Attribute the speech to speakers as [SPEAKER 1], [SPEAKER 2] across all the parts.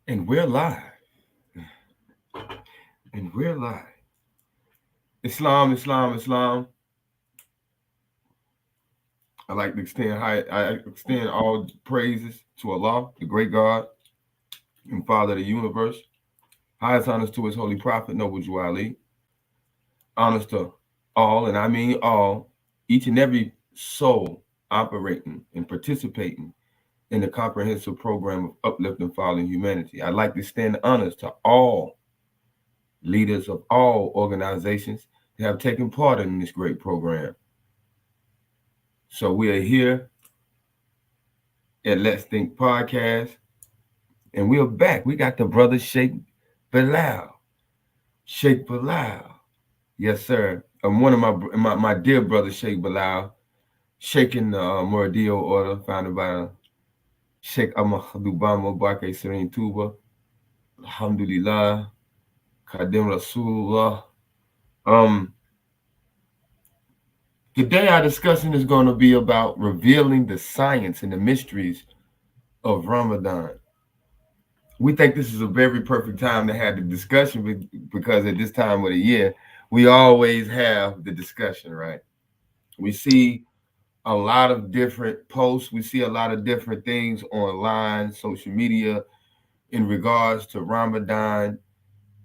[SPEAKER 1] And we're live. And we're live. Islam, Islam, Islam. I like to I extend all praises to Allah, the great God and Father of the universe. Highest honors to his holy prophet, Noble Jew Ali. Honors to all, and I mean all, each and every soul operating and participating in the comprehensive program of uplifting fallen humanity. I'd like to extend honors to all leaders of all organizations that have taken part in this great program. So we are here at Let's Think Podcast, and we're back. We got the brother Sheikh Bilal. Sheikh Bilal. Yes, sir. One of my dear brother Sheikh Bilal, shaking the Mordillo order founded by Sheikh Ahmadubama Bake Serene Tuba. Alhamdulillah. Kadim Rasulullah. Um, Today our discussion is going to be about revealing the science and the mysteries of Ramadan. We think this is a very perfect time to have the discussion because at this time of the year, we always have the discussion, right? We see a lot of different posts, we see a lot of different things online, social media in regards to Ramadan.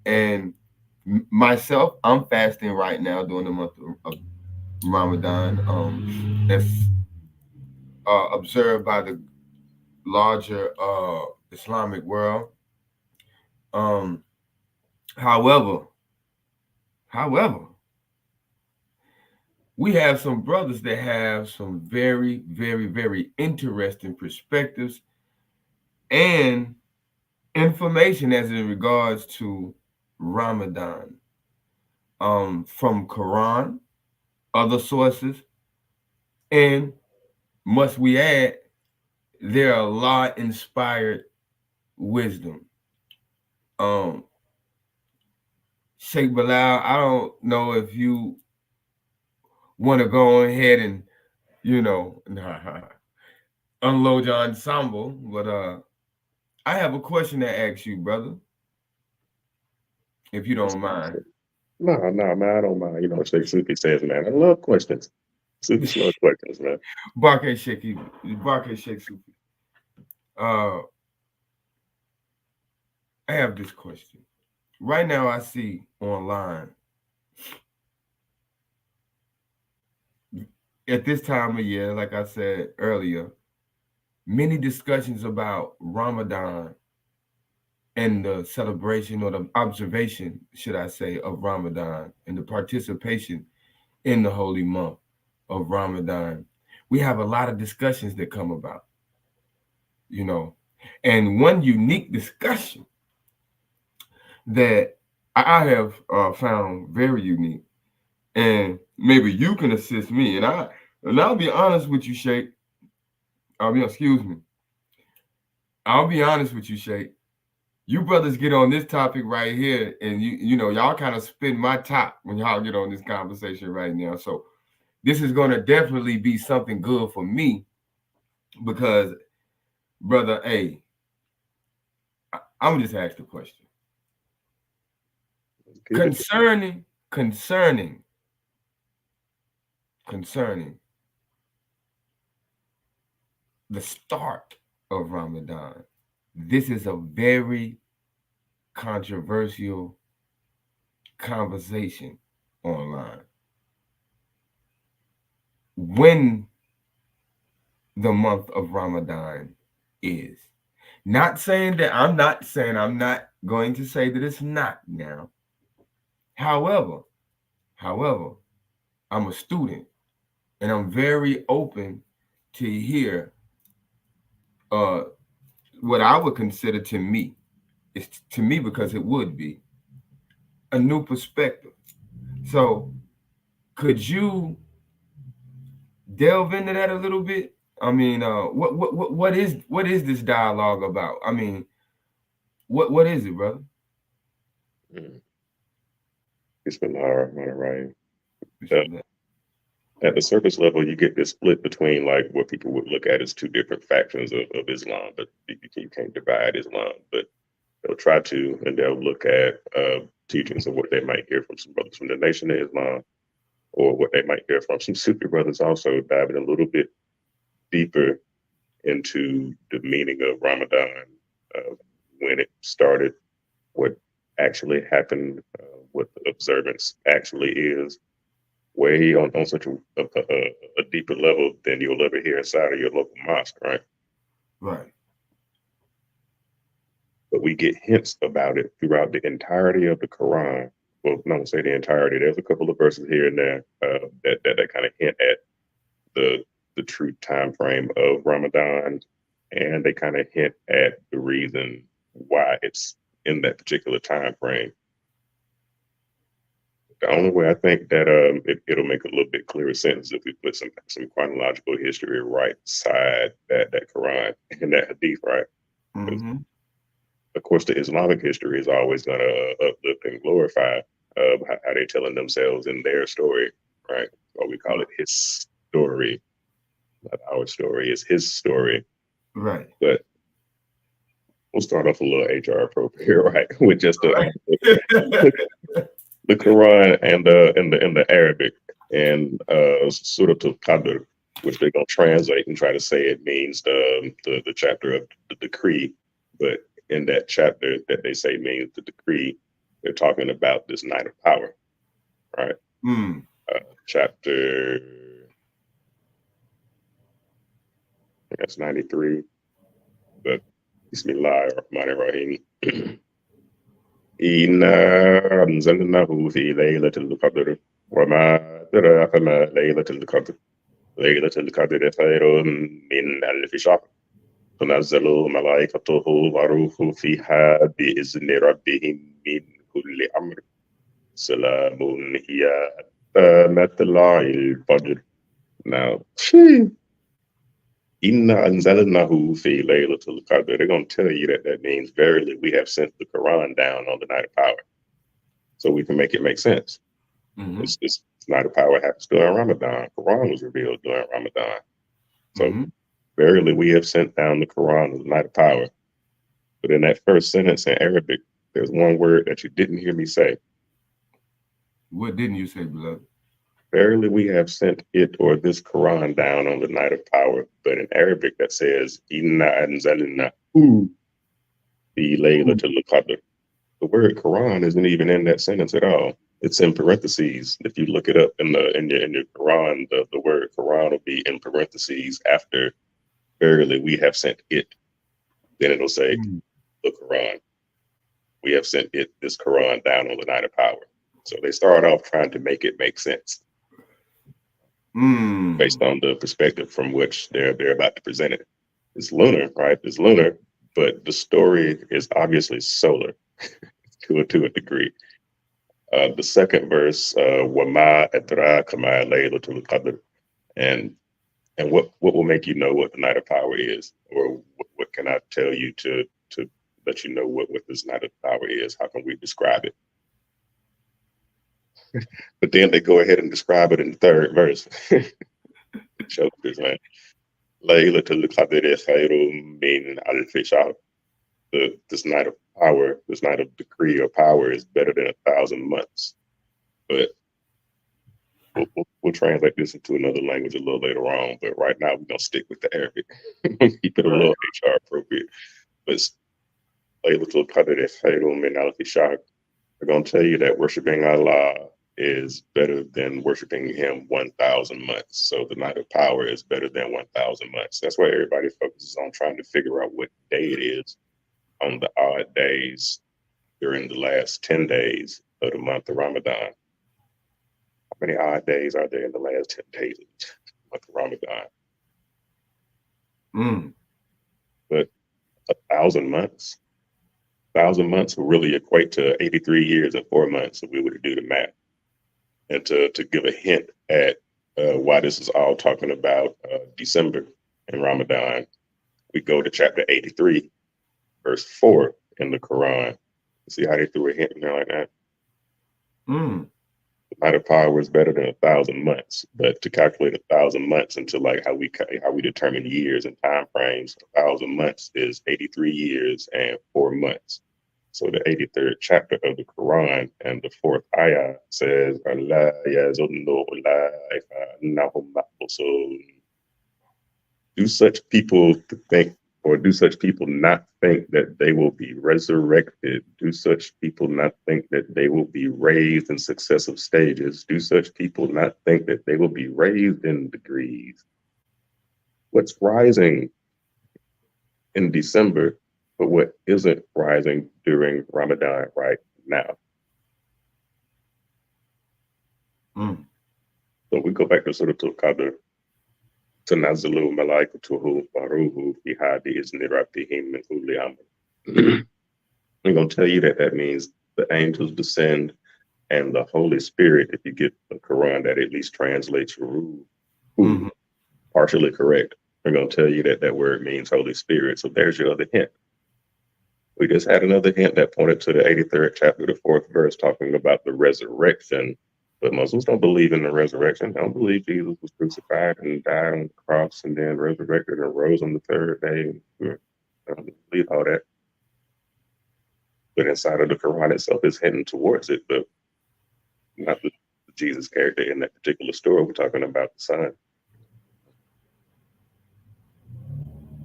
[SPEAKER 1] And myself, I'm fasting right now during the month of Ramadan. That's observed by the larger Islamic world. Um, however, however, we have some brothers that have some very, very, very interesting perspectives and information as in regards to Ramadan, from Quran, other sources, and must we add, there are a lot inspired wisdom. Um, Sheikh Bilal, I don't know if you want to go ahead and, you know, unload your ensemble, but I have a question to ask you, brother, if you
[SPEAKER 2] What's
[SPEAKER 1] don't mind.
[SPEAKER 2] No, no, man, I don't mind. You know what Sufi says, man. I love questions. Sufi's love questions, man.
[SPEAKER 1] Barke Sheikh, Barke Sheikh Sufi. Uh, I have this question. Right now, I see online at this time of year, like I said earlier, many discussions about Ramadan and the celebration or the observation, should I say, of Ramadan and the participation in the holy month of Ramadan. We have a lot of discussions that come about, you know, and one unique discussion that I have found very unique, and maybe you can assist me. And I'll be honest with you, Sheikh. Excuse me. I'll be honest with you, Sheikh. You brothers get on this topic right here, and y'all kind of spin my top when y'all get on this conversation right now. So this is gonna definitely be something good for me because, brother, hey, I'm gonna just ask the question
[SPEAKER 2] Give it to me.
[SPEAKER 1] concerning, concerning, concerning the start of Ramadan. This is a very controversial conversation online. When the month of Ramadan is. I'm not going to say that it's not now. However, however, I'm a student and I'm very open to hear uh what I would consider to me, it's to me because it would be a new perspective. So could you delve into that a little bit? I mean, what is this dialogue about? I mean, what is it, brother?
[SPEAKER 2] Mm. It's been right. Uh, at the surface level, you get this split between like what people would look at as two different factions of Islam, but you can't divide Islam. But they'll try to, and they'll look at teachings of what they might hear from some brothers from the Nation of Islam, or what they might hear from some Sufi brothers, also diving a little bit deeper into the meaning of Ramadan, when it started, what actually happened, what the observance actually is, way on such a deeper level than you'll ever hear inside of your local mosque, right?
[SPEAKER 1] Right.
[SPEAKER 2] But we get hints about it throughout the entirety of the Quran. Well, not to say the entirety. There's a couple of verses here and there that kind of hint at the true time frame of Ramadan, and they kind of hint at the reason why it's in that particular time frame. The only way I think that it'll make a little bit clearer sense if we put some chronological history right side that Quran and that Hadith, right?
[SPEAKER 1] Mm-hmm.
[SPEAKER 2] Of course, the Islamic history is always going to uplift and glorify how they're telling themselves in their story, right? Or we call it his story, not our story. It's his story,
[SPEAKER 1] right?
[SPEAKER 2] But we'll start off a little HR appropriate, right? With just the Quran and the Arabic and Surah Al-Qadr, which they're gonna translate and try to say it means the chapter of the decree, but in that chapter that they say means the decree, they're talking about this night of power, right? Chapter, I guess 93, but Bismillah ar-Rahman ar-Rahim. إنا أنزلناه في ليلة القدر وما أدراك ما ليلة القدر ليلة القدر خير من ألف شهر تنزل ملائكته والروح فيها بإذن ربهم من كل أمر سلام هي حتى مطلع الفجر. Now, Inna anzalnahu fi laylatul qadr. They're going to tell you that means verily we have sent the Quran down on the night of power. So we can make it make sense.
[SPEAKER 1] Mm-hmm.
[SPEAKER 2] This night of power happens during Ramadan. Quran was revealed during Ramadan. So verily we have sent down the Quran on the night of power. But in that first sentence in Arabic, there's one word that you didn't hear me say.
[SPEAKER 1] What didn't you say, beloved?
[SPEAKER 2] Verily we have sent it or this Quran down on the night of power. But in Arabic that says Inna anzalnahu fi laylatul qadr. The word Quran isn't even in that sentence at all. It's in parentheses. If you look it up in your Quran, the word Quran will be in parentheses after verily we have sent it. Then it'll say the Quran. We have sent it, this Quran, down on the night of power. So they start off trying to make it make sense. Based on the perspective from which they're about to present it. It's lunar, right? It's lunar, but the story is obviously solar to a degree. The second verse, Wama adraka ma laylatul qadr, and what will make you know what the night of power is, or what can I tell you to let you know what this night of power is? How can we describe it? But then they go ahead and describe it in the third verse. Jokers, man. Laylatul Qadr khayrun min alfi shahr. This night of power, this night of decree or power is better than 1,000 months. But we'll translate this into another language a little later on. But right now we're gonna stick with the Arabic. Keep it a little HR appropriate. But Laylatul Qadr khayrun min alfi shahr. They're gonna tell you that worshiping Allah is better than worshiping him 1,000 months. So the night of power is better than 1,000 months. That's why everybody focuses on trying to figure out what day it is on the odd days during the last 10 days of the month of Ramadan. How many odd days are there in the last 10 days of the month of Ramadan? But 1,000 months? 1,000 months will really equate to 83 years and 4 months if we were to do the math. And to give a hint at why this is all talking about December and Ramadan, we go to chapter 83, verse 4 in the Quran. See how they threw a hint in there like that? The night of power is better than 1,000 months, but to calculate 1,000 months into like how we determine years and time frames, 1,000 months is 83 years and 4 months. So the 83rd chapter of the Quran and the 4th ayah says, Allah yazunnu ulaika annahum mab'usun. Do such people think, or do such people not think that they will be resurrected? Do such people not think that they will be raised in successive stages? Do such people not think that they will be raised in degrees? What's rising in December, but what isn't rising during Ramadan right now? So we go back to Surah Al-Qadr. تنزل ملائكته وروحه فيها بإذن ربهم من كل أمر. I'm going to tell you that that means the angels descend and the Holy Spirit, if you get the Quran that at least translates Ruh, partially correct. I'm going to tell you that that word means Holy Spirit. So there's your other hint. We just had another hint that pointed to the 83rd chapter, the 4th verse, talking about the resurrection. But Muslims don't believe in the resurrection. They don't believe Jesus was crucified and died on the cross and then resurrected and rose on the 3rd day. They don't believe all that. But inside of the Quran itself is heading towards it, but not the Jesus character in that particular story. We're talking about the Son.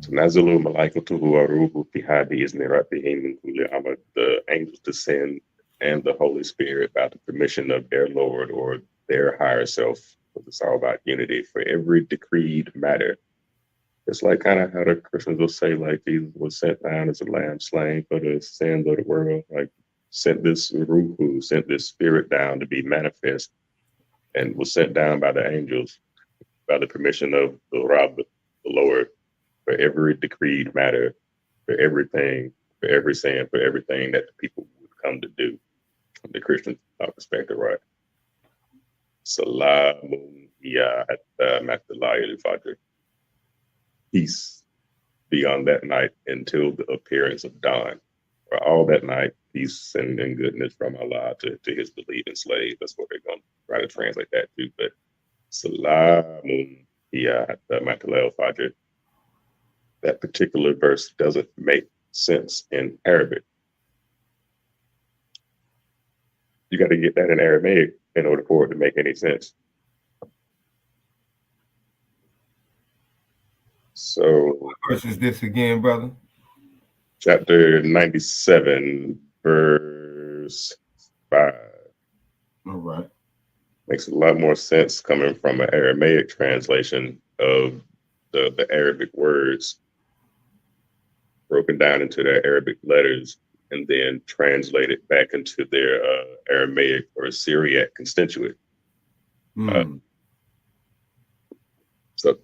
[SPEAKER 2] تنزل ملائكته وروحه فيها بإذن ربهم من كل أمر. The angels descend and the Holy Spirit by the permission of their Lord or their higher self. It's all about unity for every decreed matter. It's like kind of how the Christians will say, like, Jesus was sent down as a lamb slain for the sins of the world. Like, sent this Ruhu, sent this spirit down to be manifest, and was sent down by the angels by the permission of the Rabb, the Lord, for every decreed matter, for everything, for every sin, for everything that the people would come to do. From the Christian perspective, right? Salamun ya hatta matla'i al-fajr. Peace be on that night until the appearance of dawn. For all that night, peace and goodness from Allah to his believing slaves. That's what they're going to try to translate that to. But Salamun ya hatta matla'i al-fajr. That particular verse doesn't make sense in Arabic. You got to get that in Aramaic in order for it to make any sense. So,
[SPEAKER 1] what verse is this again, brother?
[SPEAKER 2] Chapter 97, verse 5.
[SPEAKER 1] All right.
[SPEAKER 2] Makes a lot more sense coming from an Aramaic translation of the Arabic words broken down into their Arabic letters and then translated back into their Aramaic or Syriac constituent. So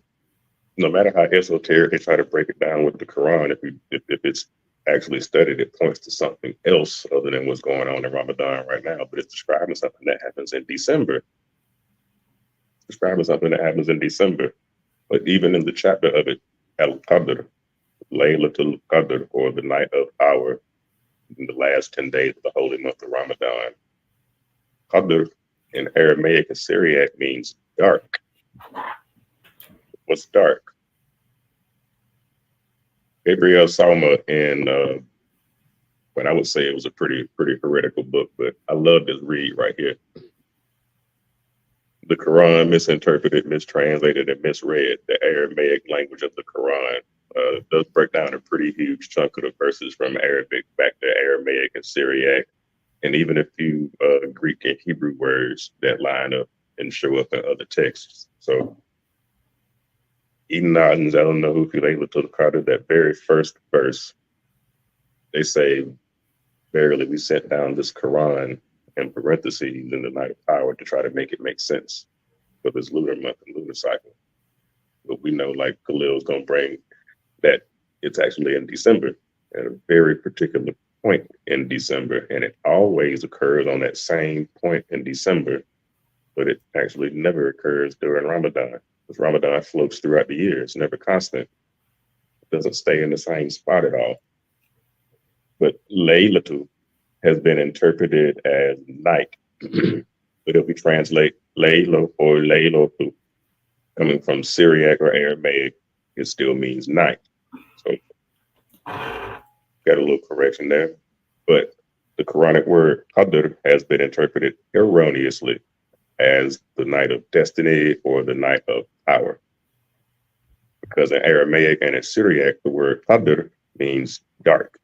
[SPEAKER 2] no matter how esoteric they try to break it down with the Quran, if it's actually studied, it points to something else other than what's going on in Ramadan right now. But it's describing something that happens in December. It's describing something that happens in December. But even in the chapter of it, Al-Qadr, Laylatul Qadr, or the night of power, in the last 10 days of the holy month of Ramadan. Qadr in Aramaic and Syriac means dark. What's dark? Gabriel Salma in, but I would say it was a pretty heretical book, but I love this read right here. The Quran misinterpreted, mistranslated, and misread. The Aramaic language of the Quran does break down a pretty huge chunk of the verses from Arabic back to Aramaic and Syriac, and even a few Greek and Hebrew words that line up and show up in other texts. So, that very first verse, they say, verily we sent down this Quran in parentheses in the night of power to try to make it make sense for this lunar month and lunar cycle. But we know, like Khalil is going to bring, that it's actually in December at a very particular point in December, and it always occurs on that same point in December, but it actually never occurs during Ramadan, because Ramadan floats throughout the year. It's never constant. It doesn't stay in the same spot at all. But Laylatu has been interpreted as night. But if we translate Laylo or Laylotu, coming from Syriac or Aramaic, it still means night. So got a little correction there. But the Quranic word Qadr has been interpreted erroneously as the night of destiny or the night of power. Because in Aramaic and in Syriac, the word Qadr means dark,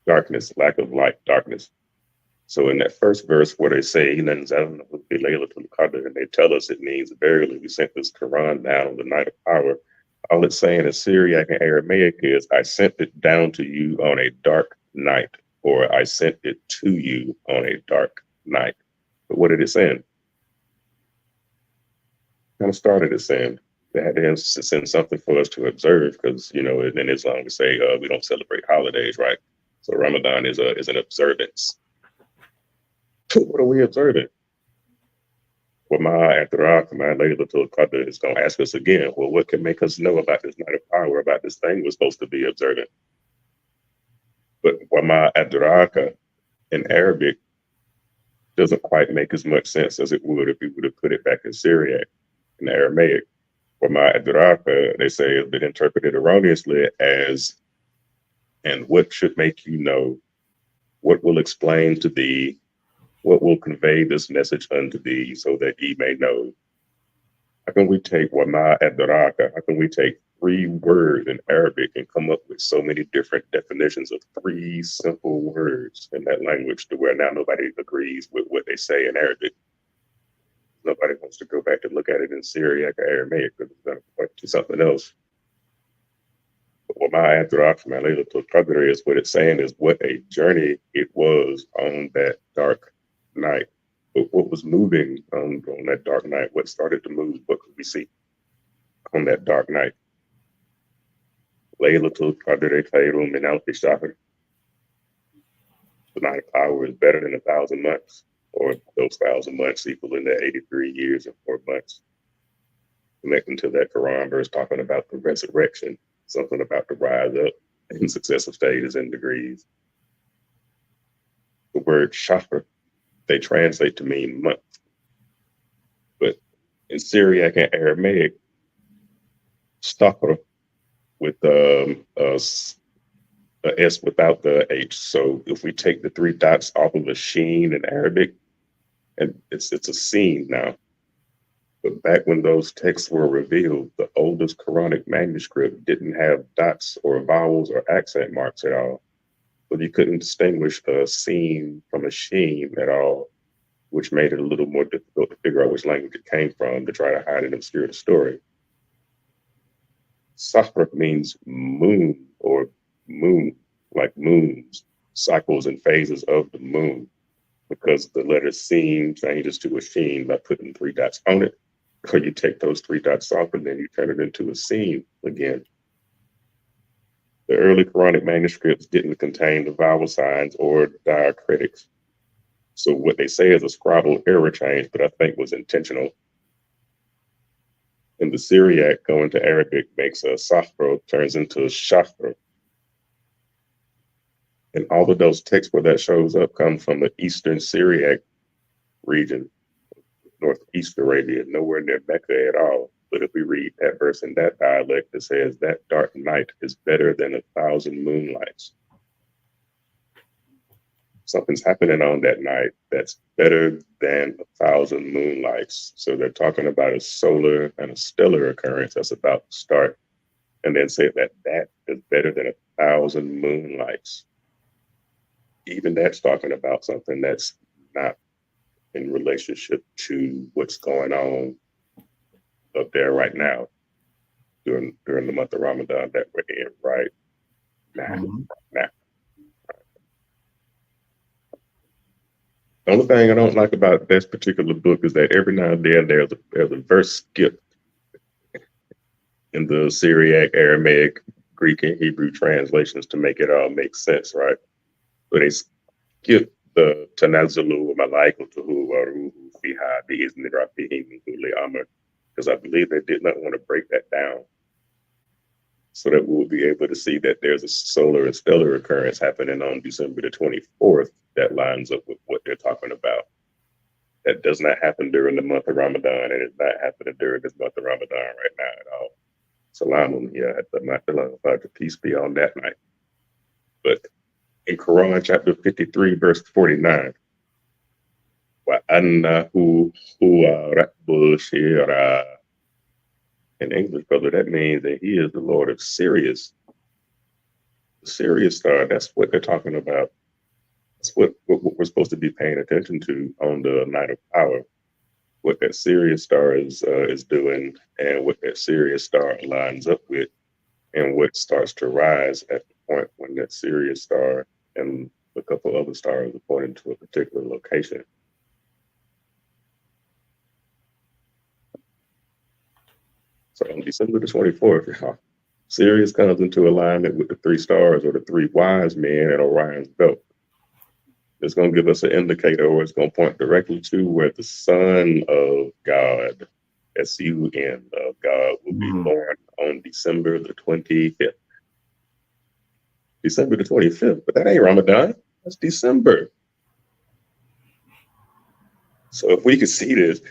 [SPEAKER 2] darkness, lack of light, darkness. So in that first verse where they say, and they tell us it means, verily, we sent this Quran down on the night of power. All it's saying in Syriac and Aramaic is, I sent it down to you on a dark night, or I sent it to you on a dark night. But what did it send? Kind of started it saying they had to send something for us to observe, because, you know, in Islam we say we don't celebrate holidays, right? So Ramadan is an observance. What are we observing? Well, my Laylatul Qadr is going to ask us again, well, what can make us know about this night of power, about this thing we're supposed to be observing? But Wama Adraka in Arabic doesn't quite make as much sense as it would if you would have put it back in Syriac. In Aramaic, Wama Adraka, they say, has been interpreted erroneously as, and what should make you know, what will explain to thee, what will convey this message unto thee, so that ye may know. How can we take Wama Adraka? How can we take 3 words in Arabic and come up with so many different definitions of 3 simple words in that language, to where now nobody agrees with what they say in Arabic? Nobody wants to go back and look at it in Syriac or Aramaic, because it's going to point to something else. But Wama Adraka from Laylatul Qadr is what it's saying is what a journey it was on that dark night. But what was moving on that dark night? What started to move? What could we see on that dark night? Laylatul Qadr khairum min alfi shahr. The night of power is better than 1,000 months, or those 1,000 months equaling the 83 years and 4 months. Connecting to that Quran verse talking about the resurrection, something about the rise up in successive stages and degrees. The word shahr, they translate to mean month. But in Syriac and Aramaic, stahr with a S without the H. So if we take the 3 dots off of a sheen in Arabic, and it's a scene now. But back when those texts were revealed, the oldest Quranic manuscript didn't have dots or vowels or accent marks at all. So you couldn't distinguish a scene from a sheen at all, which made it a little more difficult to figure out which language it came from to try to hide and obscure the story. Safra means moon, or moon, like moons, cycles and phases of the moon, because the letter seen changes to a sheen by putting 3 dots on it. Or you take those 3 dots off and then you turn it into a scene again. The early Quranic manuscripts didn't contain the vowel signs or diacritics. So what they say is a scribal error change, but I think was intentional. And the Syriac going to Arabic makes a safro turns into a shafro. And all of those texts where that shows up come from the Eastern Syriac region, Northeast Arabia, nowhere near Mecca at all. But if we read that verse in that dialect, it says that dark night is better than 1,000 moonlights. Something's happening on that night that's better than 1,000 moonlights. So they're talking about a solar and a stellar occurrence that's about to start, and then say that that is better than 1,000 moonlights. Even that's talking about something that's not in relationship to what's going on up there right now during the month of Ramadan that we're in right now. The only thing I don't like about this particular book is that every now and then there's a verse skip in the Syriac, Aramaic, Greek, and Hebrew translations to make it all make sense, right? But they skip the Tanazzalu Malaikatuhu wa Ruhu Fiha Bi'izni Rabbihim Li Amr, because I believe they did not want to break that down, so that we'll be able to see that there's a solar and stellar occurrence happening on December the 24th that lines up with what they're talking about. That does not happen during the month of Ramadan, and it's not happening during this month of Ramadan right now at all. Salamun, yeah, peace be on that night. But in Quran chapter 53, verse 49. وَأَنَّهُ هُوَ رَبُّ الشِّعْرَى. In English, brother, that means that he is the Lord of Sirius. The Sirius star, that's what they're talking about. That's what we're supposed to be paying attention to on the night of power. What that Sirius star is doing, and what that Sirius star lines up with, and what starts to rise at the point when that Sirius star and a couple other stars are pointing to a particular location. So on December the 24th, Sirius comes into alignment with the three stars or the three wise men at Orion's belt. It's going to give us an indicator, or it's going to point directly to where the Son of God, S-U-N, of God, will be born on December the 25th. December the 25th, but that ain't Ramadan. That's December. So if we could see this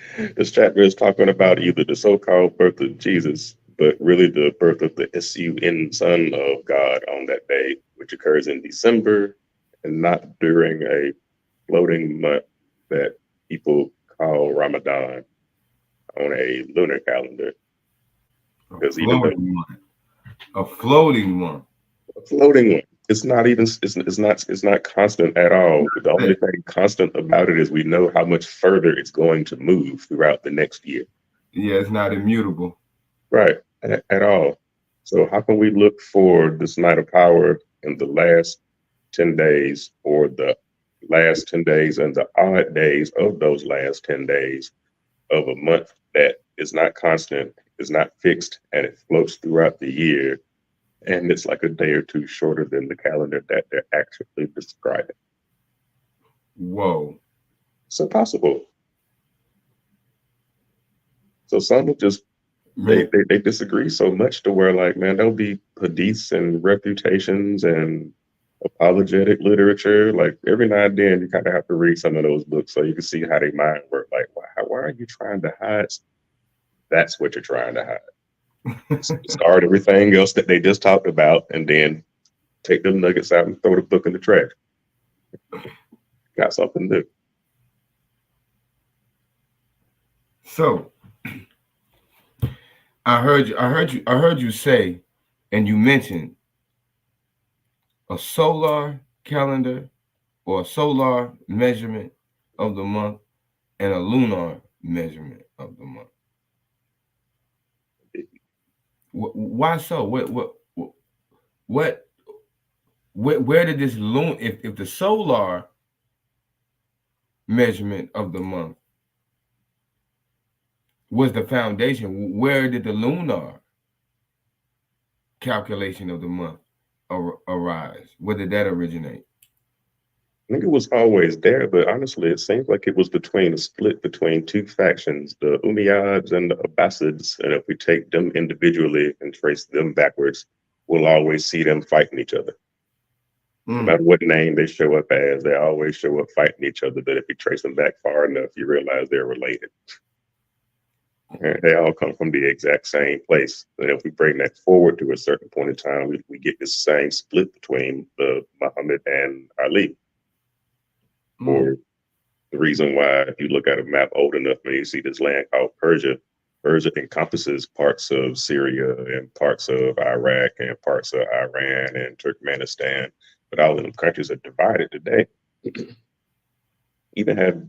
[SPEAKER 2] chapter is talking about either the so-called birth of Jesus, but really the birth of the S-U-N, Son of God, on that day, which occurs in December and not during a floating month that people call Ramadan on a lunar calendar.
[SPEAKER 1] A floating one.
[SPEAKER 2] A floating one. It's not even. It's not constant at all. The only thing constant about it is we know how much further it's going to move throughout the next year.
[SPEAKER 1] Yeah, it's not immutable.
[SPEAKER 2] Right, at all. So how can we look for this night of power in the last 10 days, or the last 10 days and the odd days of those last 10 days of a month that is not constant, is not fixed, and it floats throughout the year? And it's like a day or two shorter than the calendar that they're actually describing.
[SPEAKER 1] Whoa.
[SPEAKER 2] It's impossible. So some will just, they disagree so much to where, like, man, there'll be hadiths and refutations and apologetic literature. Like every now and then you kind of have to read some of those books so you can see how they mind work. Like, why are you trying to hide? That's what you're trying to hide. Start everything else that they just talked about, and then take them nuggets out and throw the book in the trash. Got something new.
[SPEAKER 1] So I heard you say, and you mentioned a solar calendar or a solar measurement of the month and a lunar measurement of the month. Why so? Where did this if the solar measurement of the month was the foundation, where did the lunar calculation of the month arise? Where did that originate?
[SPEAKER 2] I think it was always there, but honestly, it seems like it was a split between two factions, the Umayyads and the Abbasids. And if we take them individually and trace them backwards, we'll always see them fighting each other. No matter what name they show up as, they always show up fighting each other. But if you trace them back far enough, you realize they're related. And they all come from the exact same place. And if we bring that forward to a certain point in time, we get this same split between Muhammad and Ali. Or the reason why, if you look at a map old enough and you see this land called Persia, Persia encompasses parts of Syria and parts of Iraq and parts of Iran and Turkmenistan, but all of them countries are divided today. Even have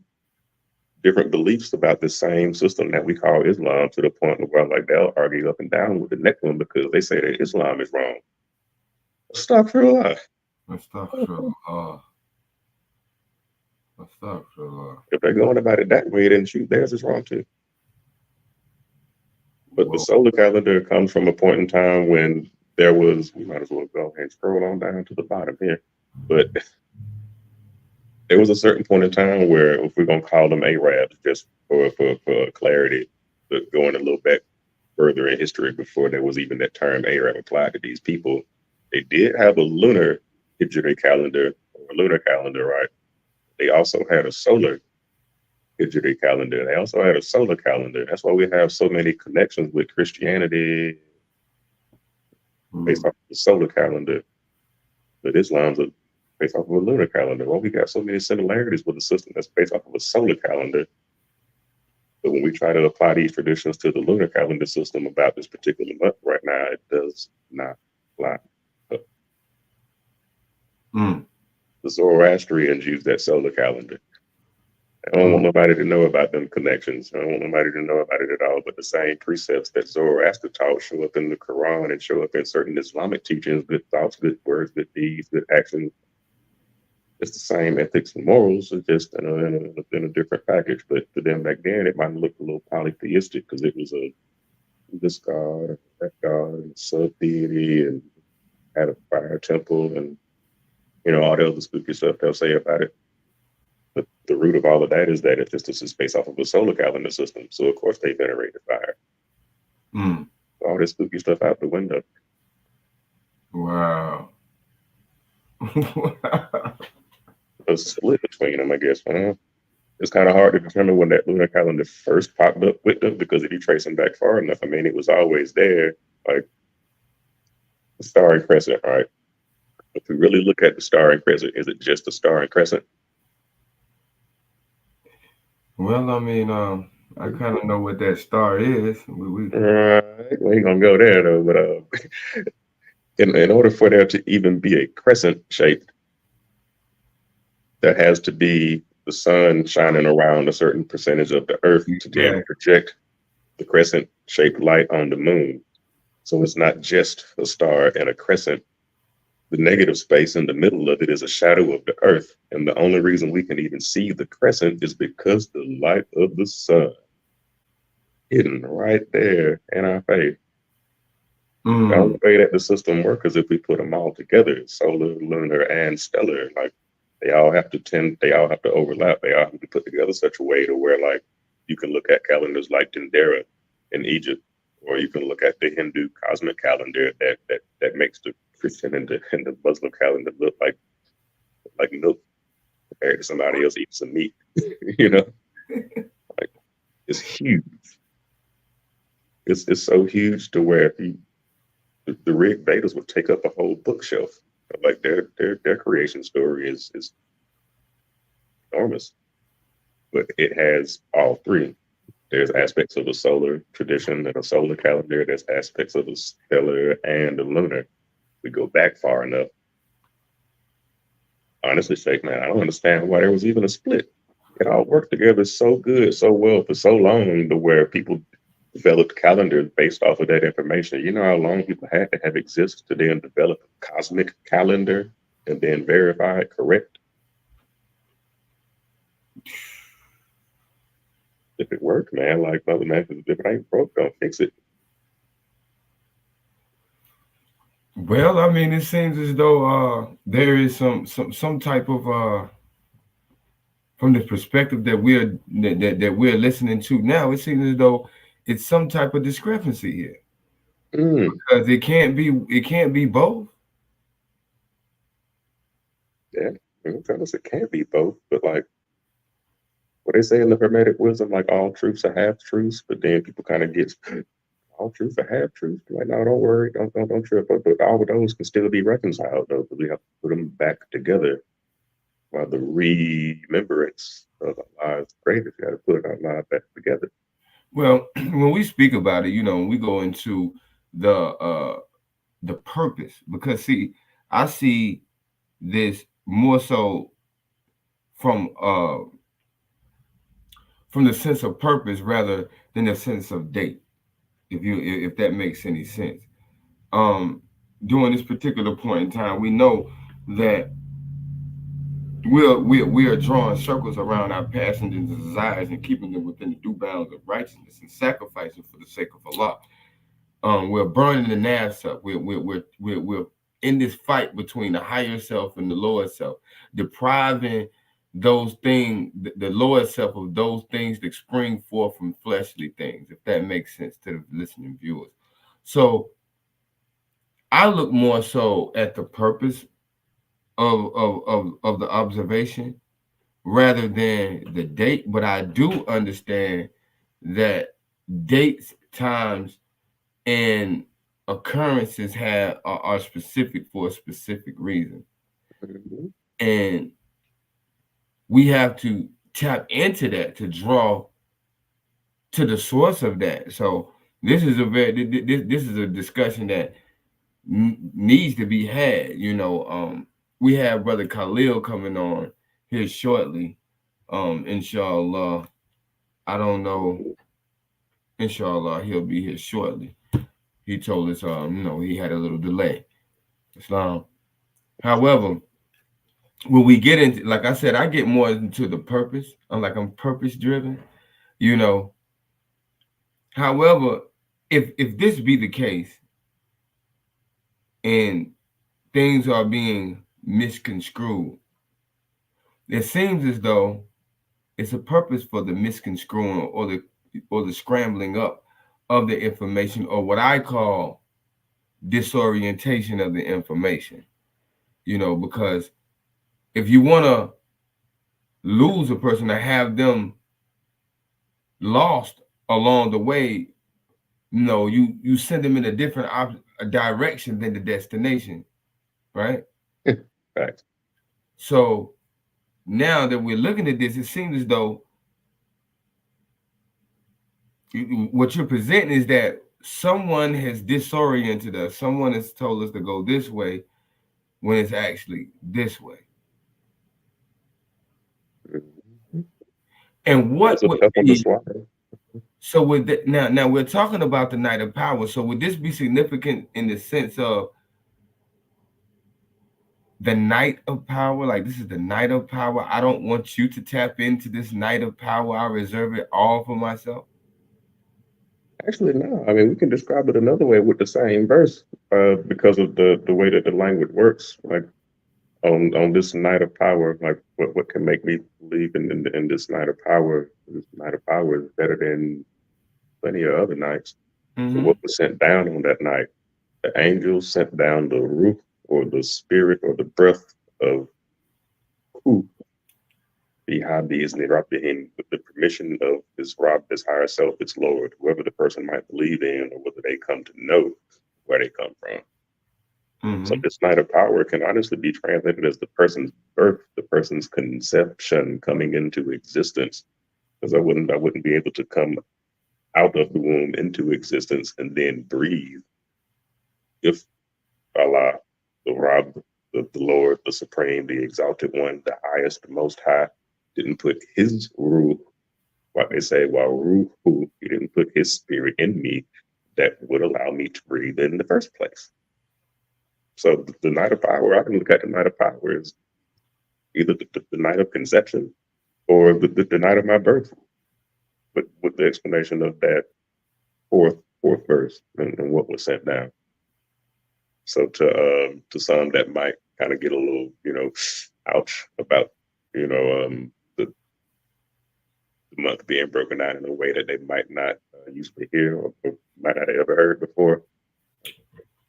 [SPEAKER 2] different beliefs about the same system that we call Islam, to the point where, like, they'll argue up and down with the next one because they say that Islam is wrong. Astaghfirullah.
[SPEAKER 1] Astaghfirullah.
[SPEAKER 2] If they're going about it that way, then shoot, theirs is wrong too. But the solar calendar comes from a point in time when there was, we might as well go ahead and scroll on down to the bottom here. But there was a certain point in time where, if we're going to call them Arabs, just for clarity, but going a little bit further in history before there was even that term Arab applied to these people, they did have a lunar Hijri calendar, or a lunar calendar, right? They also had a solar Hijri calendar. They also had a solar calendar. That's why we have so many connections with Christianity based off the solar calendar. But Islam's a based off of a lunar calendar. Well, we got so many similarities with a system that's based off of a solar calendar. But when we try to apply these traditions to the lunar calendar system about this particular month right now, it does not line up. The Zoroastrians use that solar calendar. I don't want nobody to know about them connections. I don't want nobody to know about it at all. But the same precepts that Zoroaster taught show up in the Quran and show up in certain Islamic teachings: good thoughts, good words, good deeds, good actions. It's the same ethics and morals, it's just in a different package. But to them back then, it might look a little polytheistic because it was this god, that god, and sub deity, and had a fire temple, and all the other spooky stuff they'll say about it. But the root of all of that is that this is based off of a solar calendar system. So of course they venerate the fire. All this spooky stuff out the window.
[SPEAKER 1] Wow.
[SPEAKER 2] A split between them, I guess. It's kind of hard to determine when that lunar calendar first popped up with them, because if you trace them back far enough, I mean, it was always there, like the star and crescent, right? If we really look at the star and crescent, is it just the star and crescent?
[SPEAKER 1] Well, I mean, I kind of know what that star is.
[SPEAKER 2] We ain't gonna go there though, but in order for there to even be a crescent shape, there has to be the sun shining around a certain percentage of the earth to then project the crescent shaped light on the moon. So it's not just a star and a crescent. The negative space in the middle of it is a shadow of the earth. And the only reason we can even see the crescent is because the light of the sun hidden right there in our face. The only way that the system works is if we put them all together, solar, lunar, and stellar. Like they all have to overlap. They all have to be put together such a way to where, like, you can look at calendars like Dendera in Egypt, or you can look at the Hindu cosmic calendar that makes the Christian and the Muslim calendar look like milk compared to somebody else eating some meat. Like, it's huge. It's so huge to where the Rig Vedas would take up a whole bookshelf. Like their creation story is enormous, but it has all three. There's aspects of a solar tradition and a solar calendar. There's aspects of a stellar and a lunar. We go back far enough. Honestly, Cheikh, man, I don't understand why there was even a split. It all worked together so good, so well for so long, to where people developed calendars based off of that information. You know how long people had to have exist to then develop a cosmic calendar and then verify it correct? If it worked, man, like Mother Man, if it ain't broke, don't fix it.
[SPEAKER 1] Well, I mean, it seems as though there is some type of from the perspective that we're listening to now, it seems as though it's some type of discrepancy here. Because it can't be both.
[SPEAKER 2] Yeah, it can't be both, but like what they say in the Hermetic wisdom, like all truths are half truths, but then people kind of get all truths are half truths. Like, no, don't worry, don't trip. But all of those can still be reconciled though, because we have to put them back together. While the remembrance of our lives greatest, you got to put our lives back together.
[SPEAKER 1] Well, when we speak about it, when we go into the purpose, because see, I see this more so from the sense of purpose rather than the sense of date, if that makes any sense. During this particular point in time, we know that we are drawing circles around our passions and desires and keeping them within the due bounds of righteousness and sacrificing for the sake of Allah. We're burning the nafs up. We're in this fight between the higher self and the lower self, depriving those things, the lower self, of those things that spring forth from fleshly things, if that makes sense to the listening viewers. So I look more so at the purpose of the observation rather than the date, but I do understand that dates, times, and occurrences are specific for a specific reason. And we have to tap into that to draw to the source of that. So this is this is a discussion that needs to be had. We have Brother Khalil coming on here shortly. Inshallah. I don't know. Inshallah, he'll be here shortly. He told us, he had a little delay. Islam. However, when we get into, like I said, I get more into the purpose. I'm purpose driven. However, if this be the case, and things are being misconstrued, it seems as though it's a purpose for the misconstruing or the scrambling up of the information, or what I call disorientation of the information. Because if you want to lose a person, to have them lost along the way, you send them in a different direction than the destination, right?
[SPEAKER 2] Right.
[SPEAKER 1] So now that we're looking at this, it seems as though what you're presenting is that someone has disoriented us. Someone has told us to go this way when it's actually this way.
[SPEAKER 2] Mm-hmm.
[SPEAKER 1] And what would be, so with that, now we're talking about the night of power. So would this be significant in the sense of the night of power? Like, this is the night of power. I don't want you to tap into this night of power. I reserve it all for myself.
[SPEAKER 2] Actually, no. I mean, we can describe it another way with the same verse, because of the way that the language works. Like, on this night of power, like what can make me believe in this night of power? This night of power is better than plenty of other nights.
[SPEAKER 1] Mm-hmm.
[SPEAKER 2] So what was sent down on that night? The angels sent down the ruh, or the spirit, or the breath of who? With the permission of his Rob, his higher self, its Lord, whoever the person might believe in, or whether they come to know where they come from.
[SPEAKER 1] Mm-hmm.
[SPEAKER 2] So this night of power can honestly be translated as the person's birth, the person's conception, coming into existence. Because I wouldn't be able to come out of the womb into existence and then breathe if Allah, the Rab, the Lord, the Supreme, the Exalted One, the Highest, the Most High, didn't put his ruh, like they say, ruhu, he didn't put his spirit in me that would allow me to breathe in the first place. So the night of power, I can look at the night of power as either the night of conception or the night of my birth, but with the explanation of that fourth verse and what was sent down. So to some that might kind of get a little, ouch about, the month being broken down in a way that they might not usually hear or might not have ever heard before,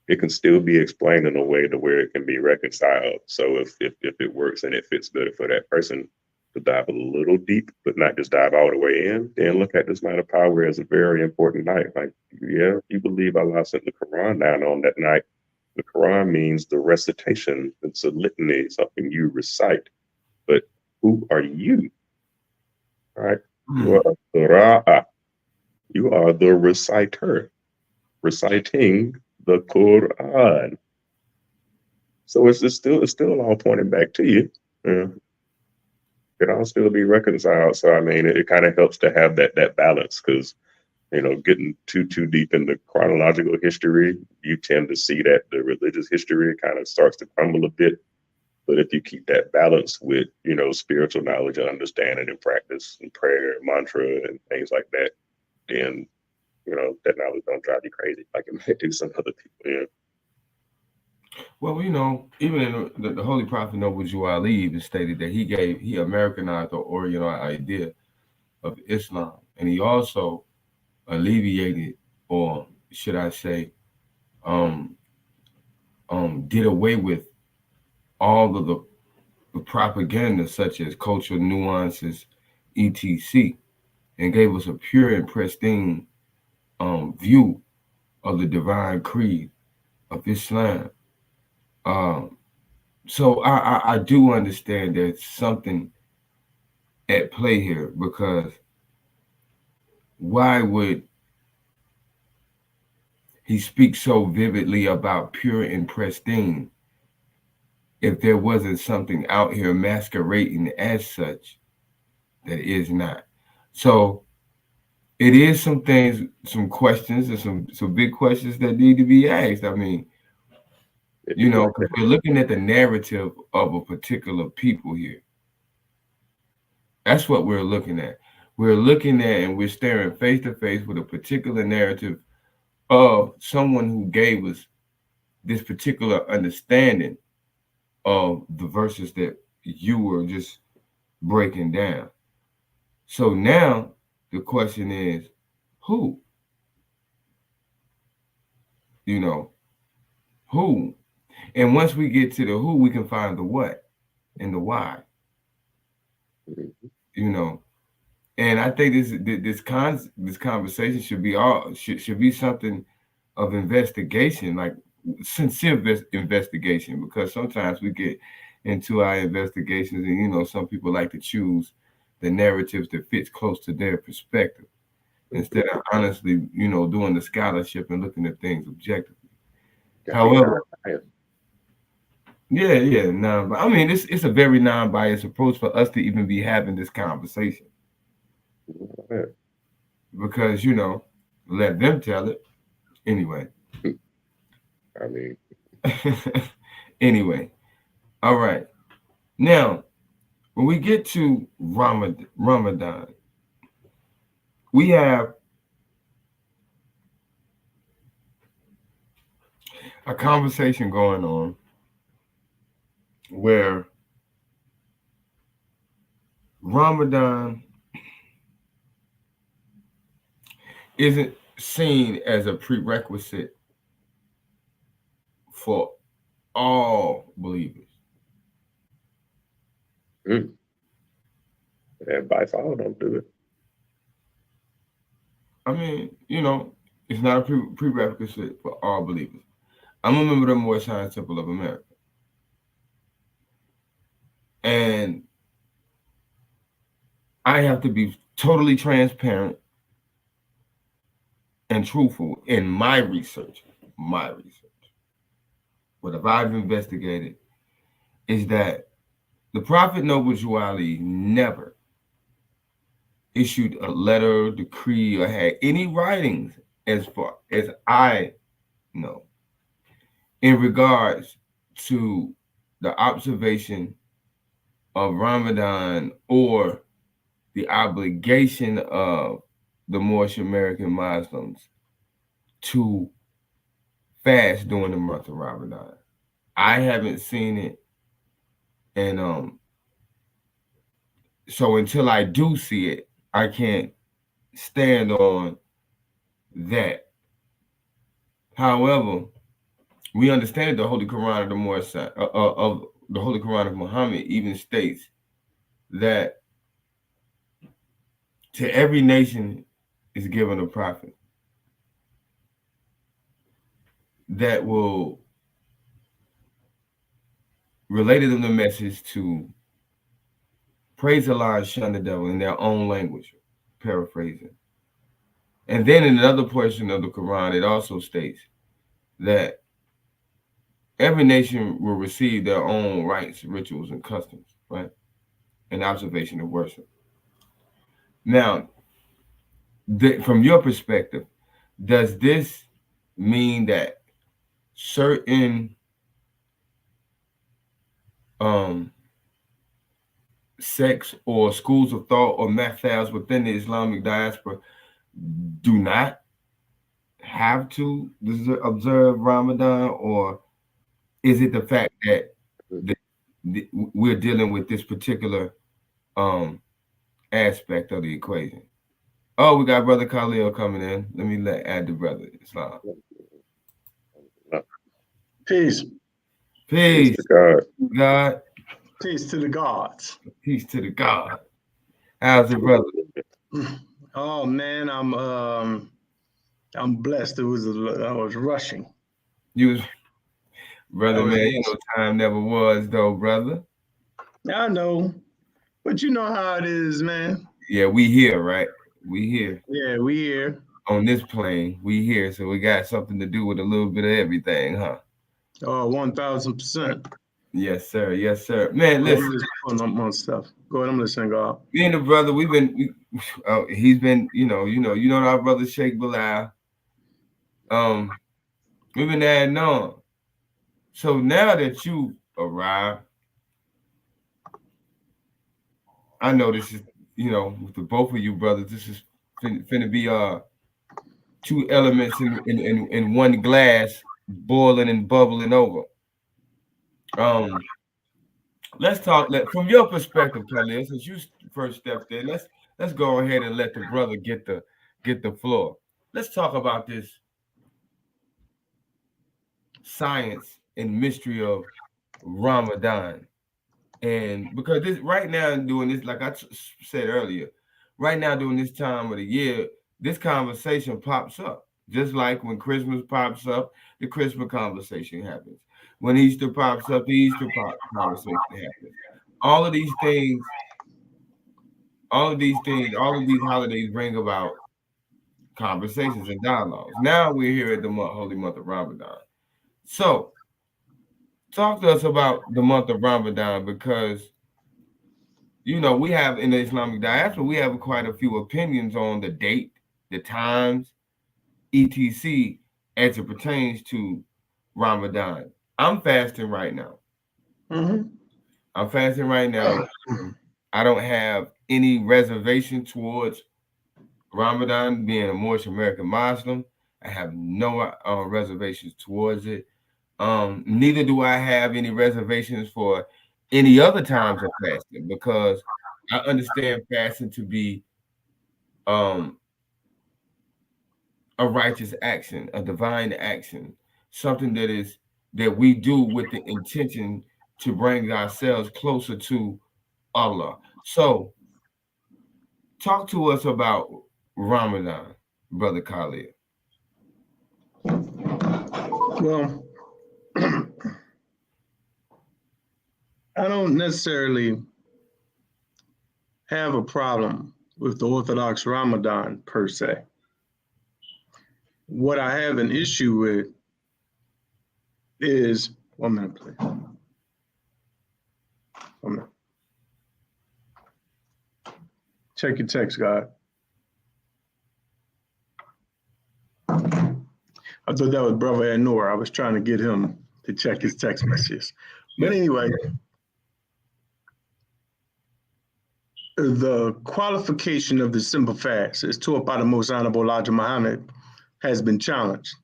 [SPEAKER 2] it can still be explained in a way to where it can be reconciled. So if it works and it fits better for that person to dive a little deep, but not just dive all the way in, then look at this night of power as a very important night. Like, yeah, if you believe Allah sent the Quran down on that night, the Quran means the recitation. It's a litany, something you recite. But who are you? All right? You are the Ra'a. You are the reciter, reciting the Quran. So it's still all pointing back to you. It all still be reconciled. So I mean, it kind of helps to have that balance, because getting too deep into chronological history, you tend to see that the religious history kind of starts to crumble a bit. But if you keep that balance with spiritual knowledge and understanding and practice and prayer and mantra and things like that, then that knowledge don't drive you crazy like it might do some other people. Yeah.
[SPEAKER 1] Well, even in the Holy Prophet Noble Jew Ali even stated that he Americanized the Oriental idea of Islam, and he also alleviated, or should I say, did away with all of the propaganda such as cultural nuances, etc., and gave us a pure and pristine view of the divine creed of Islam. So I do understand there's something at play here, because why would he speak so vividly about pure and pristine if there wasn't something out here masquerading as such that is not? So it is some things, some questions, and some big questions that need to be asked. I mean, because we're looking at the narrative of a particular people here. That's what we're looking at. We're looking at and we're staring face to face with a particular narrative of someone who gave us this particular understanding of the verses that you were just breaking down. So now the question is, who? Who? And once we get to the who, we can find the what and the why. And I think this conversation should be something of investigation, like sincere investigation, because sometimes we get into our investigations, and some people like to choose the narratives that fits close to their perspective instead of honestly, doing the scholarship and looking at things objectively. However, but I mean, it's a very non-biased approach for us to even be having this conversation, because let them tell it anyway.
[SPEAKER 2] I mean,
[SPEAKER 1] anyway, all right. Now, when we get to Ramadan, we have a conversation going on where Ramadan isn't seen as a prerequisite for all believers.
[SPEAKER 2] Advice, all don't do it.
[SPEAKER 1] I mean, it's not a prerequisite for all believers. I'm a member of the Moorish Science Temple of America. And I have to be totally transparent and truthful in my research. What I've investigated is that the Prophet Noble Jew Ali never issued a letter, decree, or had any writings, as far as I know, in regards to the observation of Ramadan or the obligation of the Moorish American Muslims to fast during the month of Ramadan. I haven't seen it, and so until I do see it, I can't stand on that. However, we understand the Holy Quran of the Moorish of the Holy Quran of Muhammad even states that to every nation is given a prophet that will relay to them the message to praise Allah and shun the devil in their own language, paraphrasing. And then in another portion of the Quran, it also states that every nation will receive their own rites, rituals, and customs, right? And observation of worship. Now, from your perspective, does this mean that certain sects or schools of thought or methods within the Islamic diaspora do not have to observe Ramadan, or is it the fact that we're dealing with this particular aspect of the equation? Oh, we got Brother Khalil coming in. Let me add the brother Islam.
[SPEAKER 3] Peace.
[SPEAKER 1] Peace
[SPEAKER 2] to
[SPEAKER 1] God.
[SPEAKER 3] Peace to the gods.
[SPEAKER 1] Peace to the God. How's it, brother?
[SPEAKER 3] Oh man, I'm blessed. I was rushing.
[SPEAKER 1] Brother, man, you know time never was, though, brother.
[SPEAKER 3] I know, but you know how it is, man.
[SPEAKER 1] Yeah, we here, right? We here.
[SPEAKER 3] Yeah, we here.
[SPEAKER 1] On this plane, we here, so we got something to do with a little bit of everything, huh?
[SPEAKER 3] Oh, 1000%.
[SPEAKER 1] Yes, sir. Yes, sir. Man, listen.
[SPEAKER 3] I'm just pulling up my stuff. Go ahead, I'm listening, God.
[SPEAKER 1] Me and the brother, he's been, you know our brother Sheikh Bilal. We've been adding on. So now that you arrived, I know this is, with the both of you brothers, this is finna be two elements in one glass boiling and bubbling over. Let's talk from your perspective, Khalil, since you first stepped in. Let's go ahead and let the brother get the floor. Let's talk about this science and mystery of Ramadan. And because this right now doing this, like I said earlier, right now during this time of the year, this conversation pops up. Just like when Christmas pops up, the Christmas conversation happens. When Easter pops up, the Easter conversation happens. All of these things, all of these holidays bring about conversations and dialogues. Now we're here at the Holy Month of Ramadan. So talk to us about the month of Ramadan, because we have in the Islamic diaspora, we have quite a few opinions on the date, the times, etc., as it pertains to Ramadan. I'm fasting right now.
[SPEAKER 3] Mm-hmm.
[SPEAKER 1] I'm fasting right now. I don't have any reservation towards Ramadan, being a Moorish American Muslim. I have no reservations towards it. Neither do I have any reservations for any other times of fasting, because I understand fasting to be a righteous action, a divine action, something that we do with the intention to bring ourselves closer to Allah. So talk to us about Ramadan, Brother Khalil.
[SPEAKER 3] Well, I don't necessarily have a problem with the Orthodox Ramadan per se. What I have an issue with is, 1 minute, please. 1 minute. Check your text, God. I thought that was Brother Anwar. I was trying to get him to check his text messages. But anyway, the qualification of the simple fast as taught by the Most Honorable Elijah Muhammad has been challenged.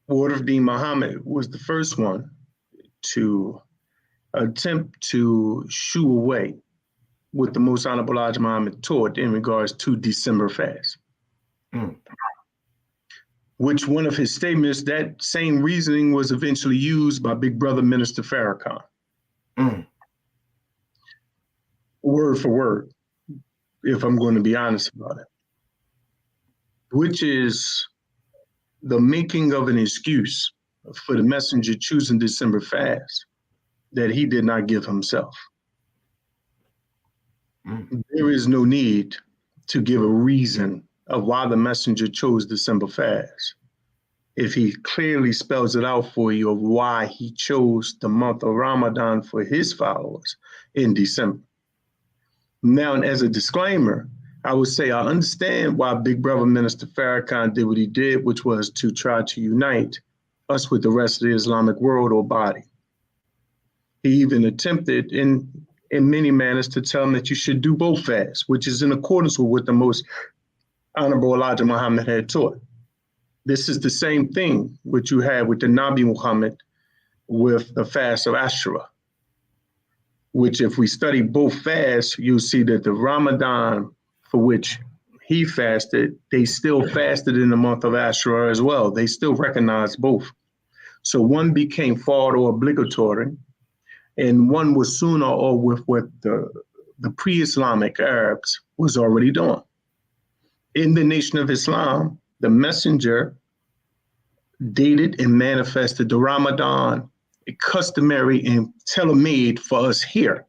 [SPEAKER 3] Ward of Deen Muhammad was the first one to attempt to shoo away what the Most Honorable Elijah Muhammad taught in regards to December fast. Which one of his statements, that same reasoning was eventually used by Big Brother Minister Farrakhan. Word for word, if I'm going to be honest about it. Which is the making of an excuse for the messenger choosing December fast that he did not give himself. There is no need to give a reason of why the messenger chose December fast if he clearly spells it out for you of why he chose the month of Ramadan for his followers in December. Now, as a disclaimer, I would say I understand why Big Brother Minister Farrakhan did what he did, which was to try to unite us with the rest of the Islamic world or body. He even attempted in many manners to tell them that you should do both fasts, which is in accordance with what the Most Honorable Elijah Muhammad had taught. This is the same thing which you had with the Nabi Muhammad with the fast of Ashura, which if we study both fasts, you'll see that the Ramadan for which he fasted, they still fasted in the month of Ashura as well. They still recognized both. So one became fard or obligatory, and one was sunnah or with what the pre-Islamic Arabs was already doing. In the Nation of Islam, the messenger dated and manifested the Ramadan customary and tailor-made for us here.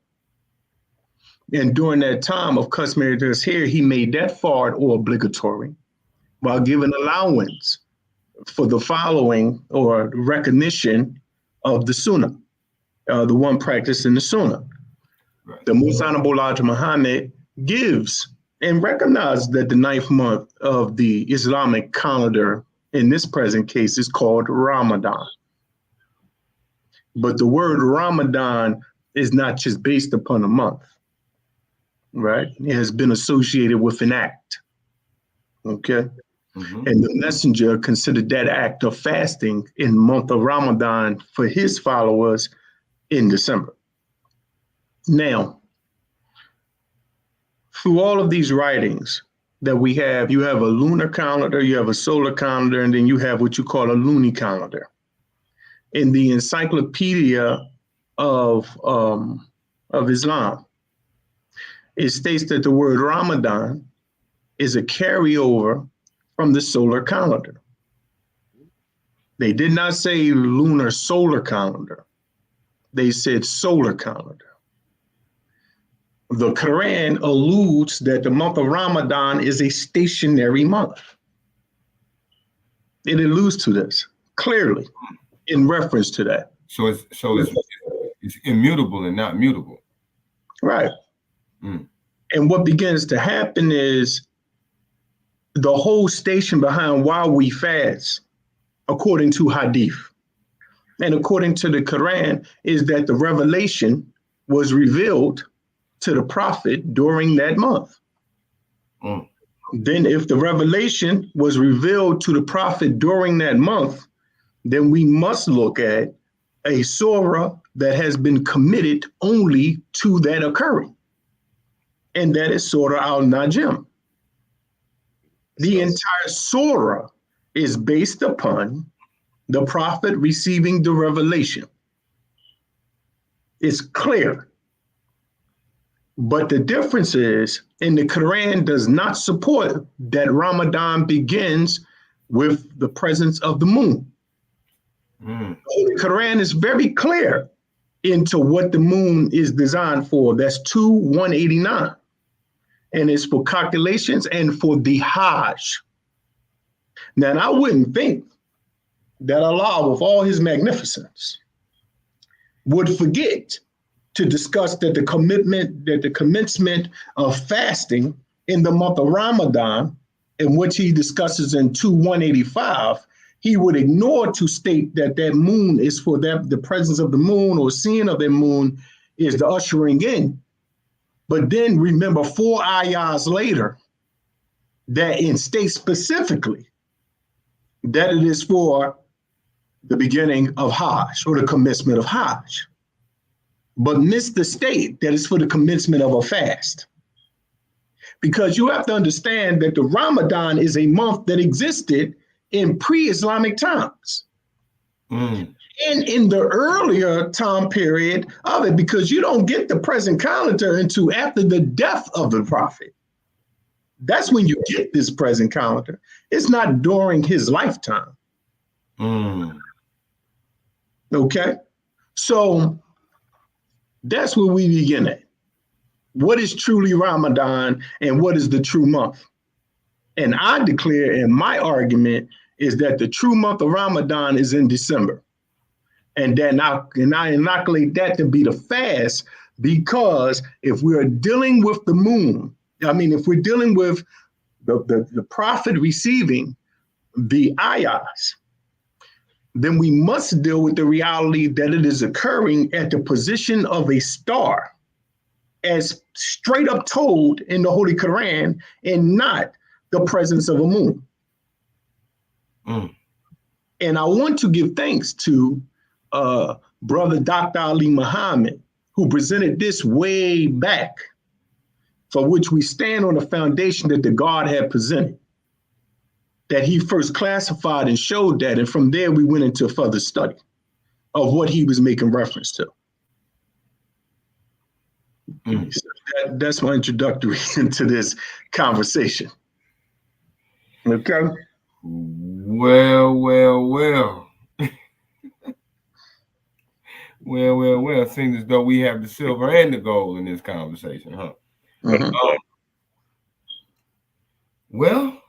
[SPEAKER 3] And during that time of customary to us here, he made that fard or obligatory while giving allowance for the following or recognition of the Sunnah, the one practiced in the Sunnah.
[SPEAKER 1] Right.
[SPEAKER 3] The Most Honorable Elijah Muhammad gives and recognizes that the 9th month of the Islamic calendar in this present case is called Ramadan. But the word Ramadan is not just based upon a month, right? It has been associated with an act, okay?
[SPEAKER 1] Mm-hmm.
[SPEAKER 3] And the messenger considered that act of fasting in the month of Ramadan for his followers in December. Now, through all of these writings that we have, you have a lunar calendar, you have a solar calendar, and then you have what you call a luni calendar. In the Encyclopedia of Islam, it states that the word Ramadan is a carryover from the solar calendar. They did not say lunar solar calendar. They said solar calendar. The Quran alludes that the month of Ramadan is a stationary month. It alludes to this clearly in reference to that.
[SPEAKER 1] So it's immutable and not mutable.
[SPEAKER 3] Right.
[SPEAKER 1] Mm.
[SPEAKER 3] And what begins to happen is the whole station behind why we fast, according to Hadith and according to the Quran, is that the revelation was revealed to the prophet during that month.
[SPEAKER 1] Mm.
[SPEAKER 3] Then if the revelation was revealed to the prophet during that month, then we must look at a surah that has been committed only to that occurring. And that is Surah Al-Najm. The entire surah is based upon the prophet receiving the revelation. It's clear. But the difference is, in the Quran does not support that Ramadan begins with the presence of the moon.
[SPEAKER 1] Mm.
[SPEAKER 3] The Quran is very clear into what the moon is designed for. That's 2:189. And it's for calculations and for the Hajj. Now, and I wouldn't think that Allah, with all his magnificence, would forget to discuss that the commencement of fasting in the month of Ramadan, in which he discusses in 2:185, he would ignore to state that that moon is for that, the presence of the moon or seeing of the moon is the ushering in. But then remember 4 ayahs later that it states specifically that it is for the beginning of Hajj or the commencement of Hajj, but missed the state that it's for the commencement of a fast. Because you have to understand that the Ramadan is a month that existed in pre-Islamic times.
[SPEAKER 1] Mm.
[SPEAKER 3] And in the earlier time period of it, because you don't get the present calendar until after the death of the prophet. That's when you get this present calendar. It's not during his lifetime.
[SPEAKER 1] Mm.
[SPEAKER 3] Okay? So that's where we begin at. What is truly Ramadan and what is the true month? And I declare, in my argument, is that the true month of Ramadan is in December. And then I inoculate that to be the fast, because if we're dealing with the moon, if we're dealing with the prophet receiving the ayahs, then we must deal with the reality that it is occurring at the position of a star, as straight up told in the Holy Quran, and not the presence of a moon.
[SPEAKER 1] Mm.
[SPEAKER 3] And I want to give thanks to Brother Dr. Ali Muhammad, who presented this way back, for which we stand on the foundation that the God had presented, that he first classified and showed that. And from there, we went into further study of what he was making reference to.
[SPEAKER 1] Mm.
[SPEAKER 3] So that's my introductory into this conversation. Okay.
[SPEAKER 1] Well. Well. It seems as though we have the silver and the gold in this conversation, huh?
[SPEAKER 3] Mhm.
[SPEAKER 1] Well,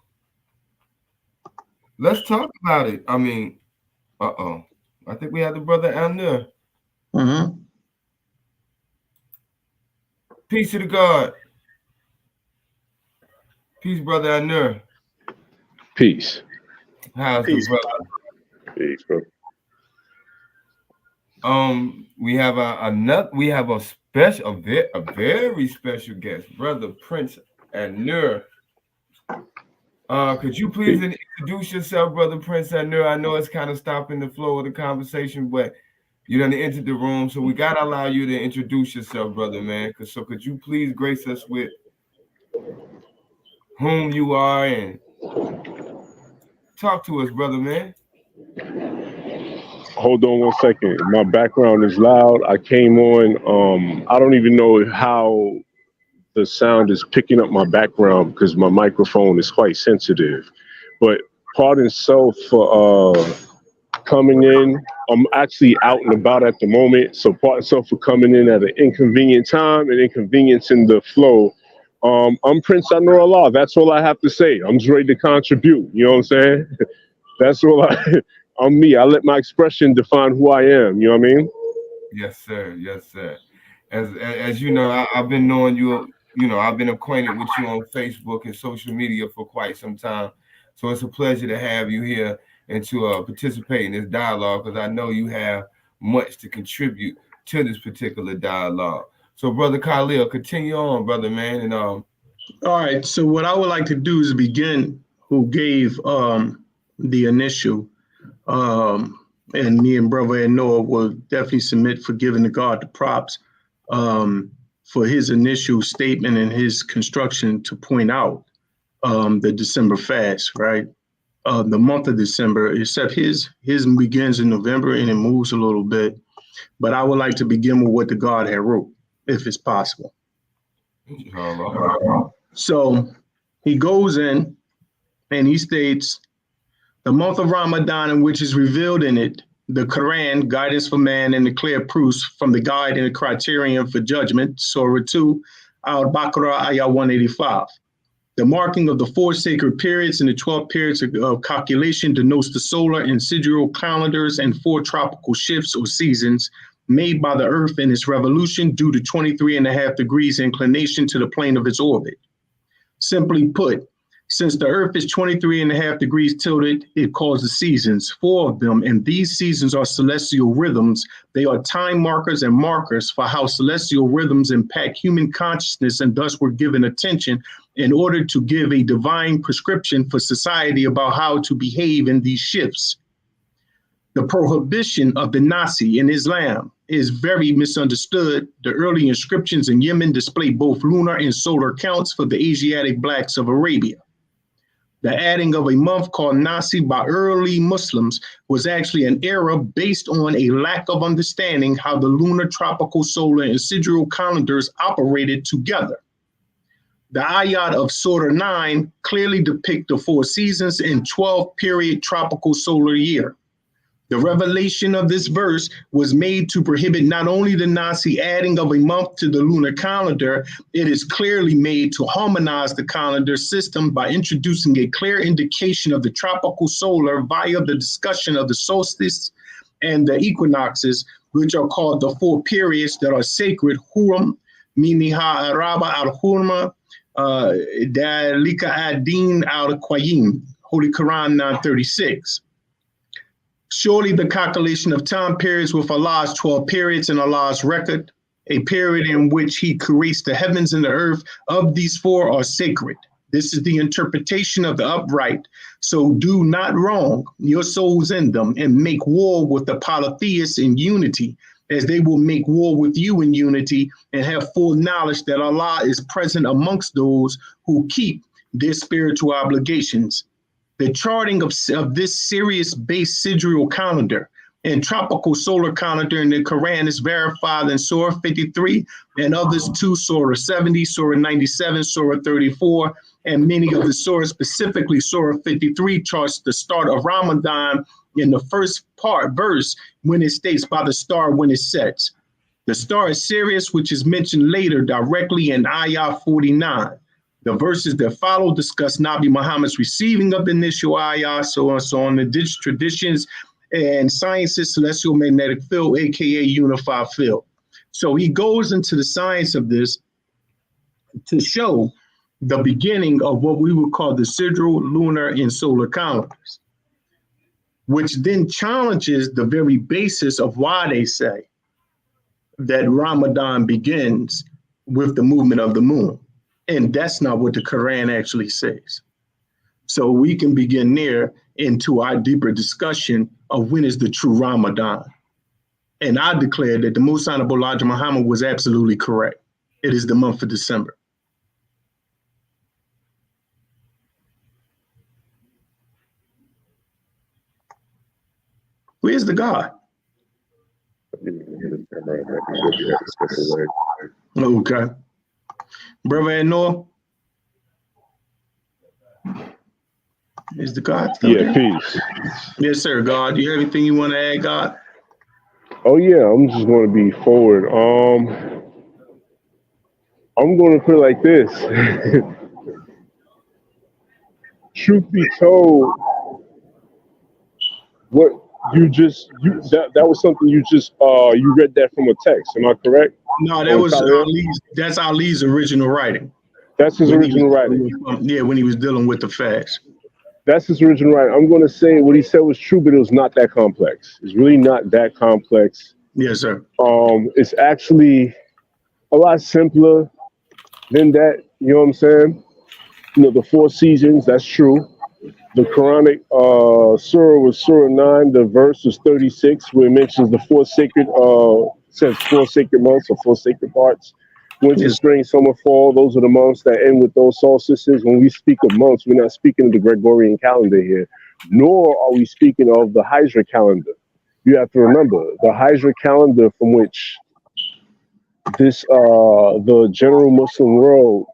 [SPEAKER 1] let's talk about it. I mean, I think we have the brother Amner.
[SPEAKER 3] Mhm.
[SPEAKER 1] Peace to the God. Peace, brother Amner.
[SPEAKER 4] Peace.
[SPEAKER 1] How's
[SPEAKER 3] Peace.
[SPEAKER 1] the brother?
[SPEAKER 2] Peace, bro.
[SPEAKER 1] We have a very special guest, brother Prince Amner. Could you please introduce yourself, brother Prince Amner? I know it's kind of stopping the flow of the conversation, but you done entered the room, so we gotta allow you to introduce yourself, brother man. So could you please grace us with whom you are and talk to us, brother man?
[SPEAKER 4] Hold on 1 second. My background is loud. I came on. I don't even know how the sound is picking up my background because my microphone is quite sensitive. But pardon self for coming in. I'm actually out and about at the moment, so pardon self for coming in at an inconvenient time and inconveniencing the flow. I'm Prince Amner Allah. That's all I have to say. I'm just ready to contribute. You know what I'm saying? That's all I'm me. I let my expression define who I am. You know what I mean?
[SPEAKER 1] Yes, sir. Yes, sir. As you know, I've been knowing you. You know, I've been acquainted with you on Facebook and social media for quite some time. So it's a pleasure to have you here and to participate in this dialogue because I know you have much to contribute to this particular dialogue. So, brother Khalil, continue on, brother man. And
[SPEAKER 3] All right. So what I would like to do is begin who gave the initial, and me and brother and Noah will definitely submit for giving the God the props for his initial statement and his construction to point out the December fast, right? The month of December, except his begins in November and it moves a little bit. But I would like to begin with what the God had wrote, if it's possible. So he goes in and he states, the month of Ramadan, in which is revealed in it, the Quran, guidance for man, and the clear proofs from the guide and the criterion for judgment, Surah 2, Al-Baqarah, Ayah 185. The marking of the 4 sacred periods and the 12 periods of calculation denotes the solar and sidereal calendars and 4 tropical shifts or seasons made by the Earth in its revolution due to 23.5 degrees inclination to the plane of its orbit. Simply put, since the Earth is 23.5 degrees tilted, it causes seasons, 4 of them, and these seasons are celestial rhythms. They are time markers and markers for how celestial rhythms impact human consciousness, and thus were given attention in order to give a divine prescription for society about how to behave in these shifts. The prohibition of the Nasi in Islam is very misunderstood. The early inscriptions in Yemen display both lunar and solar counts for the Asiatic blacks of Arabia. The adding of a month called Nasi by early Muslims was actually an error based on a lack of understanding how the lunar, tropical, solar, and sidereal calendars operated together. The ayat of Surah 9 clearly depict the 4 seasons in 12-period tropical solar year. The revelation of this verse was made to prohibit not only the Nasi adding of a month to the lunar calendar, it is clearly made to harmonize the calendar system by introducing a clear indication of the tropical solar via the discussion of the solstice and the equinoxes, which are called the 4 periods that are sacred, Hurum, Miniha Araba al-Hurma, Dalika ad-Din al-Qayyim, Holy Quran 936. Surely the calculation of time periods with Allah's 12 periods in Allah's record, a period in which he creates the heavens and the earth, of these 4 are sacred. This is the interpretation of the upright. So do not wrong your souls in them and make war with the polytheists in unity, as they will make war with you in unity and have full knowledge that Allah is present amongst those who keep their spiritual obligations. The charting of this Sirius-based sidereal calendar and tropical solar calendar in the Quran is verified in Surah 53 and others too, Surah 70, Surah 97, Surah 34, and many of the surahs, specifically Surah 53, charts the start of Ramadan in the first verse when it states by the star when it sets. The star is Sirius, which is mentioned later directly in Ayah 49. The verses that follow discuss Nabi Muhammad's receiving of the initial Ayah, so on, the traditions and sciences, celestial magnetic field, aka unified field. So he goes into the science of this to show the beginning of what we would call the sidereal, lunar, and solar calendars, which then challenges the very basis of why they say that Ramadan begins with the movement of the moon. And that's not what the Quran actually says. So we can begin there into our deeper discussion of when is the true Ramadan. And I declare that the Most Honorable Elijah Muhammad was absolutely correct. It is the month of December. Where's the God? Okay. Brother Anor, is the God still
[SPEAKER 4] Yeah,
[SPEAKER 3] there?
[SPEAKER 4] peace.
[SPEAKER 3] Yes, sir, God. Do you have anything you want to add, God?
[SPEAKER 4] Oh yeah, I'm just going to be forward. I'm going to put it like this. Truth be told, what that was something you just you read that from a text. Am I correct?
[SPEAKER 3] No, that was Ali's. That's Ali's original writing.
[SPEAKER 4] That's his original writing.
[SPEAKER 3] Yeah, when he was dealing with the fast.
[SPEAKER 4] That's his original writing. I'm going to say what he said was true, but it was not that complex. It's really not that complex.
[SPEAKER 3] Yes, sir.
[SPEAKER 4] It's actually a lot simpler than that. You know what I'm saying? You know, the 4 seasons. That's true. The Quranic surah was Surah 9. The verse was 36, where it mentions the 4 sacred, says 4 sacred months or 4 sacred parts. Winter, spring, summer, fall. Those are the months that end with those solstices. When we speak of months, we're not speaking of the Gregorian calendar here, nor are we speaking of the Hijra calendar. You have to remember the Hijra calendar from which this the general Muslim world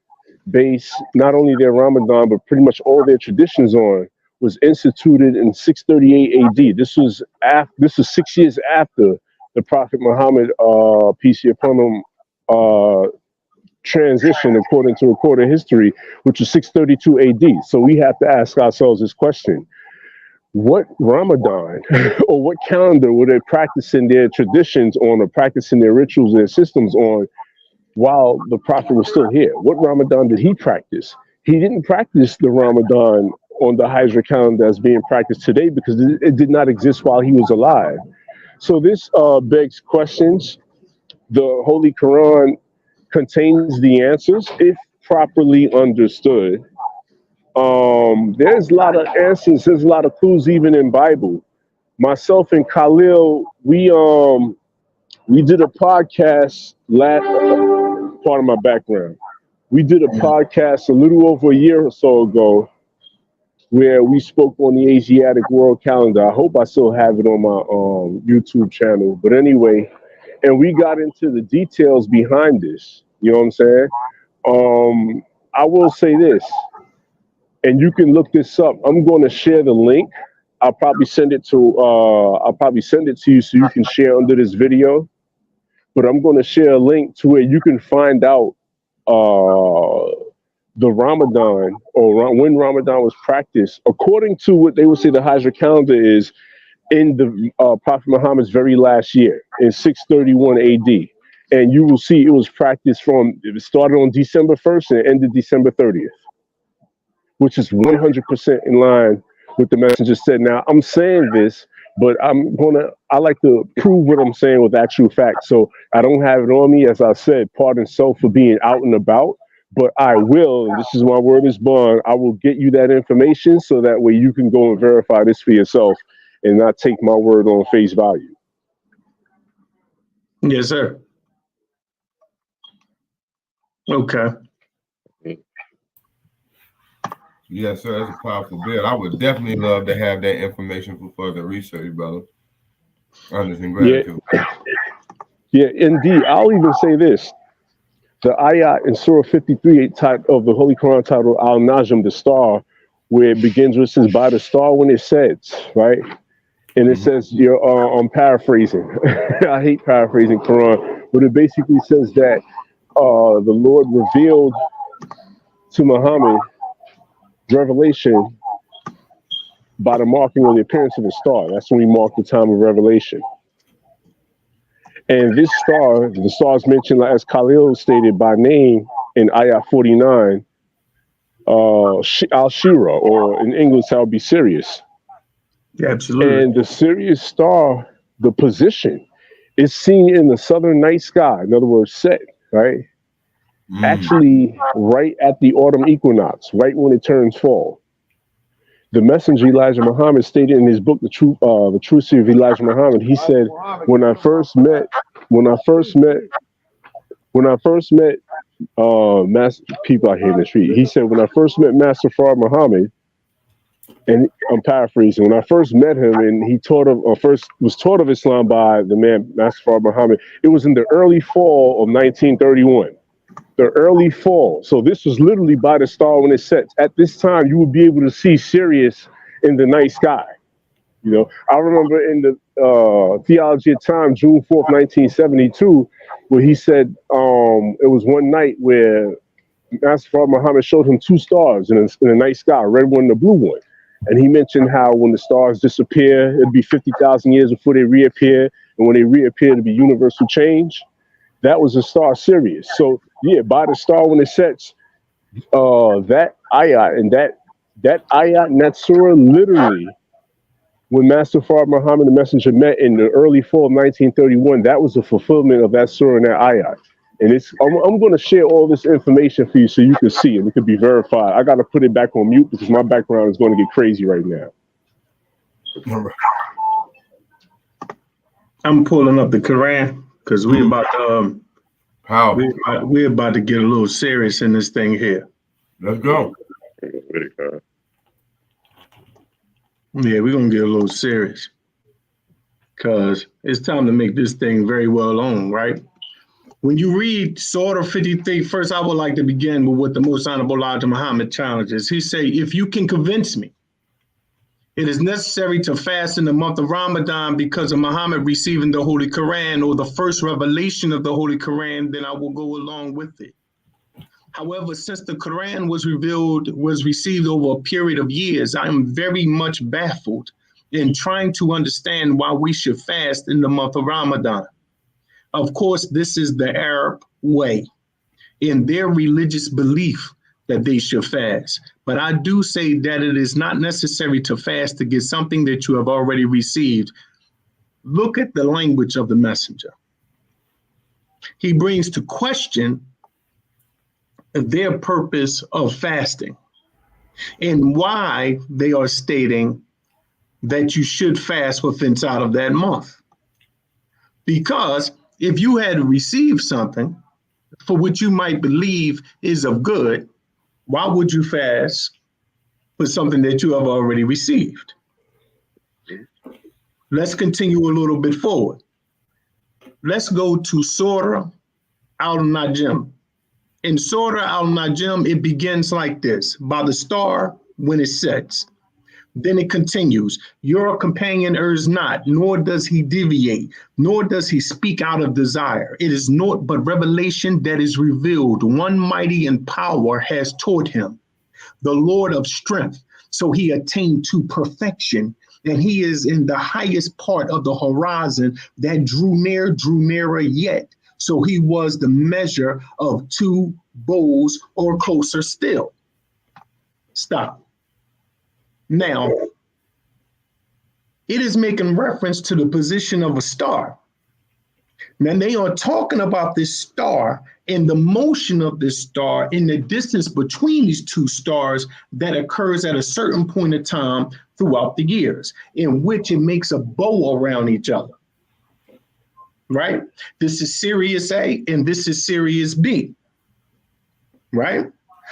[SPEAKER 4] base not only their Ramadan, but pretty much all their traditions on, was instituted in 638 AD. This was 6 years after the Prophet Muhammad, peace be upon him, transition according to recorded history, which was 632 AD. So we have to ask ourselves this question: what Ramadan or what calendar were they practicing their traditions on, or practicing their rituals and their systems on, while the Prophet was still here? What Ramadan did he practice? He didn't practice the Ramadan on the Hijra calendar as being practiced today, because it did not exist while he was alive. So this begs questions. The Holy Quran contains the answers if properly understood. There's a lot of answers. There's a lot of clues even in Bible. Myself and Khalil, we did a podcast part of my background. We did a podcast a little over a year or so ago where we spoke on the Asiatic world calendar. I hope I still have it on my YouTube channel. But anyway, and we got into the details behind this. You know what I'm saying? I will say this, and you can look this up. I'm going to share the link. I'll probably send it to you so you can share under this video. But I'm going to share a link to where you can find out the Ramadan, or when Ramadan was practiced, according to what they would say the Hijra calendar is, in the Prophet Muhammad's very last year, in 631 AD. And you will see it was practiced it started on December 1st and ended December 30th, which is 100% in line with the messenger said. Now, I'm saying this, but I like to prove what I'm saying with actual facts. So I don't have it on me, as I said, pardon self for being out and about, but I will, and this is my word is bond, I will get you that information so that way you can go and verify this for yourself and not take my word on face value.
[SPEAKER 3] Yes, sir. Okay.
[SPEAKER 1] Yes, sir. That's a powerful bill. I would definitely love to have that information for further research, brother. Honest and gratitude.
[SPEAKER 4] Yeah, indeed. I'll even say this. The ayat in Surah 53 of the Holy Quran titled Al-Najm, the star, where it begins with says, by the star when it sets, right? And it says, I'm paraphrasing. I hate paraphrasing Quran, but it basically says that the Lord revealed to Muhammad revelation by the marking of the appearance of a star. That's when we mark the time of revelation. And this star, the star is mentioned, as Khalil stated, by name in Ayah 49, Al-Shira, or in English, that would be Sirius.
[SPEAKER 3] Yeah, absolutely.
[SPEAKER 4] And the Sirius star, the position, is seen in the southern night sky. In other words, set, right? Actually, right at the autumn equinox, right when it turns fall. The messenger Elijah Muhammad stated in his book, The Truth of Elijah Muhammad, he said, when I first met people out here in the street, he said, when I first met Master Fard Muhammad, and I'm paraphrasing, when I first met him and he was taught of Islam by the man Master Fard Muhammad, it was in the early fall of 1931. The early fall. So this was literally by the star when it sets. At this time, you would be able to see Sirius in the night sky. You know, I remember in the Theology of Time, June 4th, 1972, where he said it was one night where Master Fard Muhammad showed him two stars in the night sky, a red one and a blue one. And he mentioned how when the stars disappear, it'd be 50,000 years before they reappear. And when they reappear, it'd be universal change. That was the star Sirius. So yeah, by the star when it sets, that ayat and that ayat and that surah, literally, when Master Fard Muhammad the Messenger met in the early fall of 1931, that was the fulfillment of that surah and that ayat. And I'm going to share all this information for you so you can see and it can be verified. I got to put it back on mute because my background is going to get crazy right now.
[SPEAKER 3] I'm pulling up the Quran because we're about to we're about to get a little serious in this thing here.
[SPEAKER 1] Let's go.
[SPEAKER 3] Yeah, we're gonna get a little serious because it's time to make this thing very well known, right? When you read Surah 53, first I would like to begin with what the Most Honorable Elijah Muhammad challenges. He say, if you can convince me it is necessary to fast in the month of Ramadan because of Muhammad receiving the Holy Quran or the first revelation of the Holy Quran, then I will go along with it. However, since the Quran was received over a period of years, I am very much baffled in trying to understand why we should fast in the month of Ramadan. Of course, this is the Arab way in their religious belief that they should fast. But I do say that it is not necessary to fast to get something that you have already received. Look at the language of the messenger. He brings to question their purpose of fasting and why they are stating that you should fast within inside of that month. Because if you had received something for which you might believe is of good, why would you fast for something that you have already received? Let's continue a little bit forward. Let's go to Surah Al-Najm. In Surah Al-Najm, it begins like this, by the star when it sets. Then it continues, your companion errs not, nor does he deviate, nor does he speak out of desire. It is naught but revelation that is revealed. One mighty in power has taught him, the Lord of strength. So he attained to perfection, and he is in the highest part of the horizon that drew nearer yet. So he was the measure of two bows or closer still. Stop. Now, it is making reference to the position of a star. Now, they are talking about this star and the motion of this star in the distance between these two stars that occurs at a certain point of time throughout the years, in which it makes a bow around each other, right? This is Sirius A and this is Sirius B, right?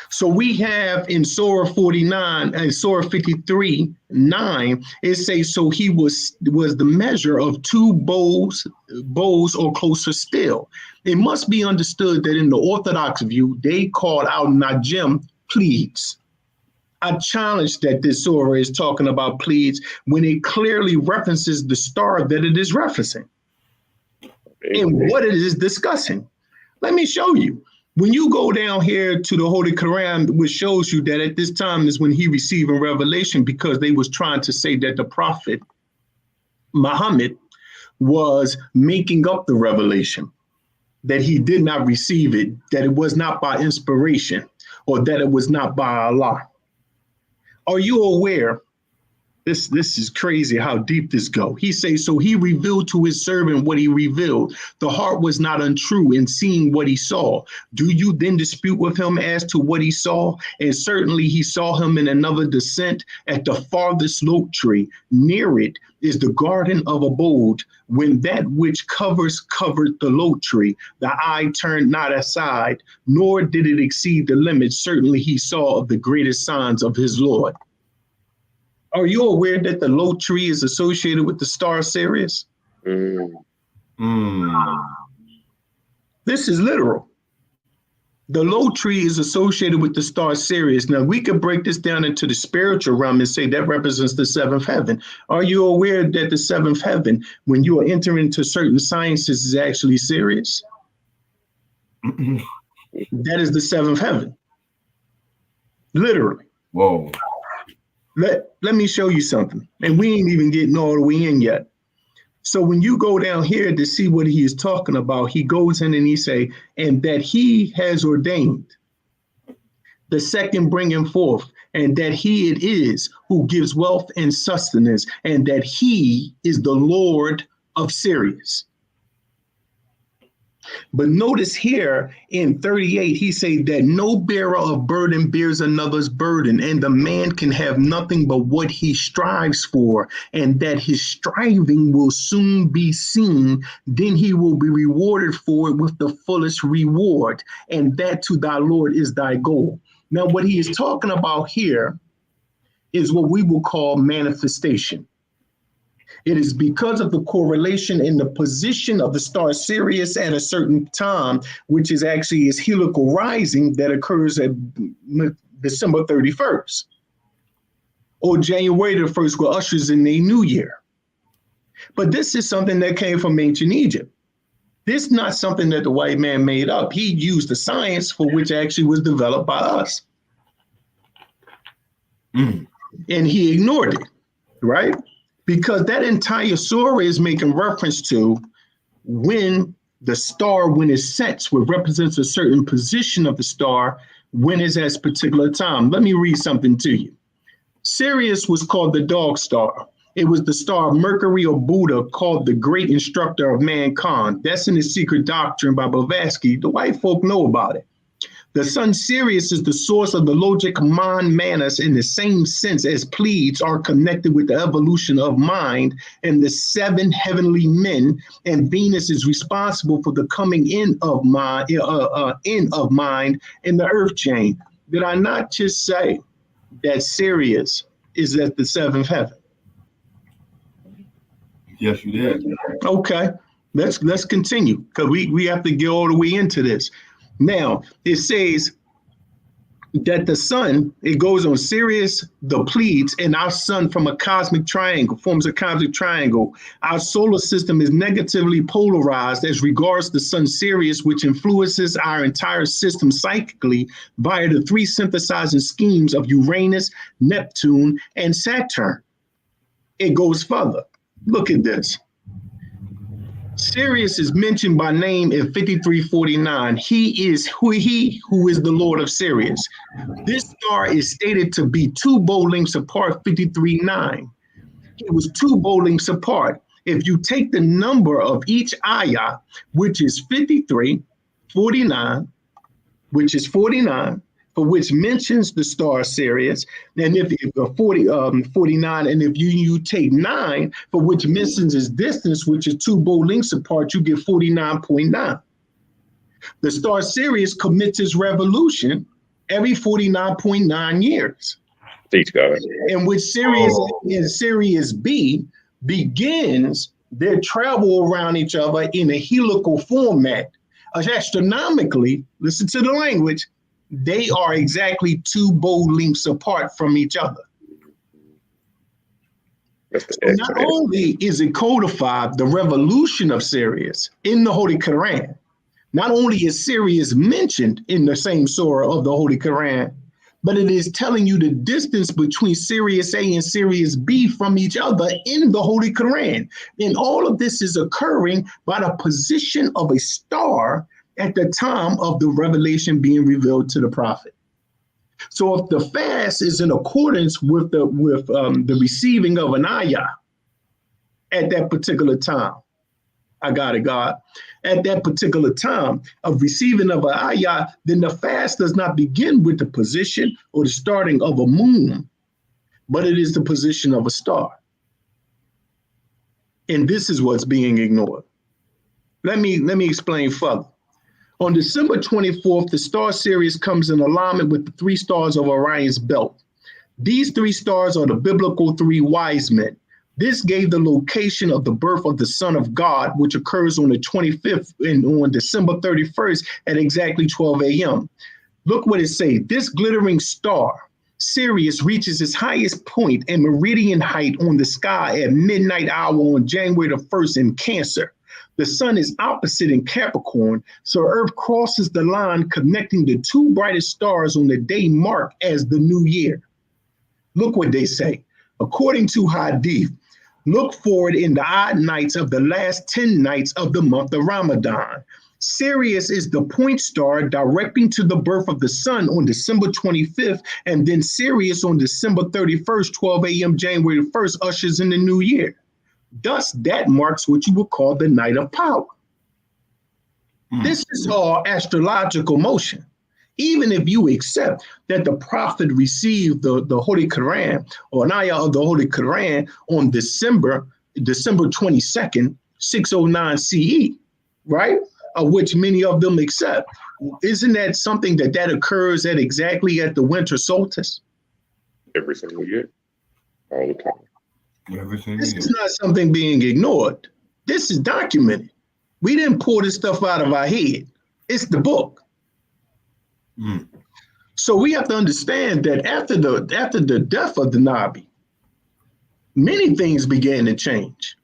[SPEAKER 3] So we have in Surah 49 and Surah 53:9, it says, so he was the measure of two bows or closer still. It must be understood that in the Orthodox view, they call Al-Najm pleats. I challenge that this surah is talking about Pleiades when it clearly references the star that it is referencing and what it is discussing. Let me show you. When you go down here to the Holy Quran, which shows you that at this time is when he received a revelation, because they was trying to say that the prophet Muhammad was making up the revelation, that he did not receive it, that it was not by inspiration, or that it was not by Allah. Are you aware? This is crazy how deep this go. He says, so he revealed to his servant what he revealed. The heart was not untrue in seeing what he saw. Do you then dispute with him as to what he saw? And certainly he saw him in another descent at the farthest oak tree. Near it is the garden of abode. When that which covered the oak tree, the eye turned not aside, nor did it exceed the limit. Certainly he saw of the greatest signs of his Lord. Are you aware that the low tree is associated with the star Sirius?
[SPEAKER 2] Mm.
[SPEAKER 3] This is literal. The low tree is associated with the star Sirius. Now, we could break this down into the spiritual realm and say that represents the seventh heaven. Are you aware that the seventh heaven, when you are entering into certain sciences, is actually Sirius? That is the seventh heaven. Literally.
[SPEAKER 1] Whoa.
[SPEAKER 3] Let me show you something. And we ain't even getting all the way in yet. So when you go down here to see what he is talking about, he goes in and he say, and that he has ordained the second bringing forth, and that he it is who gives wealth and sustenance, and that he is the Lord of Sirius. But notice here in 38, he says that no bearer of burden bears another's burden, and the man can have nothing but what he strives for, and that his striving will soon be seen. Then he will be rewarded for it with the fullest reward, and that to thy Lord is thy goal. Now, what he is talking about here is what we will call manifestation. It is because of the correlation in the position of the star Sirius at a certain time, which is actually its helical rising that occurs at December 31st or January the 1st, where ushers in a new year. But this is something that came from ancient Egypt. This is not something that the white man made up. He used the science for which actually was developed by us. And he ignored it, right? Because that entire surah is making reference to when the star, when it sets, what represents a certain position of the star, when it's at a particular time. Let me read something to you. Sirius was called the dog star. It was the star of Mercury or Buddha, called the great instructor of mankind. That's in the Secret Doctrine by Blavatsky. The white folk know about it. The sun Sirius is the source of the logic mind manas in the same sense as Pleiades are connected with the evolution of mind and the seven heavenly men, and Venus is responsible for the coming in of mind in the earth chain. Did I not just say that Sirius is at the seventh heaven?
[SPEAKER 1] Yes, you did.
[SPEAKER 3] Okay, let's continue, because we have to get all the way into this. Now, it says that the sun, it goes on Sirius, the Pleiades, and our sun from a cosmic triangle, forms a cosmic triangle. Our solar system is negatively polarized as regards the sun Sirius, which influences our entire system psychically via the three synthesizing schemes of Uranus, Neptune, and Saturn. It goes further. Look at this. Sirius is mentioned by name in 5349. He who is the Lord of Sirius. This star is stated to be 2 bow lengths apart, 53.9. It was 2 bow lengths apart. If you take the number of each ayah, which is 53, 49, which is 49, for which mentions the star Sirius, and if 49, and if you take 9, for which mentions its distance, which is 2 bow lengths apart, you get 49.9. The star Sirius commits its revolution every 49.9 years.
[SPEAKER 2] Teach God.
[SPEAKER 3] In which Sirius and Sirius B begins their travel around each other in a helical format. Astronomically, listen to the language, they are exactly 2 bold lengths apart from each other.
[SPEAKER 2] That's the
[SPEAKER 3] So not only is it codified, the revolution of Sirius in the Holy Quran, not only is Sirius mentioned in the same surah of the Holy Quran, but it is telling you the distance between Sirius A and Sirius B from each other in the Holy Quran. And all of this is occurring by the position of a star at the time of the revelation being revealed to the prophet. So if the fast is in accordance with the receiving of an ayah at that particular time, I got it, God. At that particular time of receiving of an ayah, then the fast does not begin with the position or the starting of a moon, but it is the position of a star. And this is what's being ignored. Let me explain further. On December 24th, the star Sirius comes in alignment with the 3 stars of Orion's belt. These 3 stars are the biblical 3 wise men. This gave the location of the birth of the Son of God, which occurs on the 25th and on December 31st at exactly 12 a.m. Look what it says. This glittering star, Sirius, reaches its highest point and meridian height on the sky at midnight hour on January the 1st in Cancer. The sun is opposite in Capricorn, so Earth crosses the line connecting the 2 brightest stars on the day marked as the new year. Look what they say. According to Hadith, look for it in the odd nights of the last 10 nights of the month of Ramadan. Sirius is the point star directing to the birth of the sun on December 25th, and then Sirius on December 31st, 12 a.m. January 1st ushers in the new year. Thus, that marks what you would call the night of power. This is all astrological motion. Even if you accept that the prophet received the Holy Quran or an ayah of the Holy Quran on December 22nd, 609 CE, right? Of which many of them accept. Isn't that something that occurs exactly at the winter solstice?
[SPEAKER 2] every single year, all the time.
[SPEAKER 3] This is not something being ignored. This is documented. We didn't pull this stuff out of our head. It's the book. So we have to understand that after the death of the Nabi, many things began to change.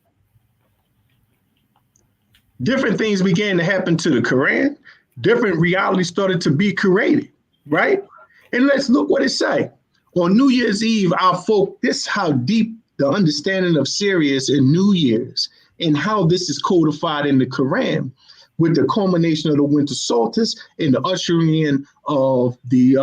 [SPEAKER 3] Different things began to happen to the Quran. Different realities started to be created, right? And let's look what it say. On New Year's Eve, our folk, this is how deep the understanding of Sirius and New Year's and how this is codified in the Quran with the culmination of the winter solstice and the ushering in of the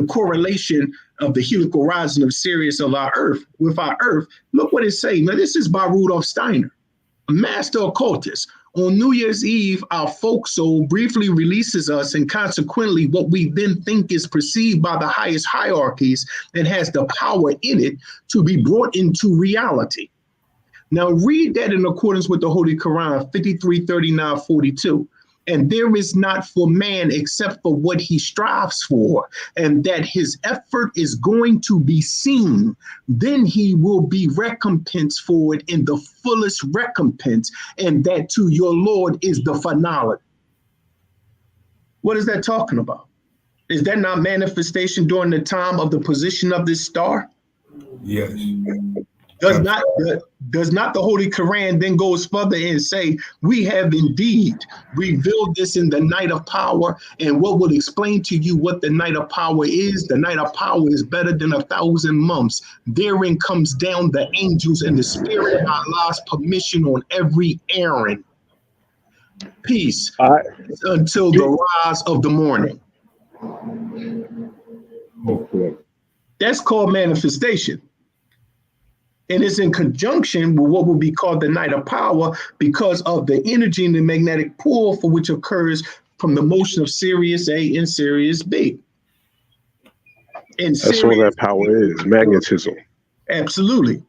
[SPEAKER 3] correlation of the helical rising of Sirius of our Earth with our Earth. Look what it say. Now, this is by Rudolf Steiner, a master occultist. On New Year's Eve, our folk soul briefly releases us, and consequently, what we then think is perceived by the highest hierarchies and has the power in it to be brought into reality. Now, read that in accordance with the Holy Quran, 53:39-42. And there is not for man except for what he strives for, and that his effort is going to be seen. Then he will be recompensed for it in the fullest recompense, and that to your Lord is the finality. What is that talking about? Is that not manifestation during the time of the position of this star?
[SPEAKER 1] Yes.
[SPEAKER 3] Does not the Holy Quran then goes further and say, we have indeed revealed this in the night of power, and what will explain to you what the night of power is? The night of power is better than 1,000 months. Therein comes down the angels and the spirit of Allah's permission on every errand. Peace until the rise of the morning. That's called manifestation. And it's in conjunction with what would be called the night of power because of the energy and the magnetic pull for which occurs from the motion of Sirius A and Sirius B. And
[SPEAKER 4] that's all that power is, magnetism.
[SPEAKER 3] Absolutely.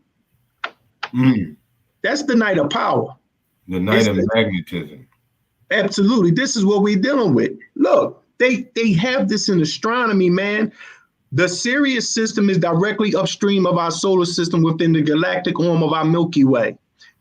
[SPEAKER 3] That's the night of power.
[SPEAKER 1] The night of magnetism.
[SPEAKER 3] Absolutely. This is what we're dealing with. Look, they have this in astronomy, man. The Sirius system is directly upstream of our solar system within the galactic arm of our Milky Way.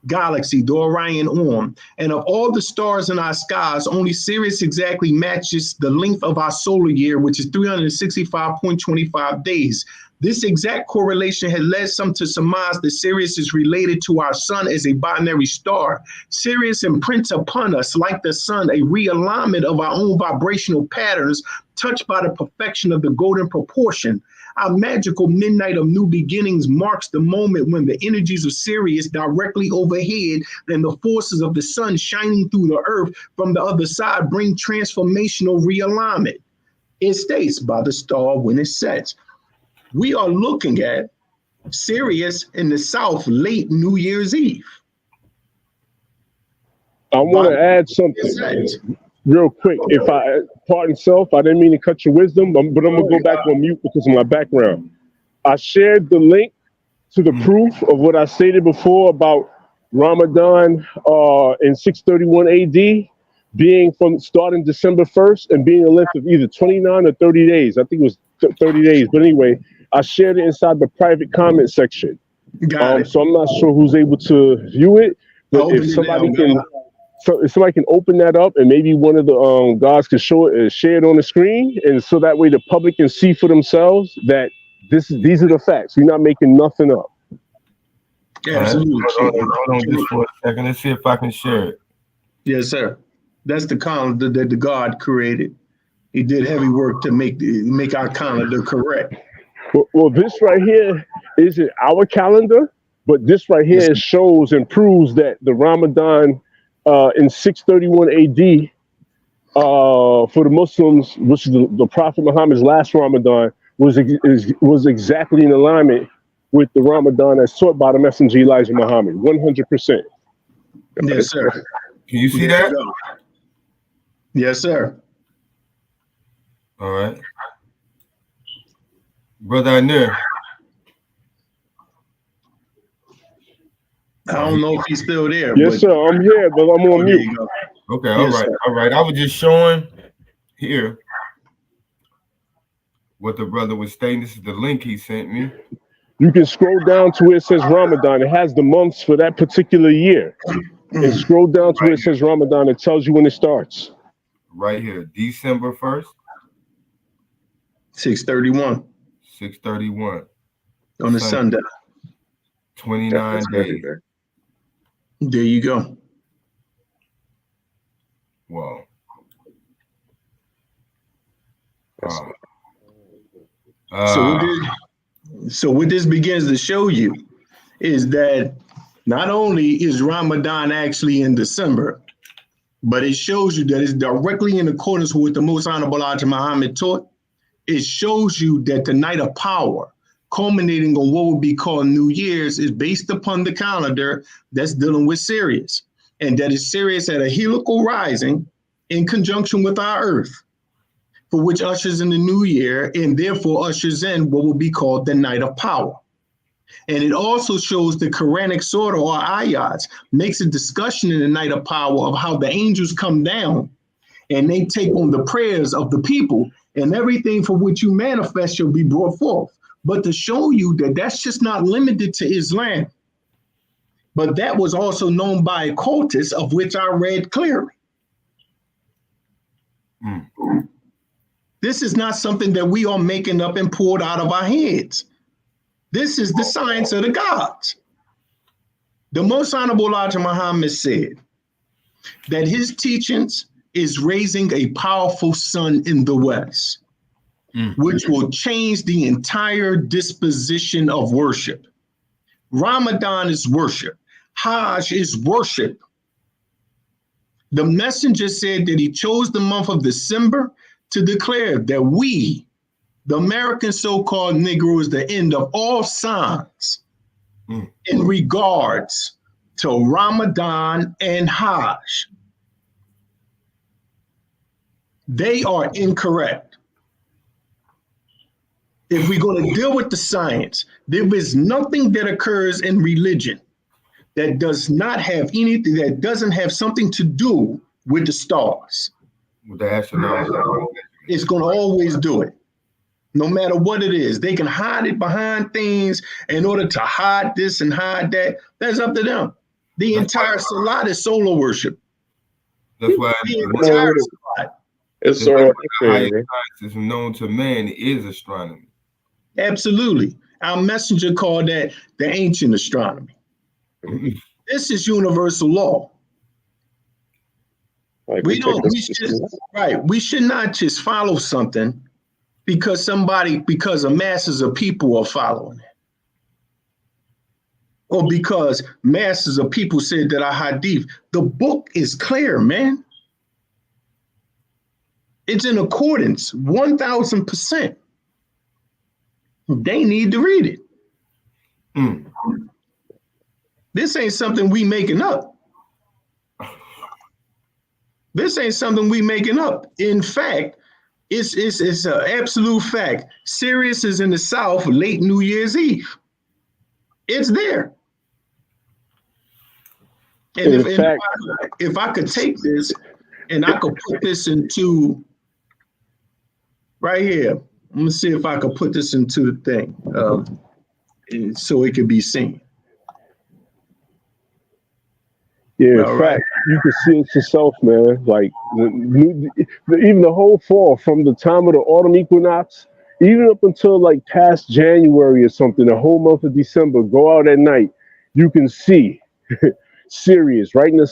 [SPEAKER 3] galaxy, the Orion Orm. And of all the stars in our skies, only Sirius exactly matches the length of our solar year, which is 365.25 days. This exact correlation has led some to surmise that Sirius is related to our sun as a binary star. Sirius imprints upon us, like the sun, a realignment of our own vibrational patterns touched by the perfection of the golden proportion. Our magical midnight of new beginnings marks the moment when the energies of Sirius directly overhead and the forces of the sun shining through the earth from the other side bring transformational realignment. It states, by the star when it sets. We are looking at Sirius in the south late New Year's Eve.
[SPEAKER 4] I want to add something real quick. If I, pardon self, I didn't mean to cut your wisdom, but I'm going to go back on mute because of my background. I shared the link to the proof of what I stated before about Ramadan in 631 AD being from starting December 1st and being a length of either 29 or 30 days. I think it was 30 days. But anyway, I shared it inside the private comment section.
[SPEAKER 3] Got it.
[SPEAKER 4] So I'm not sure who's able to view it, but if somebody can open that up and maybe one of the guys can show it and share it on the screen, and so that way the public can see for themselves that these are the facts. We're not making nothing up.
[SPEAKER 3] Absolutely.
[SPEAKER 1] Hold on just for a second. Let's see if I can share it.
[SPEAKER 3] Yes, sir. That's the calendar that the God created. He did heavy work to make our calendar correct.
[SPEAKER 4] Well, this right here isn't our calendar, but this right here shows and proves that the Ramadan in 631 AD for the Muslims, which is the Prophet Muhammad's last Ramadan, was exactly in alignment with the Ramadan as taught by the Messenger Elijah Muhammad, 100%.
[SPEAKER 3] Yes, sir.
[SPEAKER 1] Can you see that?
[SPEAKER 3] Yes, sir.
[SPEAKER 1] All right. Brother Anir.
[SPEAKER 3] I don't know if he's still there.
[SPEAKER 4] Yes, sir. I'm here, but I'm on mute.
[SPEAKER 1] Okay, all right. All right. I was just showing here what the brother was stating. This is the link he sent me.
[SPEAKER 4] You can scroll down to where it says Ramadan. It has the months for that particular year. And scroll down to where it says Ramadan. It tells you when it starts.
[SPEAKER 1] Right here, December 1st.
[SPEAKER 3] 631.
[SPEAKER 1] 631.
[SPEAKER 3] On a Sunday.
[SPEAKER 1] 29 days.
[SPEAKER 3] There you go.
[SPEAKER 1] Wow.
[SPEAKER 3] So what this begins to show you is that not only is Ramadan actually in December, but it shows you that it's directly in accordance with what the Most Honorable Elijah Muhammad taught. It shows you that the night of power, culminating on what would be called New Year's, is based upon the calendar that's dealing with Sirius, and that is Sirius at a helical rising in conjunction with our Earth, for which ushers in the new year and therefore ushers in what would be called the night of power. And it also shows the Quranic Surah or ayats, makes a discussion in the night of power of how the angels come down and they take on the prayers of the people, and everything for which you manifest shall be brought forth. But to show you that that's just not limited to Islam, but that was also known by occultists, of which I read clearly. This is not something that we are making up and pulled out of our heads. This is the science of the gods. The Most Honorable Elijah Muhammad said that his teachings is raising a powerful sun in the West, which will change the entire disposition of worship. Ramadan is worship. Hajj is worship. The messenger said that he chose the month of December to declare that we, the American so-called Negro, is the end of all signs in regards to Ramadan and Hajj. They are incorrect. If we're going to deal with the science, there is nothing that occurs in religion that does not have anything, that doesn't have something to do with the stars.
[SPEAKER 1] With the astronauts.
[SPEAKER 3] It's going to always do it, no matter what it is. They can hide it behind things in order to hide this and hide that. That's up to them. The entire Salat is solar worship.
[SPEAKER 1] That's why
[SPEAKER 3] The entire Salat.
[SPEAKER 2] It's
[SPEAKER 1] the highest
[SPEAKER 2] so
[SPEAKER 1] science is known to man is astronomy.
[SPEAKER 3] Absolutely. Our messenger called that the ancient astronomy. This is universal law.
[SPEAKER 2] like
[SPEAKER 3] We should not just follow something because a masses of people are following it. Or because masses of people said that our hadith. The book is clear, man. It's in accordance, 1000%. They need to read it. This ain't something we making up. This ain't something we making up. In fact, it's an absolute fact. Sirius is in the south late New Year's Eve. It's there. And if I could take this and I could put this into right here, I'm gonna see if I could put this into the thing so it can be seen.
[SPEAKER 4] Yeah, in fact, you can see it yourself, man. Like even the whole fall, from the time of the autumn equinox, even up until like past January or something, the whole month of December, go out at night, you can see Sirius right in the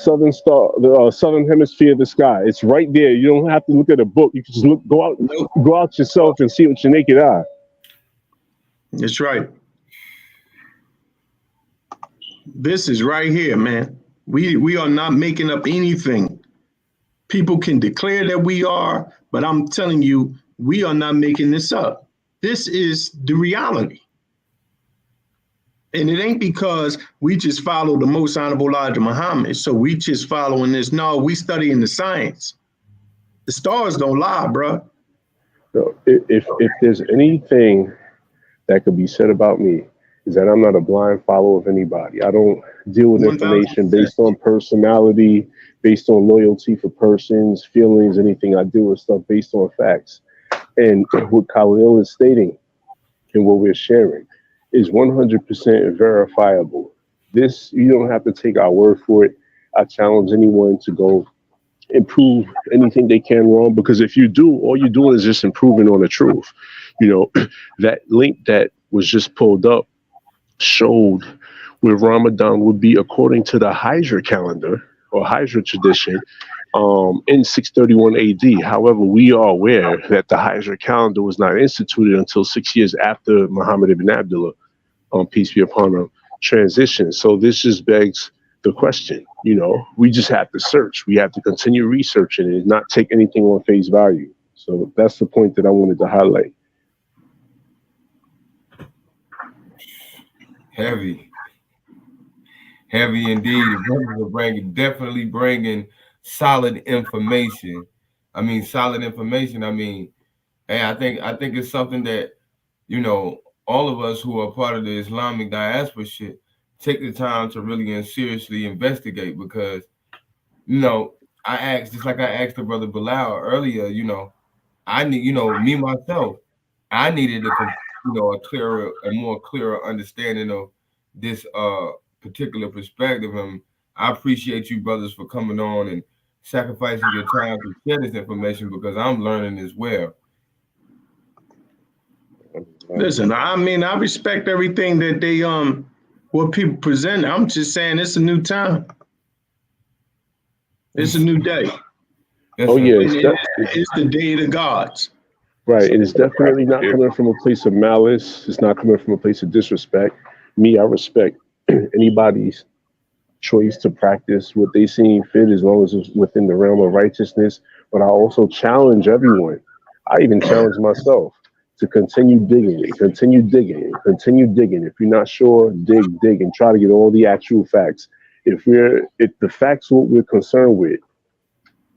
[SPEAKER 4] southern hemisphere of the sky. It's right there. You don't have to look at a book. You can just go out yourself and see it with your naked eye.
[SPEAKER 3] That's right. This is right here, man. We are not making up anything. People can declare that we are, but I'm telling you, we are not making this up. This is the reality. And it ain't because we just follow the most honorable Elijah Muhammad. So we just following this. No, we studying the science. The stars don't lie, bro.
[SPEAKER 4] So if there's anything that could be said about me, is that I'm not a blind follower of anybody. I don't deal with information based on personality, based on loyalty for persons, feelings, anything. I deal with stuff based on facts. And what Khalil is stating and what we're sharing is 100% verifiable. This, you don't have to take our word for it. I challenge anyone to go improve anything they can wrong, because if you do, all you're doing is just improving on the truth. You know, that link that was just pulled up showed where Ramadan would be according to the Hijra calendar or Hijra tradition in 631 AD. However, we are aware that the Hijra calendar was not instituted until 6 years after Muhammad ibn Abdullah, peace be upon him, transition. So this just begs the question, you know, we just have to search. We have to continue researching and not take anything on face value. So that's the point that I wanted to highlight.
[SPEAKER 1] Heavy indeed. Definitely bringing solid information. I mean, hey, I think it's something that, you know, all of us who are part of the Islamic diaspora should take the time to really and seriously investigate, because, you know, just like I asked the brother Bilal earlier, you know, I need, you know, me myself, I needed a more clearer understanding of this particular perspective. And I appreciate you brothers for coming on and sacrificing your time to share this information, because I'm learning as well.
[SPEAKER 3] Listen, I mean, I respect everything that they what people present. I'm just saying it's a new time. It's a new day.
[SPEAKER 4] Oh yeah,
[SPEAKER 3] it's the day of the gods.
[SPEAKER 4] Right, and it's definitely not coming from a place of malice. It's not coming from a place of disrespect. Me, I respect anybody's choice to practice what they seem fit, as long as it's within the realm of righteousness. But I also challenge everyone. I even challenge myself to continue digging, continue digging. If you're not sure, dig, and try to get all the actual facts. If the facts are what we're concerned with,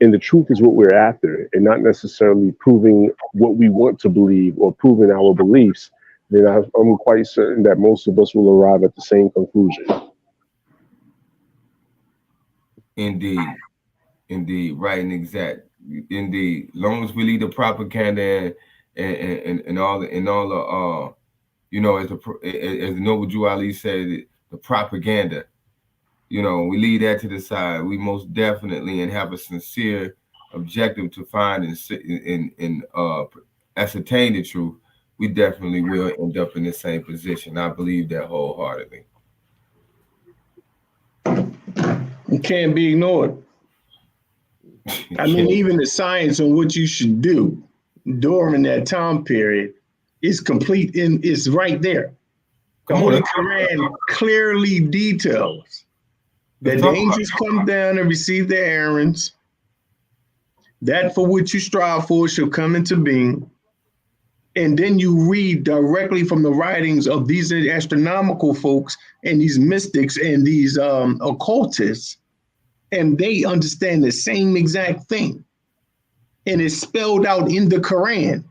[SPEAKER 4] and the truth is what we're after, and not necessarily proving what we want to believe or proving our beliefs, then I'm quite certain that most of us will arrive at the same conclusion.
[SPEAKER 1] Indeed, right and exact. Indeed, long as we leave the propaganda and all the you know, as the Noble Jew Ali said, the propaganda. You know, we leave that to the side. We most definitely and have a sincere objective to find and ascertain the truth. We definitely will end up in the same position. I believe that wholeheartedly.
[SPEAKER 3] It can't be ignored. I mean, even the science on what you should do during that time period is complete and is right there. The Holy Quran clearly details that the angels come down and receive their errands. That for which you strive for shall come into being. And then you read directly from the writings of these astronomical folks and these mystics and these occultists, and they understand the same exact thing. And it's spelled out in the Quran.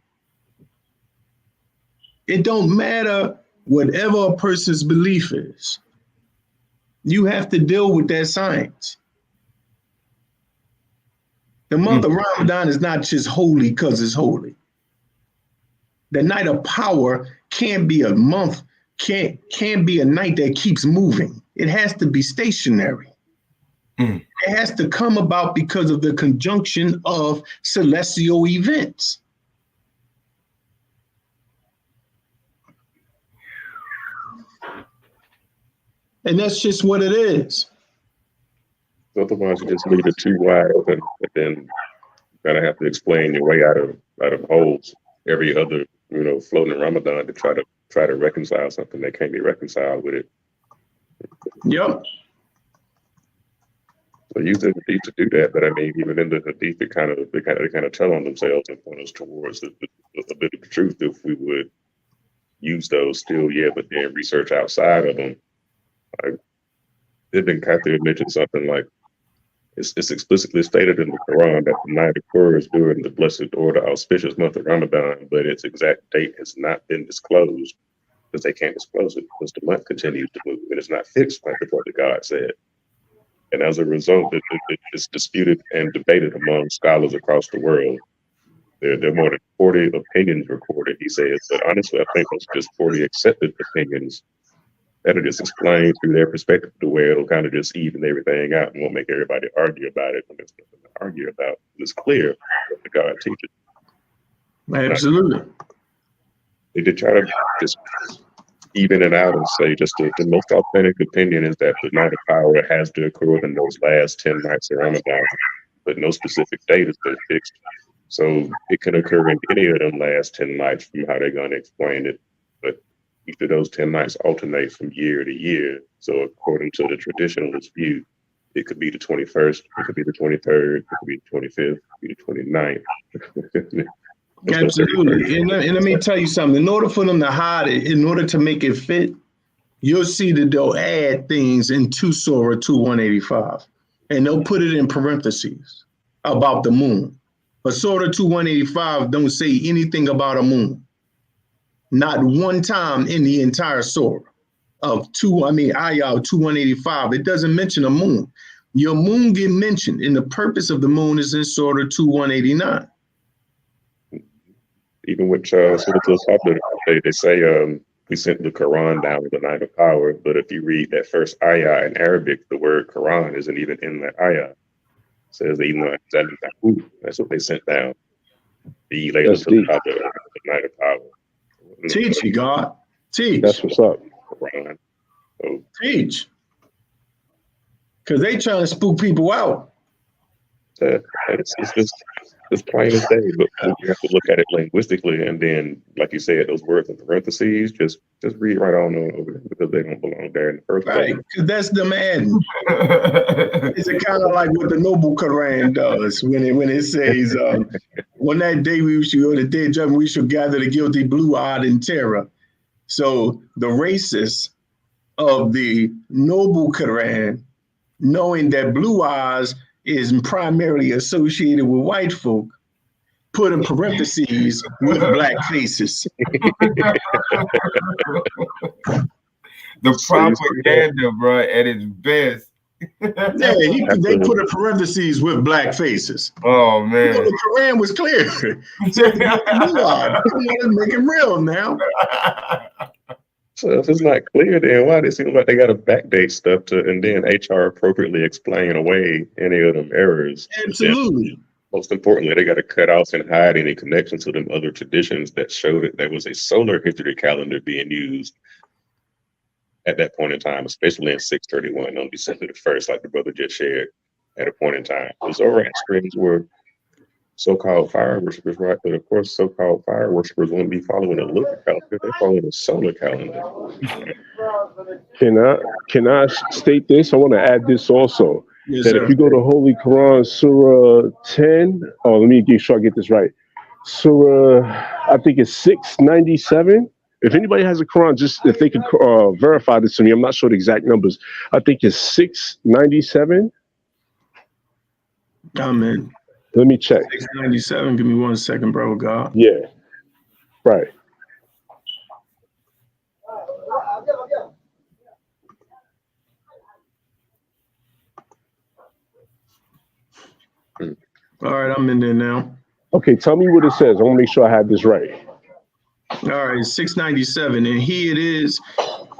[SPEAKER 3] It don't matter whatever a person's belief is. You have to deal with that science. The month of Ramadan is not just holy because it's holy. The night of power can't be a month, can't be a night that keeps moving. It has to be stationary. It has to come about because of the conjunction of celestial events. And that's just what it is.
[SPEAKER 2] Otherwise, you just leave it too wide open, and then you kind of have to explain your way out of holes every other, floating Ramadan to try to reconcile something that can't be reconciled with it.
[SPEAKER 3] Yep.
[SPEAKER 2] So use the Hadith to do that, but I mean, even in the Hadith, they kind of tell on themselves and point us towards a bit of the truth if we would use those still, but then research outside of them. Like, Ibn Kathir mentioned something like, it's explicitly stated in the Quran that the night occurs during the blessed or the auspicious month of Ramadan, but its exact date has not been disclosed because they can't disclose it because the month continues to move and it's not fixed like the Prophet God said. And as a result, it's disputed and debated among scholars across the world. There are more than 40 opinions recorded, he says, but honestly, I think it's just 40 accepted opinions that are just explained through their perspective to where it'll kind of just even everything out and won't make everybody argue about it when there's nothing to argue about. It's clear what the God teaches.
[SPEAKER 3] Absolutely.
[SPEAKER 2] They did try to just even it out and say just the most authentic opinion is that the night of power has to occur in those last 10 nights of Ramadan, but no specific date has been fixed. So it can occur in any of them last 10 nights from how they're going to explain it. But each of those 10 nights alternate from year to year. So according to the traditionalist view, it could be the 21st, it could be the 23rd, it could be the 25th, it could be the 29th.
[SPEAKER 3] Absolutely. And let me tell you something. In order for them to hide it, in order to make it fit, you'll see that they'll add things into Surah 2-185. And they'll put it in parentheses about the moon. But Surah 2-185 don't say anything about a moon. Not one time in the entire Surah of Ayah 2-185. It doesn't mention a moon. Your moon get mentioned, and the purpose of the moon is in Surah 2-189.
[SPEAKER 2] Even with they say we sent the Quran down with the night of power, but if you read that first ayah in Arabic, the word Quran isn't even in that ayah. It says that's what they sent down. The night of power.
[SPEAKER 3] Teach you, God. Teach.
[SPEAKER 4] That's what's up.
[SPEAKER 2] Quran. So,
[SPEAKER 3] teach. Because they trying to spook people out.
[SPEAKER 2] It's just as plain as day, but we have to look at it linguistically, and then, like you said, those words in parentheses, just read right on over there because they don't belong there in the first place.
[SPEAKER 3] Right, because that's them adding. It's kind of like what the Noble Quran does when it says, "On that day we shall, the day of judgment, we shall gather the guilty, blue-eyed in terror." So the racists of the Noble Quran, knowing that blue eyes is primarily associated with white folk, put in parentheses with black faces.
[SPEAKER 1] The propaganda, bro, at its best.
[SPEAKER 3] Yeah, they put in parentheses with black faces.
[SPEAKER 1] Oh man,
[SPEAKER 3] the Quran was clear. Blue-eyed. Let's make it real now.
[SPEAKER 2] So if it's not clear, then why does it seem like they got to backdate stuff to, and then HR appropriately explain away any of them errors?
[SPEAKER 3] Absolutely.
[SPEAKER 2] Most importantly, they got to cut off and hide any connection to them other traditions that showed that there was a solar history calendar being used at that point in time, especially in 631 on December the 1st, like the brother just shared at a point in time. The Zoroastrians were so-called fire worshippers, right? But of course, so-called fire worshippers wouldn't be following a lunar calendar; they're following a solar calendar.
[SPEAKER 4] Can I state this? I want to add this also.
[SPEAKER 3] Yes,
[SPEAKER 4] That
[SPEAKER 3] sir.
[SPEAKER 4] if you go to Holy Quran, Surah 10, let me make sure I get this right. Surah, I think it's 697. If anybody has a Quran, just if they could verify this to me, I'm not sure the exact numbers. I think it's 697.
[SPEAKER 3] Amen.
[SPEAKER 4] Let me check.
[SPEAKER 3] 697. Give me 1 second, brother God.
[SPEAKER 4] Yeah, right.
[SPEAKER 3] All right, I'm in there now.
[SPEAKER 4] Okay, tell me what it says. I want to make sure I have this right.
[SPEAKER 3] All right, 697. And he it is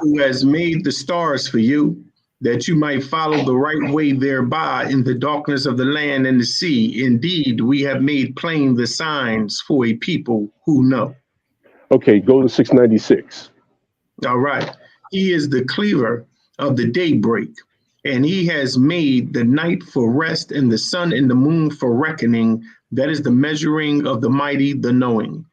[SPEAKER 3] who has made the stars for you, that you might follow the right way thereby in the darkness of the land and the sea. Indeed, we have made plain the signs for a people who know.
[SPEAKER 4] Okay, go to 696.
[SPEAKER 3] All right. He is the cleaver of the daybreak, and he has made the night for rest and the sun and the moon for reckoning. That is the measuring of the mighty, the knowing.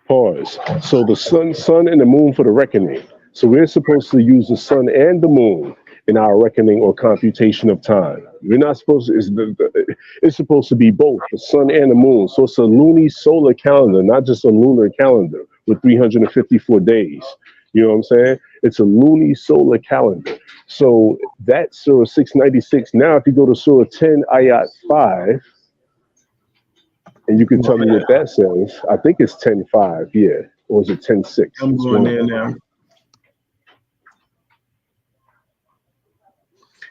[SPEAKER 4] Pause. So the sun and the moon for the reckoning. So we're supposed to use the sun and the moon in our reckoning or computation of time. We're not supposed to, it's supposed to be both the sun and the moon. So it's a luni solar calendar, not just a lunar calendar with 354 days. You know what I'm saying? It's a luni solar calendar. So that's Surah 696. Now, if you go to Surah 10, Ayat 5, and you can tell me what that says. I think it's 10.5, yeah. Or is it 10.6?
[SPEAKER 3] I'm going there now.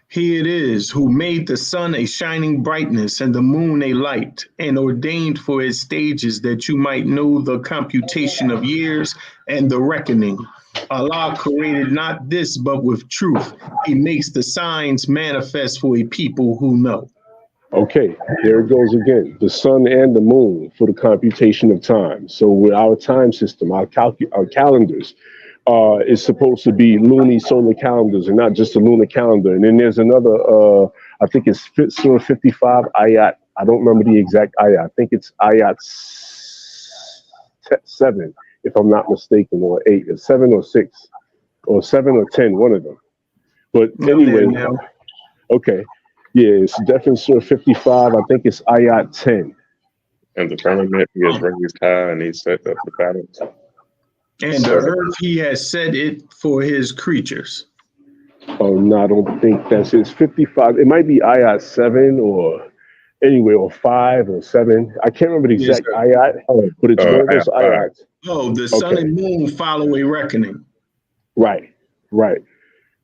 [SPEAKER 3] He it is who made the sun a shining brightness and the moon a light, and ordained for its stages that you might know the computation of years and the reckoning. Allah created not this but with truth. He makes the signs manifest for a people who know.
[SPEAKER 4] Okay, there it goes again. The sun and the moon for the computation of time. So with our time system, our calendars, is supposed to be luni solar calendars and not just a lunar calendar. And then there's another, I think it's Surah 55 ayat. I don't remember the exact ayat. I think it's ayat 7, if I'm not mistaken, or 8, or 7 or 6, or 7 or 10, one of them. But anyway, okay. Yeah, it's definitely Surah 55. I think it's ayat 10.
[SPEAKER 2] And the firmament he has raised high, and he set up the balance.
[SPEAKER 3] And the earth he has set it for his creatures.
[SPEAKER 4] Oh, no, I don't think that's it. It's 55. It might be ayat 7 or anyway, or 5 or 7. I can't remember the exact ayat, but it's one of those ayats.
[SPEAKER 3] Oh, the sun and moon follow a reckoning.
[SPEAKER 4] Right, right.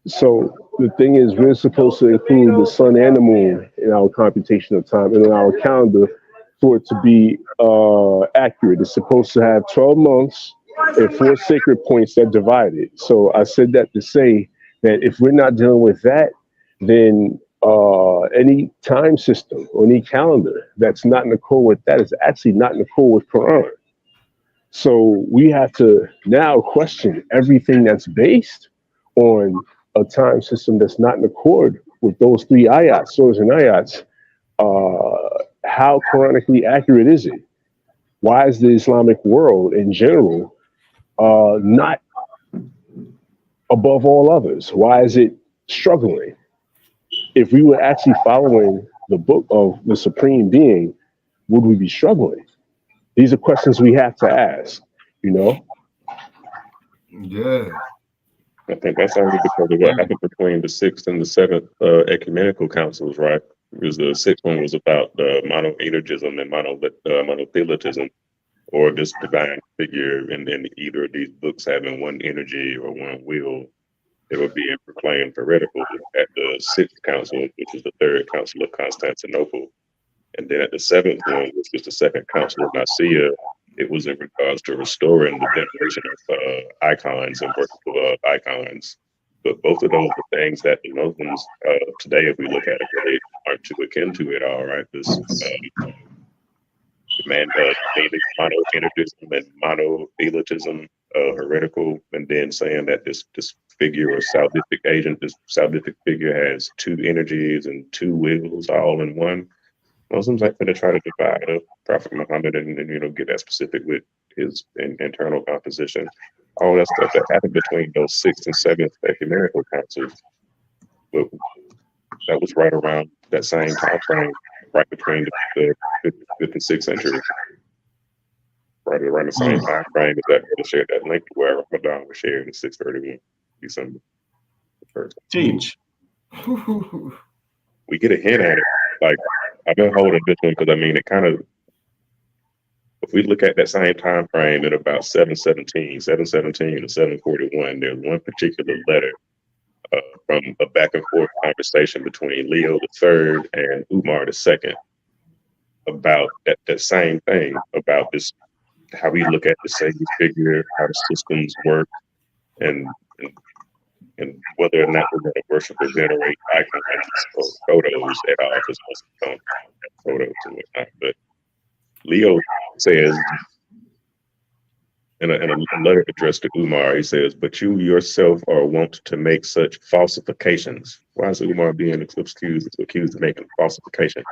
[SPEAKER 4] So the thing is, we're supposed to include the sun and the moon in our computation of time and in our calendar for it to be accurate. It's supposed to have 12 months and 4 sacred points that divide it. So I said that to say that if we're not dealing with that, then any time system or any calendar that's not in accord with that is actually not in accord with Quran. So we have to now question everything that's based on a time system that's not in accord with those 3 ayats, surahs and ayats. How Quranically accurate is it? Why is the Islamic world in general not above all others? Why is it struggling? If we were actually following the book of the Supreme Being, would we be struggling? These are questions we have to ask, you know?
[SPEAKER 1] Yeah.
[SPEAKER 2] I think that's only because of what happened between the 6th and the 7th ecumenical councils, right? Because the 6th one was about monoenergism and monothelitism, or this divine figure, and then either of these books having one energy or one will. They were being proclaimed heretical at the 6th council, which is the 3rd council of Constantinople. And then at the 7th one, which was the 2nd council of Nicaea, it was in regards to restoring the veneration of icons and worship of icons. But both of those are things that the Muslims today, if we look at it, really aren't too akin to it all, right? This monotheism and monothelitism, heretical, and then saying that this figure or salvific agent, this salvific figure has two energies and two wills all in one. Muslims like to try to divide up Prophet Muhammad and get that specific with his internal composition. All that stuff that happened between those 6th and 7th ecumenical councils, but that was right around that same time frame, right between the 5th and 6th century. Right around the same time frame as that brother shared that link where Ramadan was shared in 631 December 1st.
[SPEAKER 3] Teach.
[SPEAKER 2] We get a hint at it. Like, I've been holding this one because it kind of, if we look at that same time frame at about 717 to 741, there's one particular letter from a back and forth conversation between Leo III and Umar II about that same thing, about this, how we look at the Savior figure, how the systems work, and whether or not we're going to worship or venerate icons or photos at all, because most don't have photos and whatnot. But Leo says in a letter addressed to Umar, he says, "But you yourself are wont to make such falsifications." Why is Umar being accused of making falsification?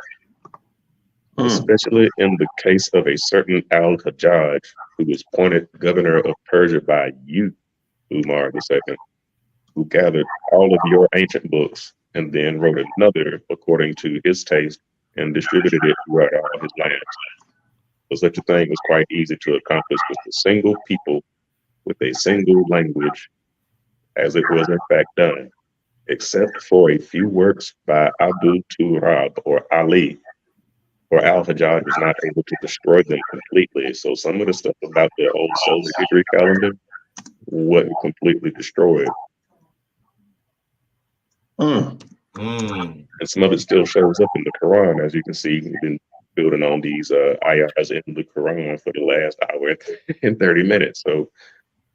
[SPEAKER 2] Especially in the case of a certain Al-Hajjaj, who was appointed governor of Persia by you, Umar II, who gathered all of your ancient books and then wrote another according to his taste and distributed it throughout all his lands. So such a thing was quite easy to accomplish with a single people, with a single language, as it was in fact done, except for a few works by Abu Turab or Ali, or Al-Hajjaj was not able to destroy them completely. So some of the stuff about the old solar Hijri calendar wasn't completely destroyed. And some of it still shows up in the Quran, as you can see. We've been building on these ayahs in the Quran for the last hour and 30 minutes. So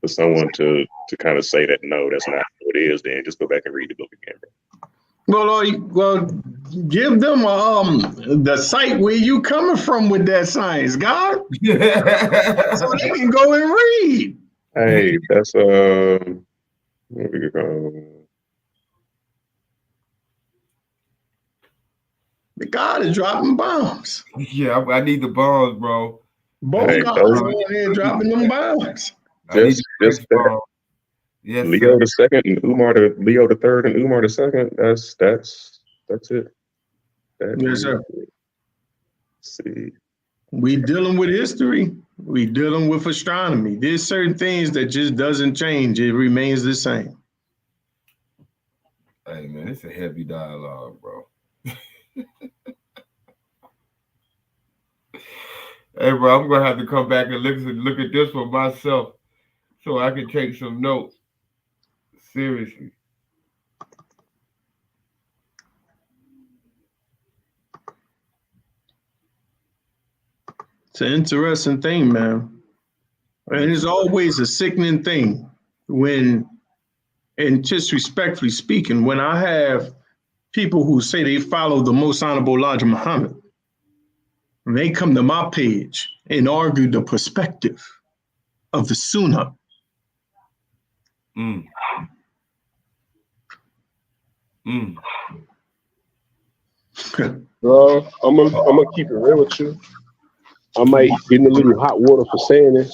[SPEAKER 2] for someone to kind of say that, no, that's not what it is, then just go back and read the book again, bro.
[SPEAKER 3] Well, give them the site where you coming from with that science, God, so they can go and read.
[SPEAKER 2] Hey, that's where we go.
[SPEAKER 3] The God is dropping bombs.
[SPEAKER 1] Yeah, I need the bombs, bro.
[SPEAKER 3] Both gods are in there dropping them bombs.
[SPEAKER 2] Just that.
[SPEAKER 1] Yes,
[SPEAKER 2] Leo II and Leo III and Umar II. That's it.
[SPEAKER 3] Yes, sir.
[SPEAKER 2] See,
[SPEAKER 3] we dealing with history. We dealing with astronomy. There's certain things that just doesn't change. It remains the same.
[SPEAKER 1] Hey man, it's a heavy dialogue, bro. Hey bro, I'm gonna have to come back and look at this for myself so I can take some notes. Seriously.
[SPEAKER 3] It's an interesting thing, man. And it's always a sickening thing when, and just respectfully speaking, when I have people who say they follow the most honorable Elijah Muhammad, and they come to my page and argue the perspective of the Sunnah.
[SPEAKER 4] Bro, I'm gonna keep it real with you. I might get in a little hot water for saying this,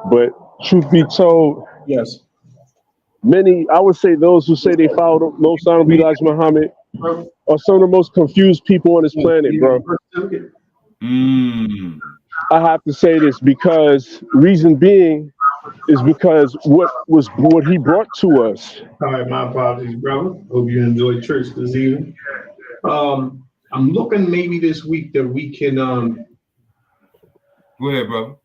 [SPEAKER 4] but truth be told,
[SPEAKER 3] yes,
[SPEAKER 4] many, I would say those who say they follow the most honorable Elijah Muhammad are some of the most confused people on this planet, bro. I have to say this because reason being is because what he brought to us.
[SPEAKER 3] All right, my apologies, brother. Hope you enjoyed church this evening. I'm looking maybe this week that we can.
[SPEAKER 1] Go ahead, brother.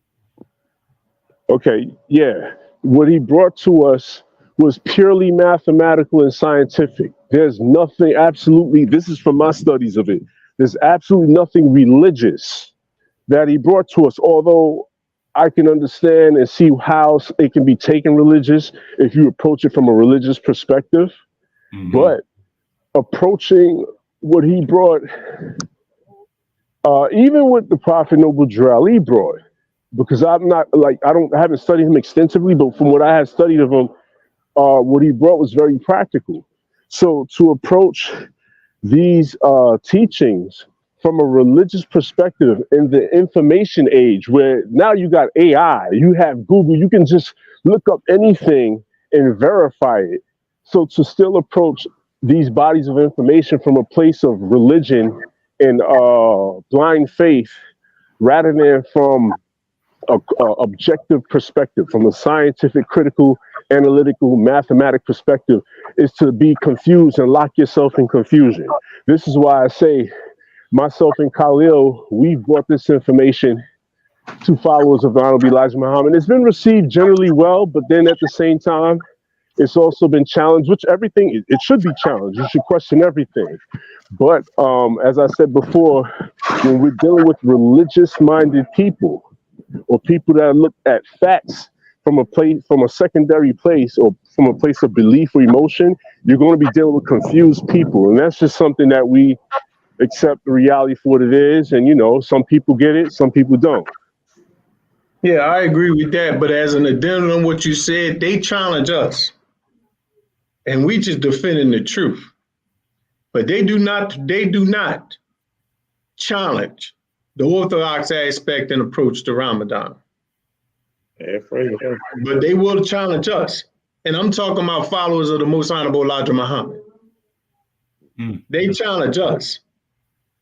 [SPEAKER 4] Okay, yeah. What he brought to us was purely mathematical and scientific. There's nothing absolutely, this is from my studies of it, there's absolutely nothing religious that he brought to us, although I can understand and see how it can be taken religious if you approach it from a religious perspective. But approaching what he brought, even with the Prophet Noble Drew Ali brought, because I'm not like, I haven't studied him extensively, but from what I have studied of him, what he brought was very practical. So to approach these teachings from a religious perspective in the information age, where now you got AI, you have Google, you can just look up anything and verify it. So to still approach these bodies of information from a place of religion and blind faith, rather than from a objective perspective, from a scientific, critical, analytical, mathematic perspective, is to be confused and lock yourself in confusion. This is why I say, myself and Khalil, we've brought this information to followers of the Honorable Elijah Muhammad. It's been received generally well, but then at the same time, it's also been challenged, which everything, it should be challenged. You should question everything. But as I said before, when we're dealing with religious-minded people, or people that look at facts from a secondary place, or from a place of belief or emotion, you're going to be dealing with confused people. And that's just something that we accept the reality for what it is. And, you know, some people get it, some people don't.
[SPEAKER 3] Yeah, I agree with that. But as an addendum on what you said, they challenge us. And we just defending the truth. But they do not challenge the Orthodox aspect and approach to Ramadan. But they will challenge us. And I'm talking about followers of the Most Honorable Elijah Muhammad. They challenge us.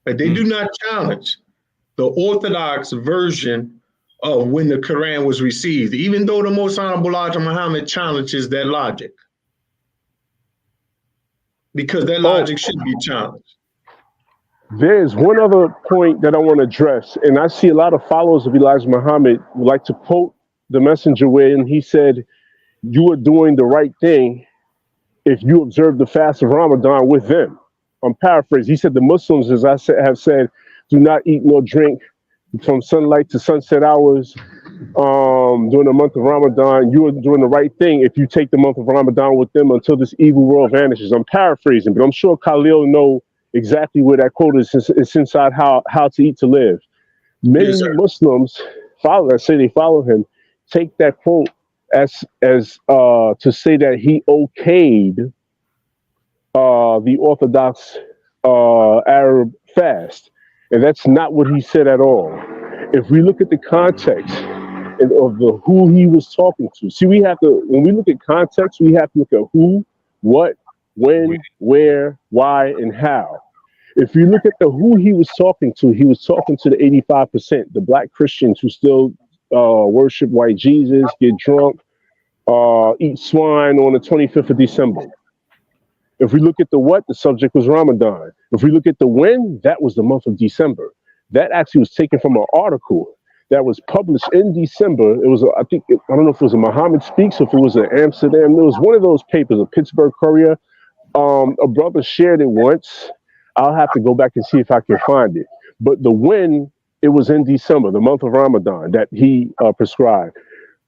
[SPEAKER 3] But they do not challenge the Orthodox version of when the Quran was received, even though the Most Honorable Elijah Muhammad challenges that logic. Because that logic should be challenged.
[SPEAKER 4] There's one other point that I want to address, and I see a lot of followers of Elijah Muhammad who like to quote the messenger when he said, "You are doing the right thing if you observe the fast of Ramadan with them." I'm paraphrasing. He said the Muslims, as I have said, do not eat nor drink from sunlight to sunset hours during the month of Ramadan. You are doing the right thing if you take the month of Ramadan with them until this evil world vanishes. I'm paraphrasing, but I'm sure Khalil know exactly where that quote is. It's inside How to Eat to Live. Many Muslims say they follow him, take that quote as to say that he okayed the Orthodox Arab fast, and that's not what he said at all. If we look at the context of who he was talking to, see, when we look at context, we have to look at who, what, when, where, why, and how. If you look at who he was talking to the 85%, the black Christians who still worship white Jesus, get drunk, eat swine on the 25th of December. If we look at the what, the subject was Ramadan. If we look at the when, that was the month of December. That actually was taken from an article that was published in December. It was, I don't know if it was a Muhammad Speaks or if it was an Amsterdam. It was one of those papers, a Pittsburgh Courier. A brother shared it once. I'll have to go back and see if I can find it. But the when, it was in December, the month of Ramadan, that he prescribed.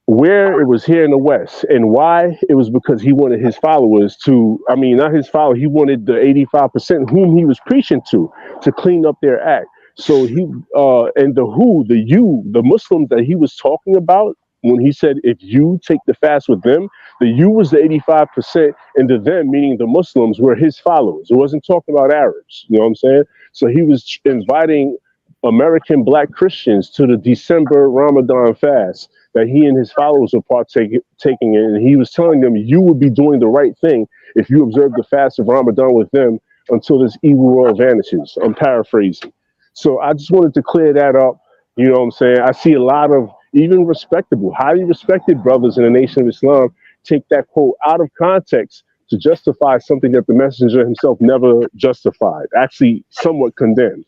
[SPEAKER 4] Where, it was here in the West. And why? It was because he wanted his followers not his followers, he wanted the 85% whom he was preaching to clean up their act. So he, and the Muslims that he was talking about, when he said, if you take the fast with them, the you was the 85%, and the them, meaning the Muslims, were his followers. It wasn't talking about Arabs, you know what I'm saying? So he was inviting American black Christians to the December Ramadan fast that he and his followers were taking in. And he was telling them, you would be doing the right thing if you observe the fast of Ramadan with them until this evil world vanishes. I'm paraphrasing. So I just wanted to clear that up. You know what I'm saying? I see a lot of even respectable, highly respected brothers in the Nation of Islam take that quote out of context to justify something that the messenger himself never justified, actually somewhat condemned.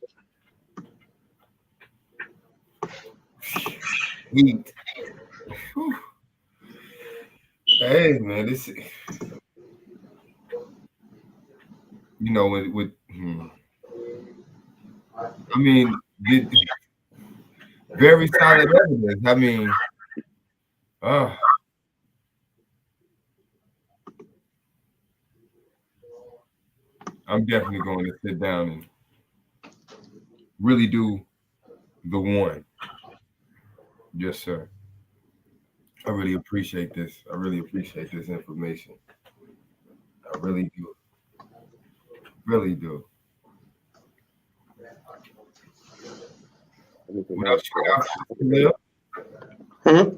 [SPEAKER 1] Hey man, this, you know, I mean, Very solid evidence. I mean, I'm definitely going to sit down and really do the one. Yes, sir. I really appreciate this. I really appreciate this information. I really do. Really do. What else you got,
[SPEAKER 3] Hmm?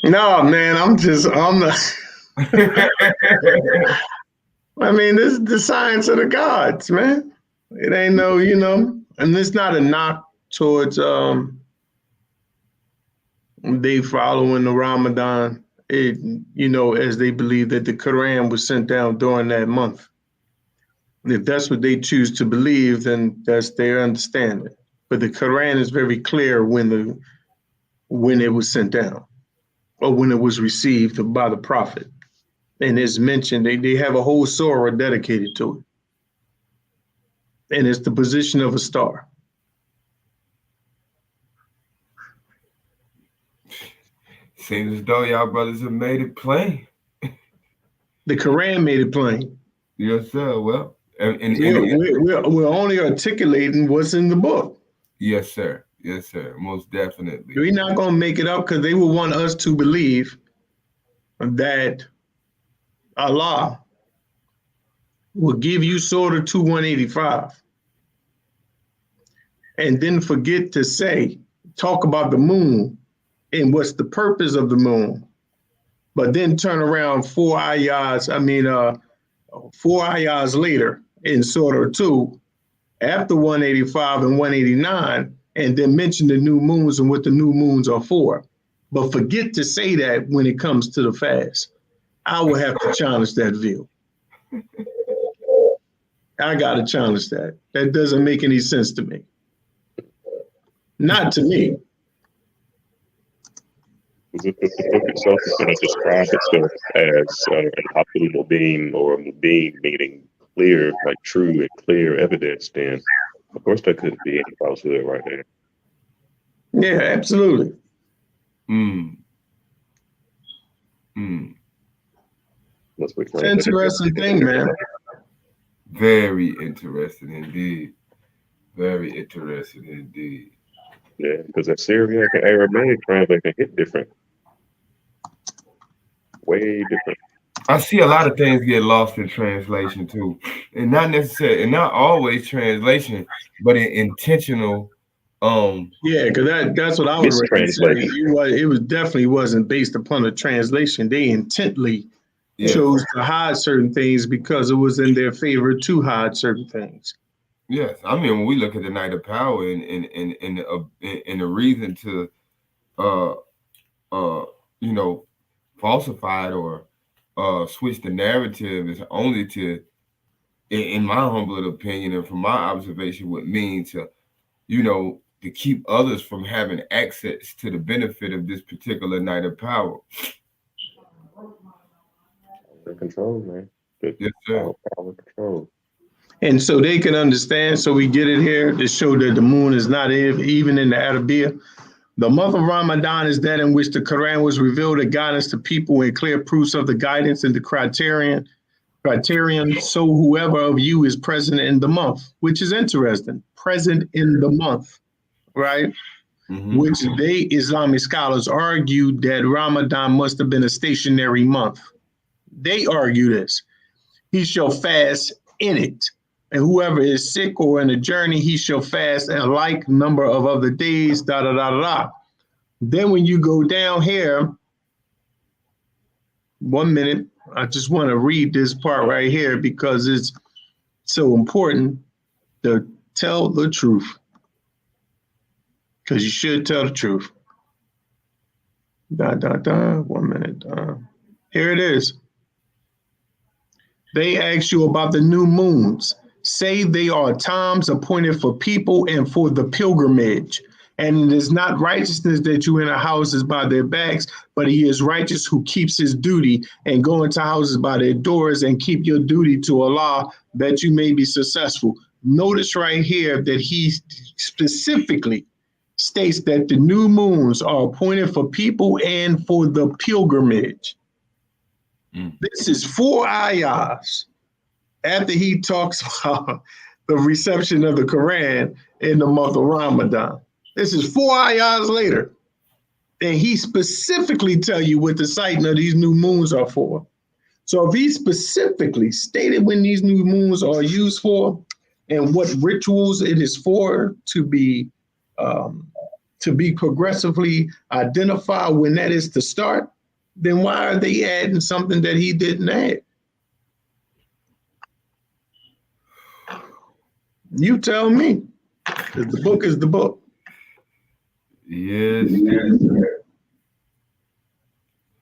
[SPEAKER 3] No, man, I'm the. I mean, this is the science of the gods, man. It ain't no, and it's not a knock towards they following the Ramadan. As they believe that the Quran was sent down during that month. If that's what they choose to believe, then that's their understanding. But the Quran is very clear when it was sent down or when it was received by the prophet. And it's mentioned, they have a whole surah dedicated to it. And it's the position of a star.
[SPEAKER 1] Seems as though y'all brothers have made it plain.
[SPEAKER 3] The Quran made it plain.
[SPEAKER 1] Yes, sir. Well,
[SPEAKER 3] we're only articulating what's in the book.
[SPEAKER 1] Yes, sir. Yes, sir. Most definitely.
[SPEAKER 3] We're not going to make it up because they will want us to believe that Allah will give you Surah 2185 and then forget to talk about the moon and what's the purpose of the moon, but then turn around 4 ayahs later in Surah 2 after 185 and 189 and then mention the new moons and what the new moons are for, but forget to say that when it comes to the fast. I will have to challenge that view. I got to challenge that. That doesn't make any sense to me. Not to me.
[SPEAKER 2] The book itself is going to describe itself as an absolute being, or being meaning clear, like true and clear evidence, then of course there couldn't be any falsehood right there.
[SPEAKER 3] Yeah, absolutely.
[SPEAKER 2] That's what
[SPEAKER 3] it's an interesting thing, man.
[SPEAKER 1] Very interesting indeed. Very interesting indeed.
[SPEAKER 2] Yeah, because that Syriac and Aramaic translation hit different. Way different.
[SPEAKER 1] I see a lot of things get lost in translation too. And not necessarily, and not always translation, but in intentional
[SPEAKER 3] yeah, because that's what I was translating. It definitely wasn't based upon a translation. They intently chose to hide certain things because it was in their favor to hide certain things.
[SPEAKER 1] Yes, I mean when we look at the Night of Power and the reason to falsify it or switch the narrative is only to, in my humble opinion and from my observation, would mean to, to keep others from having access to the benefit of this particular Night of Power.
[SPEAKER 2] Control, man.
[SPEAKER 1] Yes, sir.
[SPEAKER 2] Power control.
[SPEAKER 3] And so they can understand, so we get it here to show that the moon is not even in the Arabic. The month of Ramadan is that in which the Quran was revealed, a guidance to people and clear proofs of the guidance and the criterion. So whoever of you is present in the month, which is interesting, present in the month, right? Mm-hmm. Which they Islamic scholars argued that Ramadan must have been a stationary month. They argue this. He shall fast in it. And whoever is sick or in a journey, he shall fast a like number of other days, Then when you go down here, 1 minute, I just want to read this part right here because it's so important to tell the truth. Because you should tell the truth. 1 minute. Here it is. They ask you about the new moons. Say they are times appointed for people and for the pilgrimage. And it is not righteousness that you enter houses by their backs, but he is righteous who keeps his duty and go into houses by their doors and keep your duty to Allah that you may be successful. Notice right here that he specifically states that the new moons are appointed for people and for the pilgrimage. This is 4 ayahs after he talks about the reception of the Quran in the month of Ramadan. This is 4 ayahs later. And he specifically tell you what the sighting of these new moons are for. So if he specifically stated when these new moons are used for and what rituals it is for to be progressively identified when that is to start, then why are they adding something that he didn't add? You tell me. The book is the book.
[SPEAKER 1] Yes.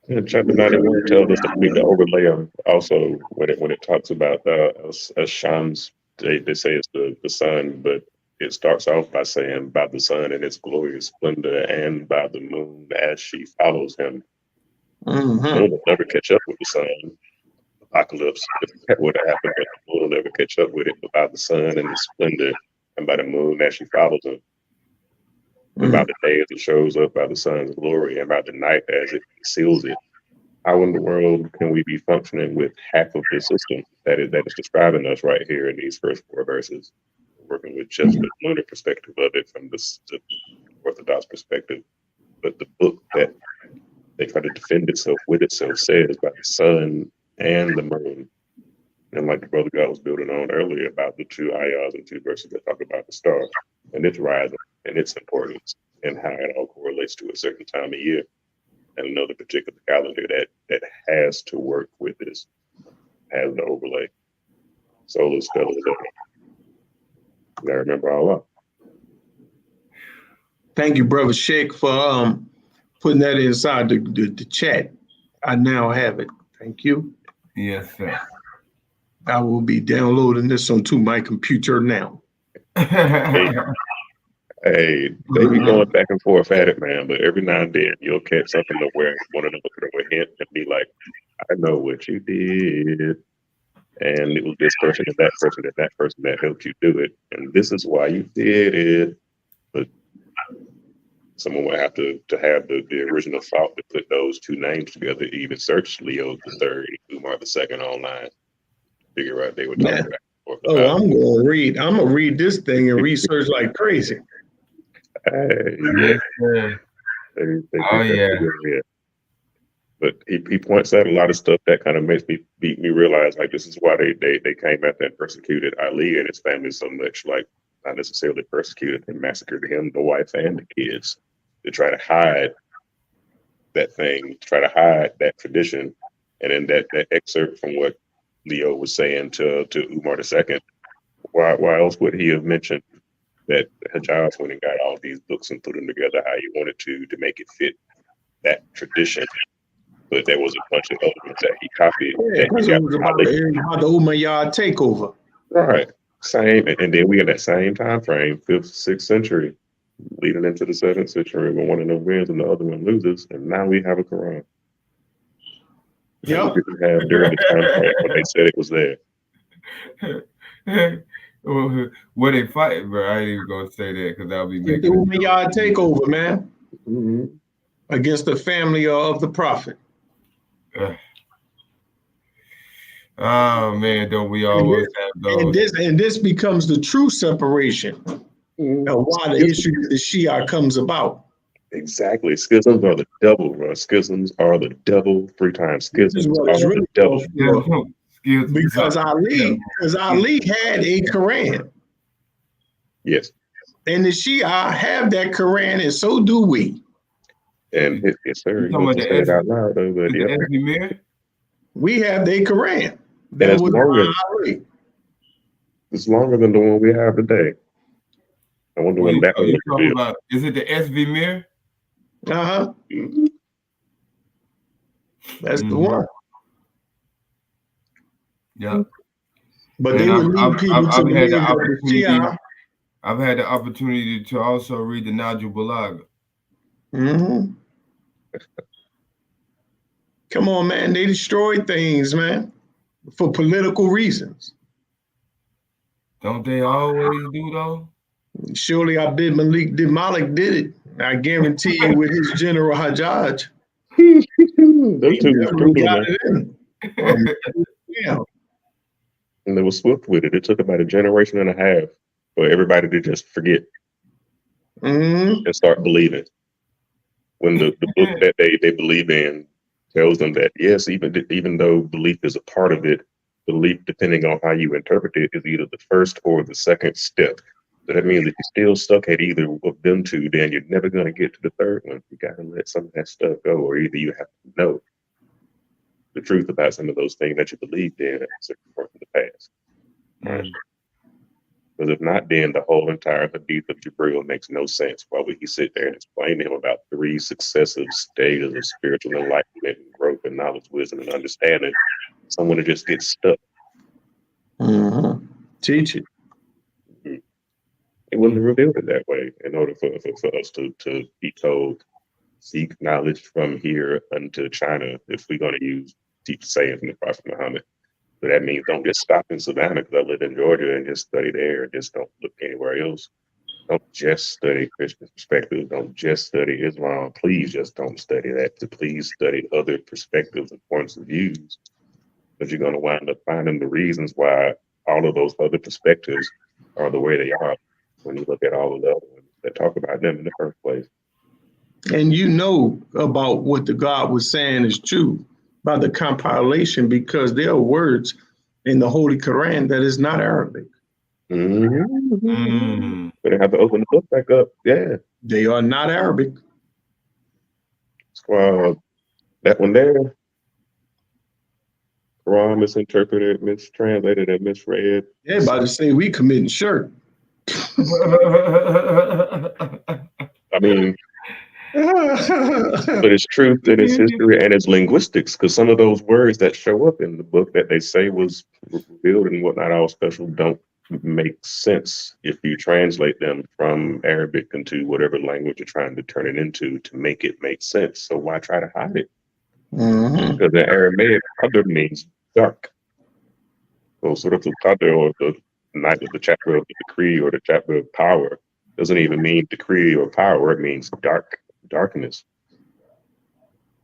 [SPEAKER 2] And chapter 91 tells us to read the overlay on also when it talks about Shams. They say it's the sun, but it starts off by saying by the sun and its glorious splendor, and by the moon as she follows him. The moon will never catch up with the sun. Apocalypse would have happened, but the moon will never catch up with it. But by the sun and its splendor, and by the moon as she follows him. And by the day as it shows up, by the sun's glory, and by the night as it conceals it. How in the world can we be functioning with half of the system that is describing us right here in these first 4 verses? Working with just the lunar perspective of it from the Orthodox perspective. But the book that they try to defend itself with itself says by the sun and the moon. And like the brother God was building on earlier about the 2 ayahs and 2 verses that talk about the star and its rising and its importance and how it all correlates to a certain time of year and another particular calendar that has to work with this, has the overlay. Solar, stellar, I remember all up.
[SPEAKER 3] Thank you, Brother Cheikh, for putting that inside the chat. I now have it. Thank you.
[SPEAKER 1] Yes, sir.
[SPEAKER 3] I will be downloading this onto my computer now.
[SPEAKER 2] Hey, they be going back and forth at it, man. But every now and then you'll catch something to where one of them will throw a hint and be like, I know what you did. And it was this person and that person and that person that helped you do it. And this is why you did it. But someone would have to have the original thought to put those 2 names together, even search Leo the third, Umar the second online. Figure out they were talking back and forth.
[SPEAKER 3] I'm gonna read this thing and research like crazy.
[SPEAKER 2] Hey,
[SPEAKER 1] Yes, sir.
[SPEAKER 2] Yeah. But he points out a lot of stuff that kind of makes me realize like this is why they came after and persecuted Ali and his family so much, like not necessarily persecuted and massacred him, the wife and the kids, to try to hide that thing, to try to hide that tradition. And then that excerpt from what Leo was saying to Umar II, why else would he have mentioned that Hajjaj went and got all these books and put them together how he wanted to make it fit that tradition? But there was a bunch of other ones that he copied.
[SPEAKER 3] Yeah, because it was about the Umayyad takeover.
[SPEAKER 2] Right. Same. And then we in that same time frame, 5th, 6th century, leading into the 7th century, when one of them wins and the other one loses. And now we have a Quran.
[SPEAKER 3] Yep.
[SPEAKER 2] We didn't have during the time frame when they said it was there.
[SPEAKER 1] What they fighting, bro? I ain't even gonna say that because I'll be making
[SPEAKER 3] the Umayyad takeover, man.
[SPEAKER 2] Mm-hmm.
[SPEAKER 3] Against the family of the Prophet.
[SPEAKER 1] Oh man, don't we always have those?
[SPEAKER 3] And this becomes the true separation of why the issue of the Shia comes about.
[SPEAKER 2] Exactly. Schisms are the devil, bro. Schisms are the devil 3 times. Schisms are really the devil.
[SPEAKER 3] Because Ali had a Quran.
[SPEAKER 2] Yes.
[SPEAKER 3] And the Shia have that Quran, and so do we.
[SPEAKER 2] And yes, sir. You say it out loud, though, but yeah.
[SPEAKER 3] We have their Quran. That was Ali.
[SPEAKER 2] It's longer than the one we have today. I wonder when that one was
[SPEAKER 1] about. Is it the SV Mir?
[SPEAKER 3] Uh-huh. That's the one.
[SPEAKER 1] Yeah.
[SPEAKER 3] But they would lead people to believe that the Shia.
[SPEAKER 1] I've had the opportunity to also read the Najul Balagha.
[SPEAKER 3] Mm-hmm. Come on, man. They destroy things, man, for political reasons.
[SPEAKER 1] Don't they always do, though?
[SPEAKER 3] Surely Abdul Malik did it. I guarantee you with his General Hajjaj.
[SPEAKER 2] Them two was brutal, man.
[SPEAKER 3] It in. Yeah.
[SPEAKER 2] And they were swift with it. It took about a generation and a half for everybody to just forget and start believing. When the book that they believe in tells them that, yes, even though belief is a part of it, belief, depending on how you interpret it, is either the first or the second step. So that means if you're still stuck at either of them two, then you're never going to get to the third one. You got to let some of that stuff go, or either you have to know the truth about some of those things that you believed in at a certain point in the past. Because if not, then the whole entire Hadith of Jibreel makes no sense. Why would he sit there and explain to him about 3 successive stages of spiritual enlightenment and growth and knowledge, wisdom, and understanding? Someone to just get stuck.
[SPEAKER 3] Teach it.
[SPEAKER 2] It wouldn't have revealed it that way in order for us to be told, seek knowledge from here unto China, if we're going to use deep saying from the Prophet Muhammad. So that means don't just stop in Savannah, because I live in Georgia, and just study there and just don't look anywhere else. Don't just study Christian perspectives. Don't just study Islam. Please just don't study that. Please study other perspectives and points of views, because you're going to wind up finding the reasons why all of those other perspectives are the way they are when you look at all of the other ones that talk about them in the first place.
[SPEAKER 3] And you know about what the God was saying is true by the compilation, because there are words in the Holy Quran that is not Arabic.
[SPEAKER 2] But I have to open the book back up. Yeah.
[SPEAKER 3] They are not Arabic.
[SPEAKER 2] Well, that one there, Quran misinterpreted, mistranslated, and misread.
[SPEAKER 3] They're about to say we committing shirk.
[SPEAKER 2] I mean, but it's truth and it's history and it's linguistics, because some of those words that show up in the book that they say was revealed and whatnot, all special, don't make sense if you translate them from Arabic into whatever language you're trying to turn it into to make it make sense. So why try to hide it? Because the Aramaic Qadr means dark. So sort of the Qadr, or the night of the chapter of the decree or the chapter of power, doesn't even mean decree or power. It means darkness.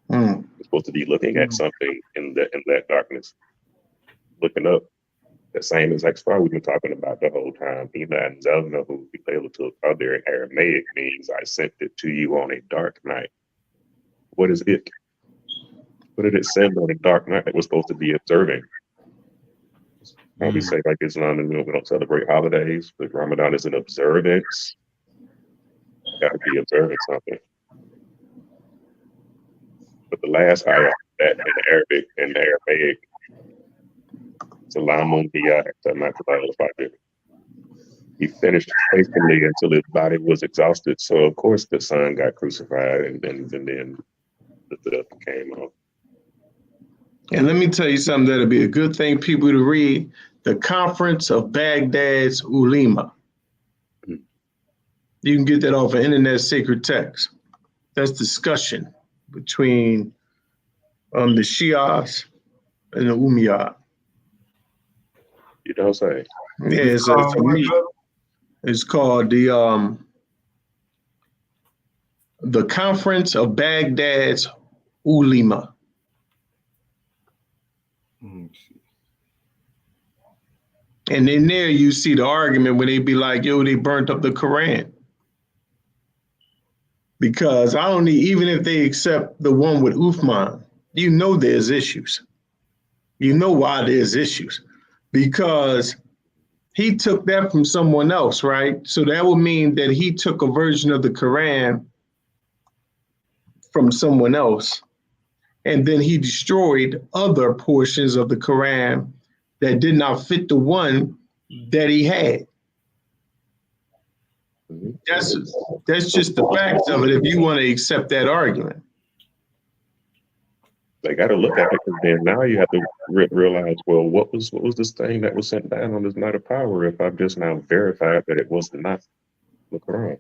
[SPEAKER 2] You're supposed to be looking at something in that darkness, looking up. The same exact star we've been talking about the whole time. In Aramaic means I sent it to you on a dark night. What is it? What did it send on a dark night that we're supposed to be observing? When we say like Islam, and we don't celebrate holidays, but Ramadan is an observance. You gotta be observing something. But the last ayah that in Aramaic, Salamun Fajr. He finished faithfully until his body was exhausted. So of course the son got crucified, and then lifted up and came on.
[SPEAKER 3] And let me tell you something that'll be a good thing people to read. The Conference of Baghdad's Ulema. You can get that off of Internet Sacred Text. That's discussion between the Shias and the Umayyad.
[SPEAKER 2] You don't say.
[SPEAKER 3] Yeah, it's called the Conference of Baghdad's Ulema. And in there you see the argument when they be like, yo, they burnt up the Quran. Because even if they accept the one with Uthman, you know there's issues. You know why there's issues. Because he took that from someone else, right? So that would mean that he took a version of the Quran from someone else, and then he destroyed other portions of the Quran that did not fit the one that he had. That's just the facts of it if you want to accept that argument.
[SPEAKER 2] They got to look at it, because then now you have to realize, well, what was this thing that was sent down on this night of power if I've just now verified that it was not the Quran?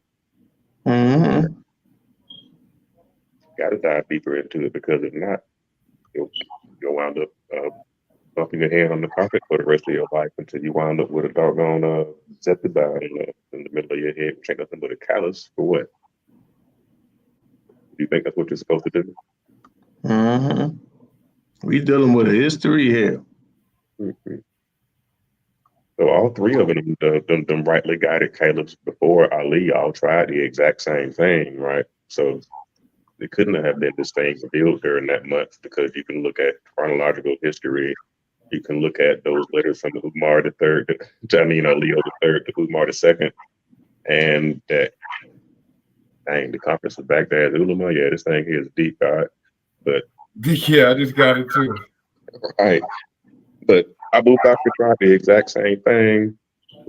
[SPEAKER 2] Got to dive deeper into it, because if not, you'll wound up bumping your head on the carpet for the rest of your life until you wind up with a doggone Zephyr in the middle of your head, which ain't nothing but a callus for what? Do you think that's what you're supposed to do?
[SPEAKER 3] Mm-hmm. We dealing with a history here.
[SPEAKER 2] Mm-hmm. So all three of them rightly guided caliphs before Ali all tried the exact same thing, right? So it couldn't have been this thing revealed during that month, because you can look at chronological history. You can look at those letters from Umar III, Leo III to Umar II, and that, dang, the conference of Baghdad ulama, yeah, this thing here is deep, God. But
[SPEAKER 1] yeah, I just got it too.
[SPEAKER 2] Right. But Abu Bakr tried the exact same thing.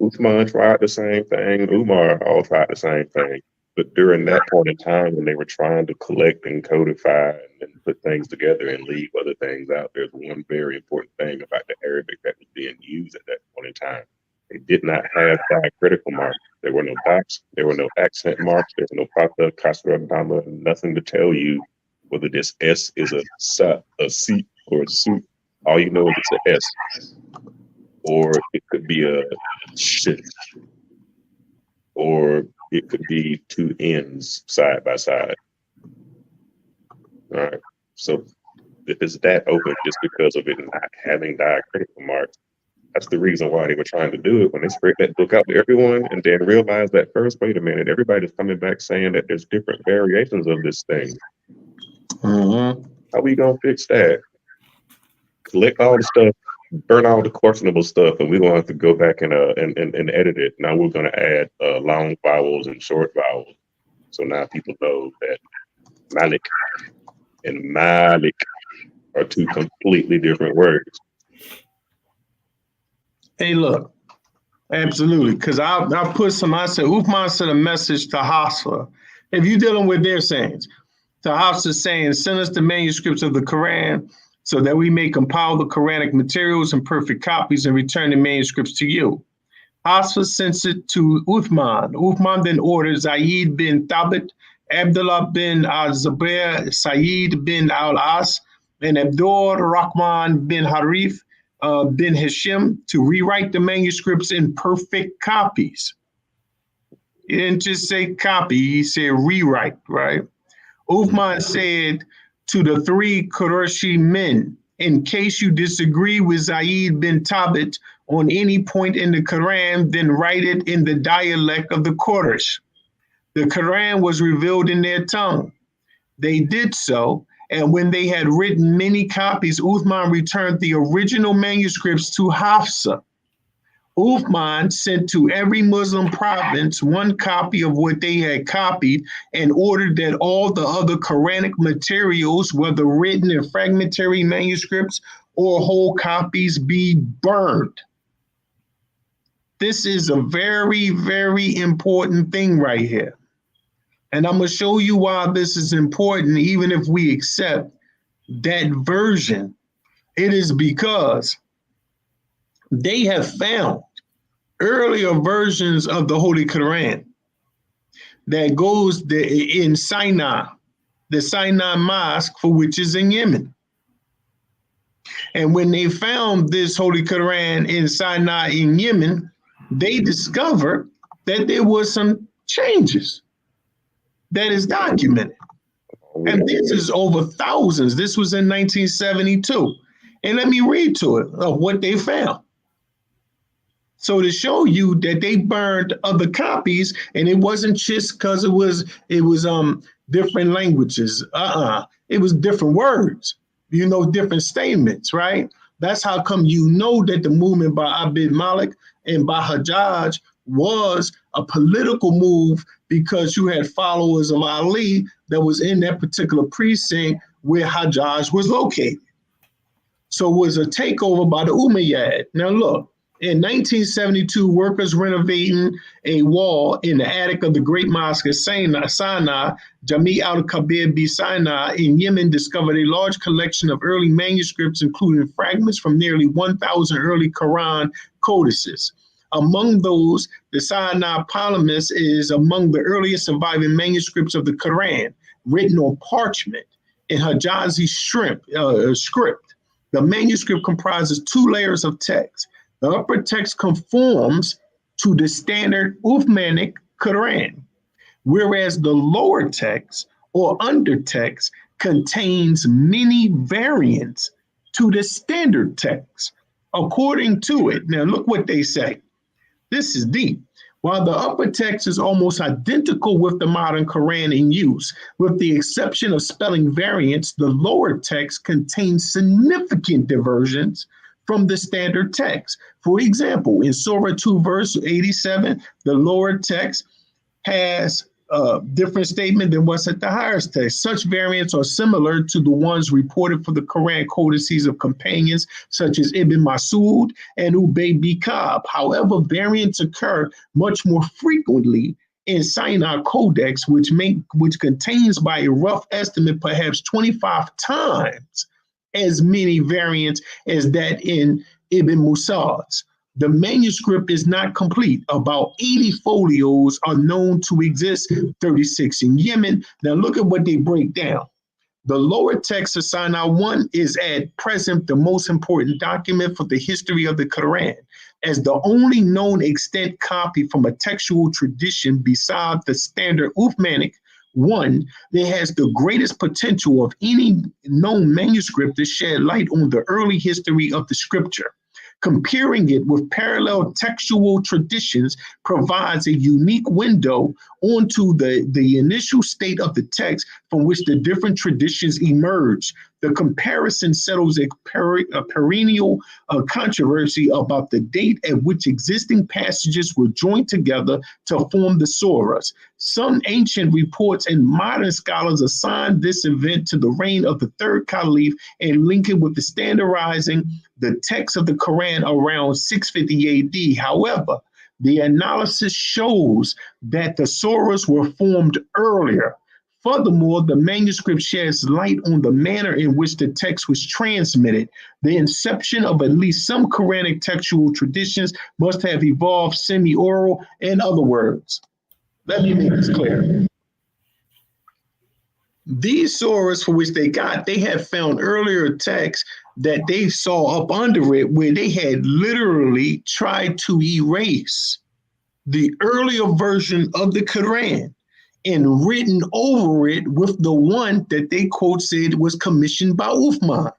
[SPEAKER 2] Uthman tried the same thing. Umar all tried the same thing. But during that point in time, when they were trying to collect and codify and put things together and leave other things out, there's one very important thing about the Arabic that was being used at that point in time. They did not have diacritical marks. There were no dots. There were no accent marks. There was no pata, kasra, dhamma, nothing to tell you whether this S is a sa, a C, or a su. All you know is it's an S. Or it could be a sh. Or it could be two N's side by side. All right. So if it's that open just because of it not having diacritical marks, that's the reason why they were trying to do it. When they spread that book out to everyone and then realized that first, wait a minute, everybody's coming back saying that there's different variations of this thing.
[SPEAKER 3] Mm-hmm.
[SPEAKER 2] How we gonna fix that? Collect all the stuff, burn all the questionable stuff, and we're gonna have to go back and edit it. Now we're gonna add long vowels and short vowels. So now people know that Malik and Malik are two completely different words.
[SPEAKER 3] Hey, look, absolutely. Because I put some, I said, Uthman sent a message to Hafsa. If you're dealing with their sayings, to Hafsa saying, send us the manuscripts of the Quran so that we may compile the Quranic materials in perfect copies and return the manuscripts to you. Hafsa sends it to Uthman. Uthman then orders Zayd bin Thabit, Abdullah bin al-Zubair, Sayyid bin al-As, and Abdur Rahman bin Harith bin Hisham to rewrite the manuscripts in perfect copies. He didn't just say copy, he said rewrite, right? Uthman said to the three Qurayshi men, in case you disagree with Zayd bin Thabit on any point in the Quran, then write it in the dialect of the Quraysh. The Quran was revealed in their tongue. They did so, and when they had written many copies, Uthman returned the original manuscripts to Hafsa. Uthman sent to every Muslim province one copy of what they had copied and ordered that all the other Quranic materials, whether written in fragmentary manuscripts or whole copies, be burned. This is a very, very important thing right here. And I'm going to show you why this is important, even if we accept that version. It is because they have found earlier versions of the Holy Quran that goes in Sinai, the Sinai Mosque, for which is in Yemen. And when they found this Holy Quran in Sinai in Yemen, they discovered that there were some changes that is documented. And this is over thousands. This was in 1972. And let me read to it of what they found. So to show you that they burned other copies, and it wasn't just because it was different languages. It was different words, different statements, right? That's how come that the movement by Abd Malik and by Hajjaj was a political move, because you had followers of Ali that was in that particular precinct where Hajjaj was located. So it was a takeover by the Umayyad. Now look, in 1972, workers renovating a wall in the attic of the Great Mosque of Sinai, Jami al-Kabir bi Sinai in Yemen, discovered a large collection of early manuscripts, including fragments from nearly 1,000 early Quran codices. Among those, the Sinai Palamas is among the earliest surviving manuscripts of the Quran, written on parchment in Hijazi script. The manuscript comprises 2 layers of text. The upper text conforms to the standard Uthmanic Quran, whereas the lower text or undertext contains many variants to the standard text. According to it, now look what they say. This is deep. While the upper text is almost identical with the modern Quran in use, with the exception of spelling variants, the lower text contains significant diversions from the standard text. For example, in Surah 2, verse 87, the lower text has a different statement than what's at the higher text. Such variants are similar to the ones reported for the Quran codices of companions such as Ibn Masud and Ubay bin Ka'b. However, variants occur much more frequently in Sinai Codex, which contains by a rough estimate perhaps 25 times as many variants as that in Ibn Musad's. The manuscript is not complete. About 80 folios are known to exist, 36 in Yemen. Now look at what they break down. The lower text of Sinai 1 is at present the most important document for the history of the Quran, as the only known extant copy from a textual tradition beside the standard Uthmanic 1 that has the greatest potential of any known manuscript to shed light on the early history of the scripture. Comparing it with parallel textual traditions provides a unique window onto the initial state of the text from which the different traditions emerge. The comparison settles a perennial controversy about the date at which existing passages were joined together to form the surahs. Some ancient reports and modern scholars assign this event to the reign of the 3rd Caliph and link it with the standardizing the text of the Quran around 650 AD. However, the analysis shows that the surahs were formed earlier. Furthermore, the manuscript sheds light on the manner in which the text was transmitted. The inception of at least some Quranic textual traditions must have evolved semi-oral. In other words, let me make this clear. These surahs for which they have found earlier texts that they saw up under it where they had literally tried to erase the earlier version of the Quran and written over it with the one that they quote said was commissioned by Uthman.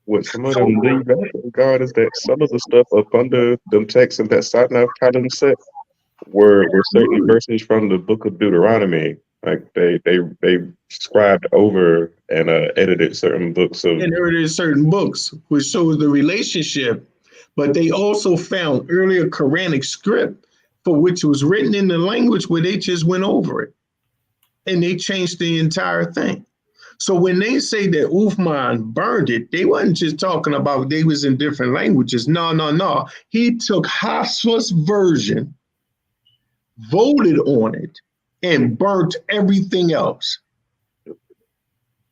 [SPEAKER 2] What some of them leave out in God is that some of the stuff up under them texts in that Sinai column set were certain verses from the book of Deuteronomy. Like they scribed over and edited certain books of
[SPEAKER 3] which shows the relationship. But they also found earlier Quranic script for which was written in the language where they just went over it and they changed the entire thing. So when they say that Uthman burned it, they wasn't just talking about they was in different languages. No. He took Hafsa's version, voted on it, and burnt everything else.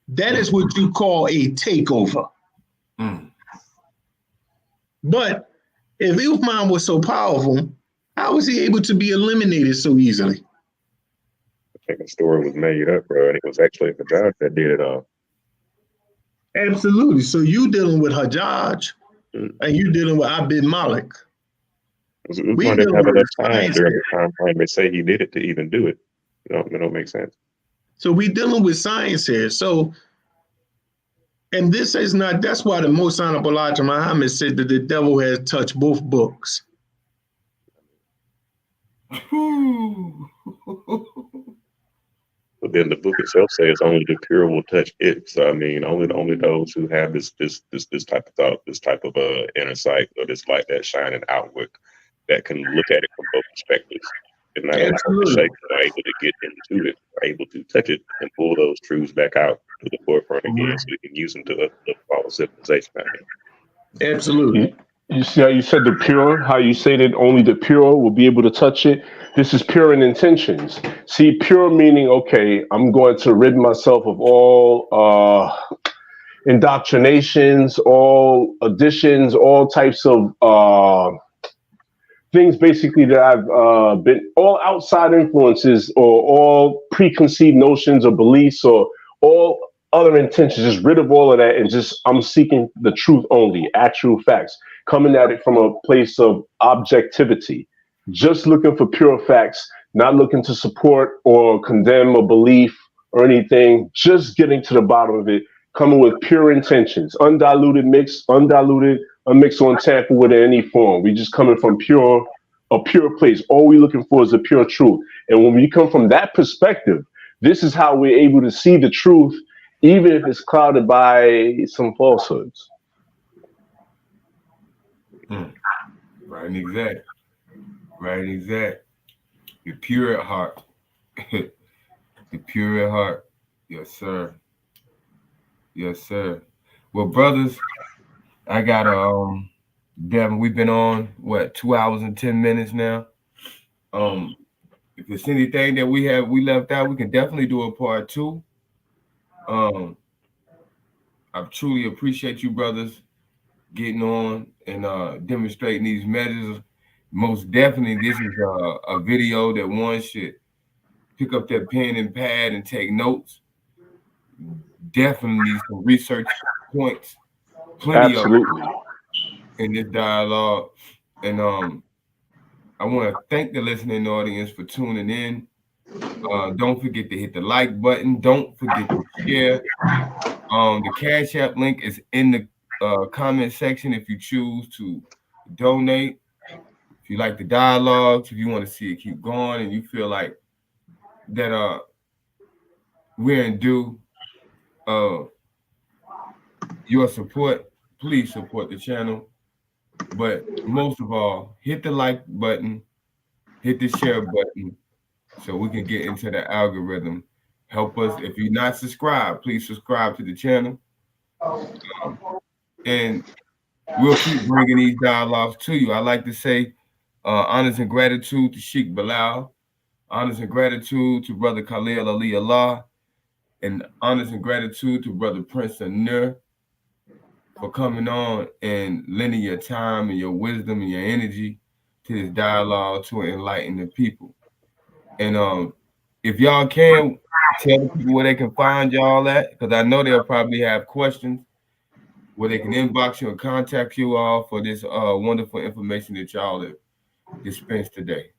[SPEAKER 3] That is what you call a takeover. But if Uthman was so powerful, how was he able to be eliminated so easily?
[SPEAKER 2] I think the story was made up, bro, and it was actually Hajjaj that did it all.
[SPEAKER 3] Absolutely. So you dealing with Hajjaj and you dealing with Abd Malik.
[SPEAKER 2] We didn't have enough time during the time frame they say he did it to even do it. It don't make sense.
[SPEAKER 3] So we dealing with science here. So, and this is not, that's why the Most Honorable Elijah Muhammad said that the devil has touched both books.
[SPEAKER 2] But then the book itself says only the pure will touch it. So I mean, only those who have this type of thought, this type of inner sight, or this light that's shining outward, that can look at it from both perspectives. And not only Sheikh are able to get into it, are able to touch it and pull those truths back out to the forefront again, so we can use them to follow civilization.
[SPEAKER 3] Absolutely.
[SPEAKER 4] You see how you said the pure, how you say that only the pure will be able to touch it? This is pure in intentions. See, pure meaning, okay, I'm going to rid myself of all indoctrinations, all additions, all types of things basically that I've been, all outside influences or all preconceived notions or beliefs or all other intentions, just rid of all of that, and just I'm seeking the truth only, actual facts, coming at it from a place of objectivity, just looking for pure facts, not looking to support or condemn a belief or anything, just getting to the bottom of it, coming with pure intentions, undiluted mix, undiluted, unmixed or tampered with in any form. We just coming from a pure place. All we looking for is the pure truth. And when we come from that perspective, this is how we're able to see the truth, even if it's clouded by some falsehoods.
[SPEAKER 1] Right and exact. Right and exact. You're pure at heart. You're pure at heart. Yes, sir. Yes, sir. Well, brothers, I got Devin, we've been on what 2 hours and 10 minutes now. If there's anything that we left out, we can definitely do a part 2. I truly appreciate you brothers getting on and demonstrating these measures. Most definitely, this is a video that one should pick up their pen and pad and take notes. Definitely some research points, plenty
[SPEAKER 4] Absolutely.
[SPEAKER 1] of them in this dialogue. And I want to thank the listening audience for tuning in. Don't forget to hit the like button. Don't forget to share. The Cash App link is in the comment section if you choose to donate. If you like the dialogues, if you want to see it keep going and you feel like that we're in due your support, please support the channel. But most of all, hit the like button, hit the share button so we can get into the algorithm. Help us. If you're not subscribed, please subscribe to the channel. And we'll keep bringing these dialogues to you. I like to say honors and gratitude to Sheikh Bilal, honors and gratitude to Brother Khalil Ali Allah, and honors and gratitude to Brother Prince Anur for coming on and lending your time and your wisdom and your energy to this dialogue to enlighten the people. And if y'all can, tell the people where they can find y'all at, because I know they'll probably have questions where they can inbox you and contact you all for this wonderful information that y'all have dispensed today.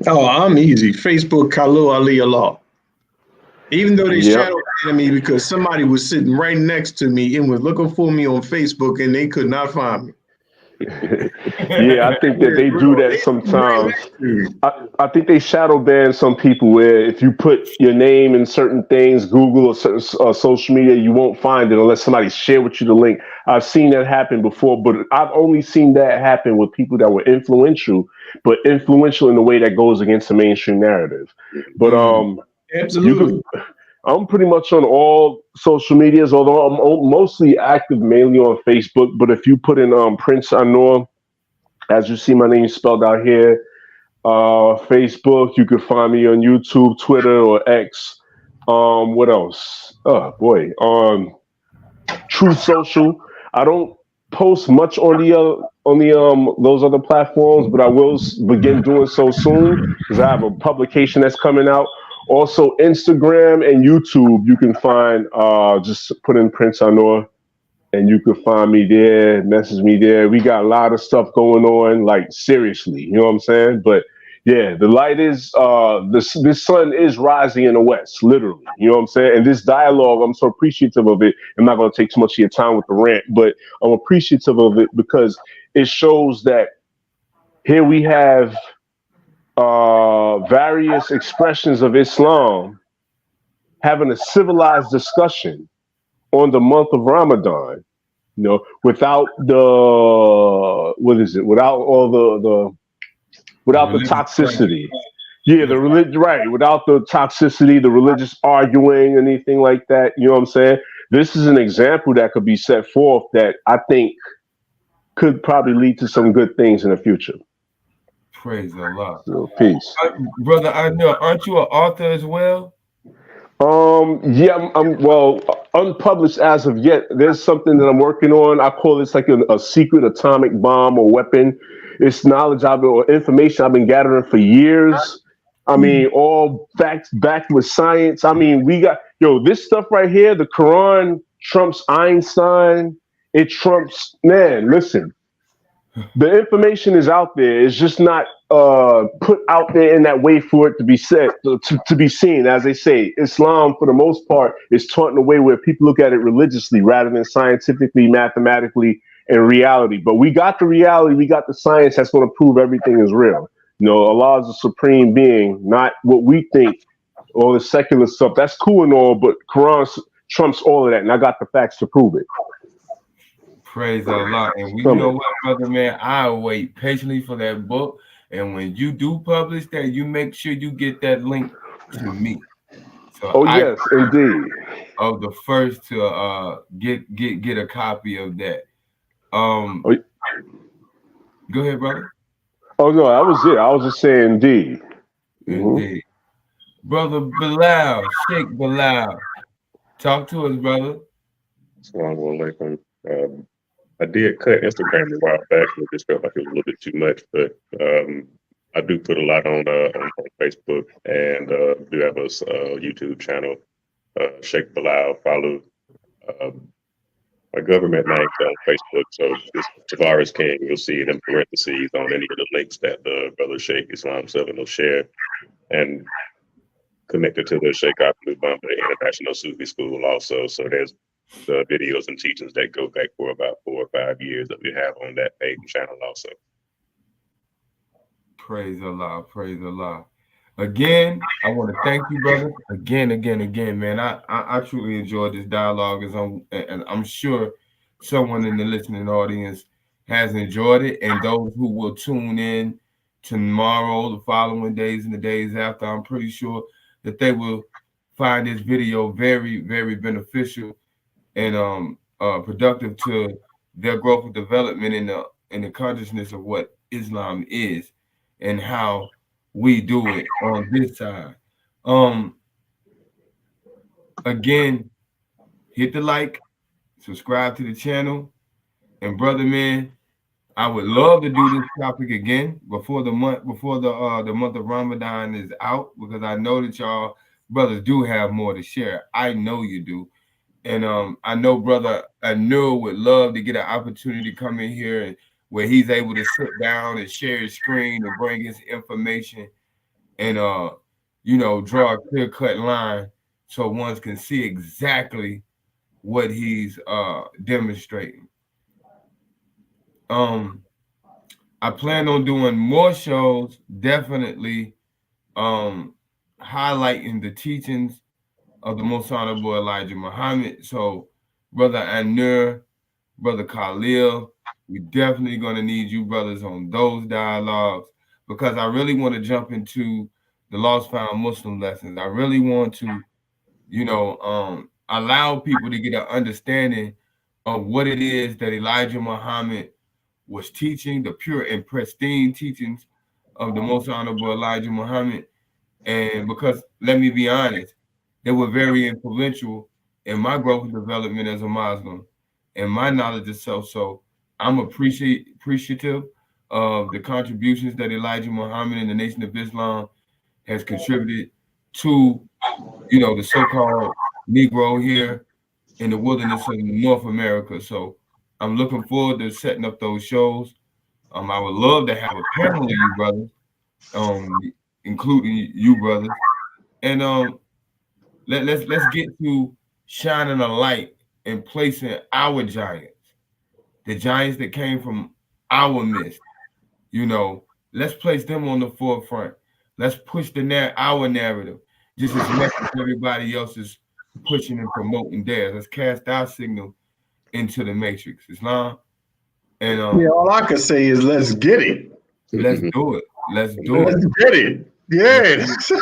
[SPEAKER 3] Oh, I'm easy. Facebook, Khalil Ali Allah. Even though they shadow banned me because somebody was sitting right next to me and was looking for me on Facebook and they could not find me.
[SPEAKER 4] Yeah, I think that they do that sometimes. I think they shadow ban some people where if you put your name in certain things, Google or certain, social media, you won't find it unless somebody share with you the link. I've seen that happen before, but I've only seen that happen with people that were influential, but influential in a way that goes against the mainstream narrative. But
[SPEAKER 3] absolutely.
[SPEAKER 4] I'm pretty much on all social medias, although I'm mostly active mainly on Facebook. But if you put in Prince Anur, as you see my name spelled out here, Facebook, you can find me on YouTube, Twitter, or X. What else? Oh boy, Truth Social. I don't post much on the those other platforms, but I will begin doing so soon because I have a publication that's coming out. Also, Instagram and YouTube, you can find, just put in Prince Anur and you can find me there, message me there. We got a lot of stuff going on, like seriously, you know what I'm saying? But yeah, the light is, this sun is rising in the west, literally, you know what I'm saying? And this dialogue, I'm so appreciative of it. I'm not going to take too much of your time with the rant, but I'm appreciative of it because it shows that here we have various expressions of Islam having a civilized discussion on the month of Ramadan, you know, without the without all without the toxicity. Yeah, the religion, right? Without the toxicity, the religious arguing, anything like that. You know what I'm saying? This is an example that could be set forth that I think could probably lead to some good things in the future.
[SPEAKER 1] Praise Allah.
[SPEAKER 4] So, peace.
[SPEAKER 1] Brother, I know, aren't you an author as well?
[SPEAKER 4] Yeah, I'm well, unpublished as of yet. There's something that I'm working on. I call this like a secret atomic bomb or weapon. It's knowledge or information I've been gathering for years. I mean, all facts backed with science. I mean, we got, yo, this stuff right here, the Quran trumps Einstein. It trumps, man, listen. The information is out there. It's just not put out there in that way for it to be said, to be seen. As they say, Islam, for the most part, is taught in a way where people look at it religiously rather than scientifically, mathematically, and reality. But we got the reality, we got the science that's going to prove everything is real. You know, Allah is a supreme being, not what we think, all the secular stuff. That's cool and all, but Quran trumps all of that, and I got the facts to prove it.
[SPEAKER 1] Praise Allah. And you know what, brother, man? I'll wait patiently for that book. And when you do publish that, you make sure you get that link to me. So
[SPEAKER 4] yes, indeed.
[SPEAKER 1] Of the first to get a copy of that. Go ahead, brother.
[SPEAKER 4] Oh no, that was it. I was just saying indeed.
[SPEAKER 1] Indeed. Brother Bilal, Sheikh Bilal. Talk to us, brother.
[SPEAKER 2] Assalamu alaikum. I did cut Instagram a while back, but just felt like it was a little bit too much. But I do put a lot on Facebook, and do have a YouTube channel, Sheikh Bilal, Fallou. My government name's on Facebook, so it's Tavares King. You'll see it in parentheses on any of the links that the brother Sheikh Islam 7 will share, and connected to the Sheikh Abdul Bamba International Sufi School also. So there's the videos and teachings that go back for about 4 or 5 years that we have on that page and channel also.
[SPEAKER 1] Praise Allah, praise Allah. Again, I want to thank you, brother. Again, man. I truly enjoyed this dialogue, and I'm sure someone in the listening audience has enjoyed it, and those who will tune in tomorrow, the following days, and the days after, I'm pretty sure that they will find this video very, very beneficial and productive to their growth and development in the consciousness of what Islam is and how we do it on this side. Again, hit the like, subscribe to the channel, and brother, man, I would love to do this topic again before the month of Ramadan is out, because I know that y'all brothers do have more to share. I know you do. And I know brother Anur would love to get an opportunity to come in here and where he's able to sit down and share his screen and bring his information and draw a clear-cut line so one can see exactly what he's demonstrating. I plan on doing more shows, definitely highlighting the teachings of the Most Honorable Elijah Muhammad. So, brother Anur, brother Khalil, we definitely going to need you brothers on those dialogues, because I really want to jump into the Lost Found Muslim lessons. I really want to, allow people to get an understanding of what it is that Elijah Muhammad was teaching, the pure and pristine teachings of the Most Honorable Elijah Muhammad. And because, let me be honest, they were very influential in my growth and development as a Muslim and my knowledge of self. So I'm appreciative of the contributions that Elijah Muhammad and the Nation of Islam has contributed to, the so-called Negro here in the wilderness of North America. So I'm looking forward to setting up those shows. I would love to have a panel of you brothers, including you brothers, and let's get to shining a light and placing our giants, the giants that came from our midst. Let's place them on the forefront. Let's push our narrative just as much as everybody else is pushing and promoting theirs. Let's cast our signal into the matrix. Islam. And
[SPEAKER 3] all I can say is let's get it.
[SPEAKER 1] Let's do it. Let's
[SPEAKER 3] get it. Yes.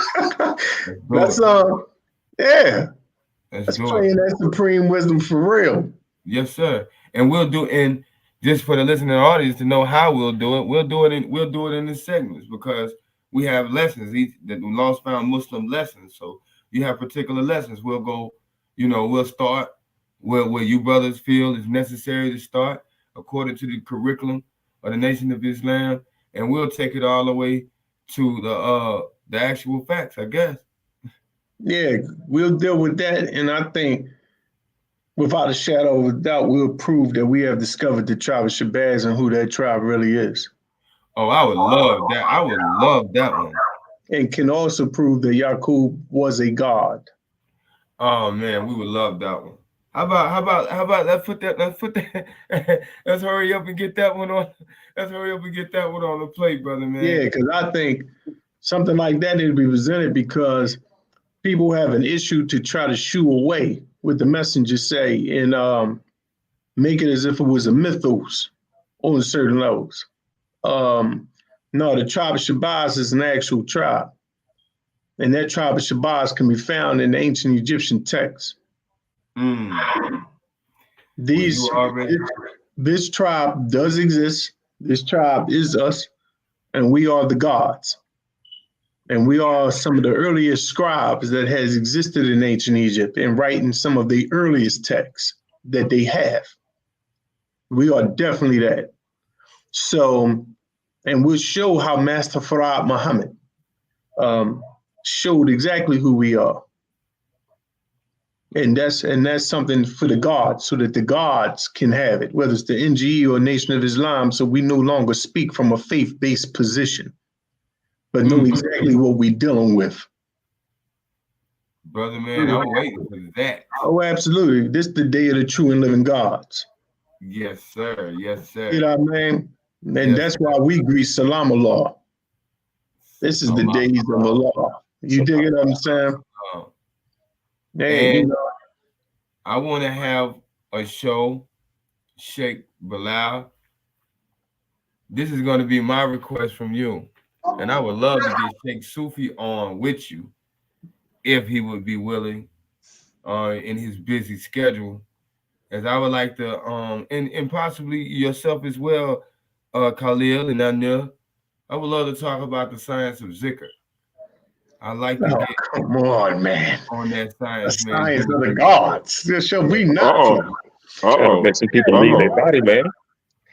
[SPEAKER 3] Let's playing that supreme wisdom for real.
[SPEAKER 1] Yes, sir. And we'll do, and just for the listening audience to know how we'll do it, we'll do it in the segments, because we have lessons, the Lost Found Muslim lessons. So you have particular lessons. We'll go, we'll start where you brothers feel is necessary to start according to the curriculum of the Nation of Islam, and we'll take it all the way to the actual facts, I guess.
[SPEAKER 3] Yeah, we'll deal with that. And I think without a shadow of a doubt, we'll prove that we have discovered the tribe of Shabazz and who that tribe really is.
[SPEAKER 1] Oh, I would love that. I would love that one.
[SPEAKER 3] And can also prove that Yaqub was a god.
[SPEAKER 1] Oh man, we would love that one. How about let's put that let's hurry up and get that one on. Let's hurry up and get that one on the plate, brother, man.
[SPEAKER 3] Yeah, because I think something like that need to be presented because people have an issue to try to shoo away what the messengers say and make it as if it was a mythos on certain levels. No, the tribe of Shabazz is an actual tribe. And that tribe of Shabazz can be found in the ancient Egyptian texts. This tribe does exist. This tribe is us, and we are the gods. And we are some of the earliest scribes that has existed in ancient Egypt and writing some of the earliest texts that they have. We are definitely that. So, and we'll show how Master Farad Muhammad showed exactly who we are. And that's something for the gods, so that the gods can have it, whether it's the NGE or Nation of Islam, so we no longer speak from a faith-based position, but know exactly what we're dealing with.
[SPEAKER 1] Brother, man, I'm waiting for that.
[SPEAKER 3] Oh, absolutely. This is the day of the true and living gods.
[SPEAKER 1] Yes, sir. Yes, sir.
[SPEAKER 3] You know what I mean? And yes, that's why we greet Salam Allah. This is the days of Allah. You dig it what I'm saying?
[SPEAKER 1] And I want to have a show, Sheikh Bilal. This is going to be my request from you. And I would love to get Sheikh Sufi on with you if he would be willing in his busy schedule. As I would like to, and possibly yourself as well, Khalil and Anil, I would love to talk about the science of Zikr. I like to get
[SPEAKER 3] come on, man.
[SPEAKER 1] On that science,
[SPEAKER 3] the science of the gods. This shall be not.
[SPEAKER 2] Make some people leave their body, man.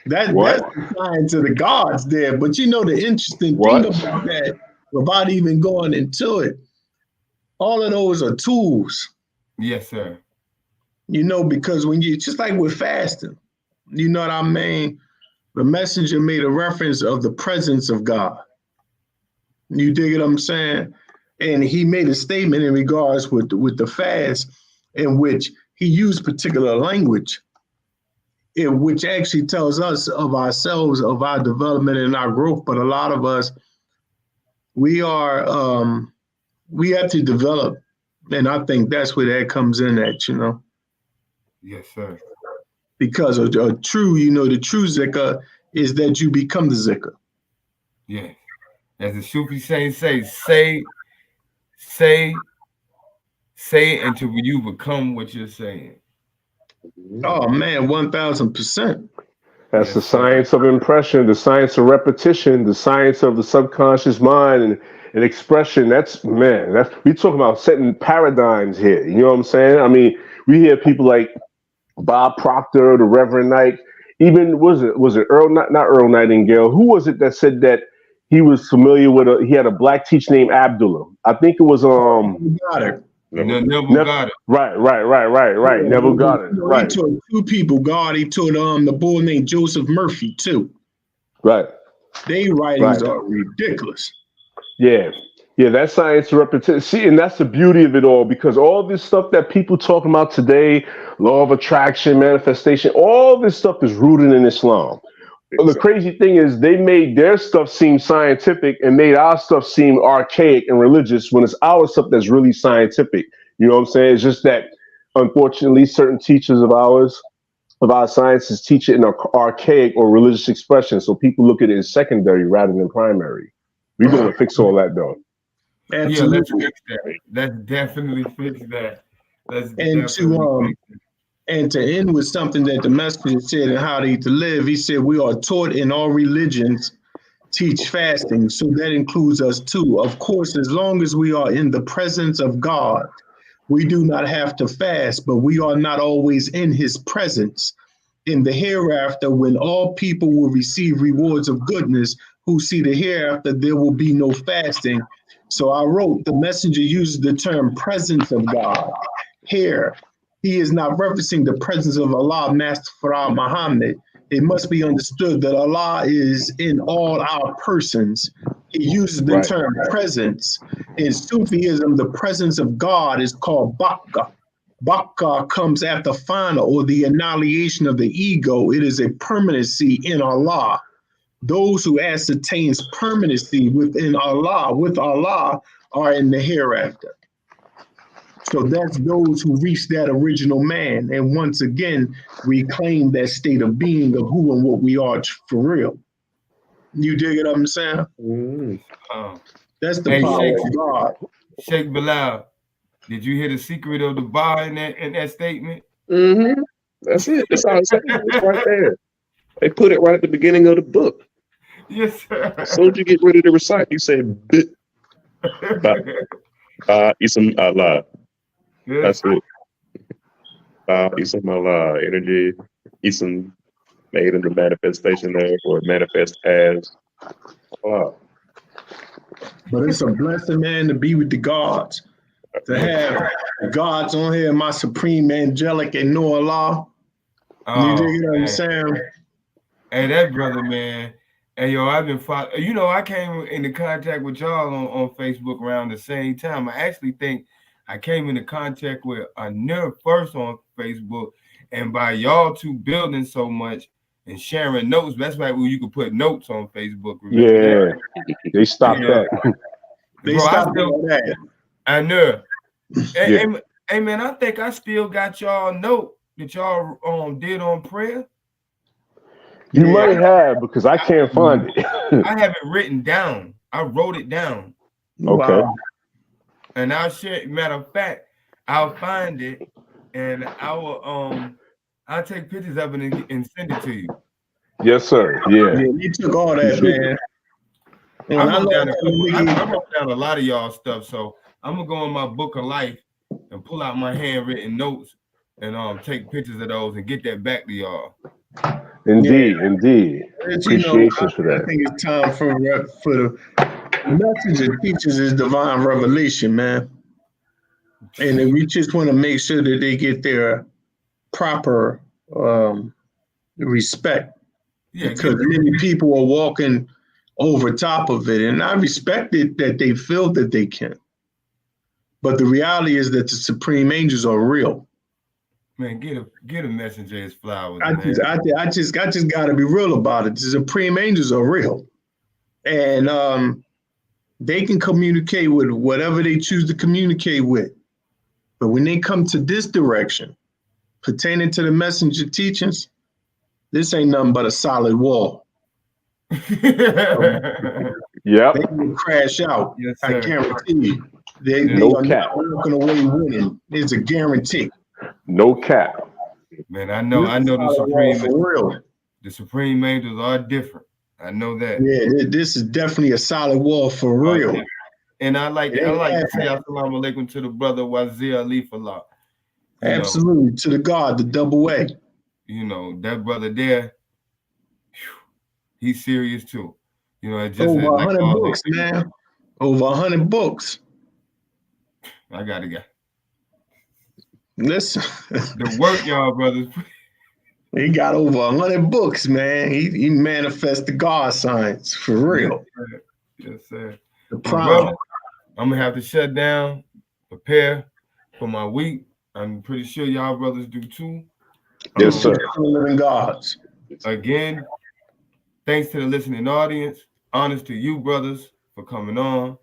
[SPEAKER 3] That's the science of the gods there. But you know the interesting thing about that, without even going into it, all of those are tools.
[SPEAKER 1] Yes, sir.
[SPEAKER 3] You know, because when you, just like with fasting, you know what I mean? The messenger made a reference of the presence of God. You dig what I'm saying? And he made a statement in regards with the fast in which he used particular language, which actually tells us of ourselves, of our development and our growth. But a lot of us, we have to develop. And I think that's where that comes in at, you know?
[SPEAKER 1] Yes, sir.
[SPEAKER 3] Because a true, the true Zikr is that you become the Zikr.
[SPEAKER 1] Yeah. As the Sufi saints say until you become what you're saying.
[SPEAKER 3] Oh man, 1000%.
[SPEAKER 4] That's the science of impression, the science of repetition, the science of the subconscious mind and expression. We talk about setting paradigms here. You know what I'm saying? I mean, we hear people like Bob Proctor, the Reverend Knight, even was it Earl, not Earl Nightingale. Who was it that said that he was familiar with he had a black teacher named Abdullah? I think it was
[SPEAKER 1] Goddard. Neville Goddard.
[SPEAKER 4] Right. Yeah, Neville Goddard. Right.
[SPEAKER 3] He taught two people. He taught the boy named Joseph Murphy too.
[SPEAKER 4] Right.
[SPEAKER 3] They writings are ridiculous.
[SPEAKER 4] Yeah, that science repetition. See, and that's the beauty of it all, because all this stuff that people talking about today, law of attraction, manifestation, all this stuff is rooted in Islam. The crazy thing is they made their stuff seem scientific and made our stuff seem archaic and religious when it's our stuff that's really scientific. You know what I'm saying? It's just that, unfortunately, certain teachers of our sciences teach it in an archaic or religious expression. So people look at it as secondary rather than primary. We're going to fix all that, though.
[SPEAKER 1] Absolutely. Yeah, let's fix that. Let's definitely fix that.
[SPEAKER 3] And to end with something that the messenger said and how they to live, he said, we are taught in all religions teach fasting. So that includes us too. Of course, as long as we are in the presence of God, we do not have to fast, but we are not always in his presence. In the hereafter, when all people will receive rewards of goodness, who see the hereafter, there will be no fasting. So I wrote, the messenger uses the term presence of God. Here, he is not referencing the presence of Allah, Master Farah Muhammad. It must be understood that Allah is in all our persons. He uses the term presence. In Sufism, the presence of God is called Baqqa. Baqqa comes after fana, or the annihilation of the ego. It is a permanency in Allah. Those who ascertain permanency within Allah, with Allah, are in the hereafter. So that's those who reach that original man and once again reclaim that state of being of who and what we are for real. You dig it what I'm saying? That's the power of God.
[SPEAKER 1] Sheikh Bilal, did you hear the secret of the bar in that statement?
[SPEAKER 2] Mm-hmm. That's it. That's all I'm saying. It's right there. They put it right at the beginning of the book.
[SPEAKER 1] Yes, sir.
[SPEAKER 2] As soon as you get ready to recite, you say bit. Ism Allah. That's it. Ism Allah. Energy. Ism made in the manifestation there, or manifest as Allah.
[SPEAKER 3] But it's a blessing, man, to be with the gods. To have gods on here, my supreme angelic and know Allah. You dig what I'm saying?
[SPEAKER 1] Hey, that brother, man. Hey, yo, I've been following. You know, I came into contact with y'all on Facebook around the same time. I actually think I came into contact with Anir first on Facebook, and by y'all two building so much and sharing notes, that's right where you could put notes on Facebook.
[SPEAKER 4] Yeah, they stopped that.
[SPEAKER 3] They stopped that.
[SPEAKER 1] I know. Hey, man, I think I still got y'all note that y'all did on prayer.
[SPEAKER 4] You might have, because I can't find it.
[SPEAKER 1] I have it written down. I wrote it down.
[SPEAKER 4] Okay.
[SPEAKER 3] Wow.
[SPEAKER 1] And I'll share. Matter of fact, I'll find it and I'll take pictures of it and send it to you.
[SPEAKER 4] Yes, sir. Yeah.
[SPEAKER 3] You took all that, man.
[SPEAKER 1] I wrote down a lot of y'all stuff, so I'm gonna go in my book of life and pull out my handwritten notes and take pictures of those and get that back to y'all.
[SPEAKER 4] Indeed. Appreciation for that.
[SPEAKER 3] I think it's time for the message that teaches is divine revelation, man. And we just want to make sure that they get their proper respect. Because many people are walking over top of it. And I respect it that they feel that they can. But the reality is that the supreme angels are real.
[SPEAKER 1] Man, get a messenger his flowers.
[SPEAKER 3] I just got to be real about it. The supreme angels are real, and they can communicate with whatever they choose to communicate with. But when they come to this direction, pertaining to the messenger teachings, this ain't nothing but a solid wall.
[SPEAKER 4] Yep.
[SPEAKER 3] They will crash out.
[SPEAKER 1] Yes,
[SPEAKER 3] I guarantee you. They
[SPEAKER 4] No
[SPEAKER 3] are
[SPEAKER 4] cap.
[SPEAKER 3] not walking away winning. It's a guarantee.
[SPEAKER 4] No cap.
[SPEAKER 1] Man, I know
[SPEAKER 3] the
[SPEAKER 1] supreme angels are different. I know that.
[SPEAKER 3] Yeah, this is definitely a solid wall for real.
[SPEAKER 1] And I like to say assalamu alaikum to the brother Wazir Ali Fallou.
[SPEAKER 3] Absolutely, to the God, the double A.
[SPEAKER 1] You know, that brother there, he's serious too. You know, it just
[SPEAKER 3] over 100 books, man. Over 100 books.
[SPEAKER 1] I gotta go.
[SPEAKER 3] Listen,
[SPEAKER 1] the work, y'all brothers.
[SPEAKER 3] He got over 100 books, man. He manifests the God signs for real.
[SPEAKER 1] Yes, sir.
[SPEAKER 3] The problem.
[SPEAKER 1] I'm gonna have to shut down, prepare for my week. I'm pretty sure y'all brothers do too.
[SPEAKER 4] Yes, sir.
[SPEAKER 3] Living gods.
[SPEAKER 1] Again, thanks to the listening audience. Honest to you, brothers, for coming on.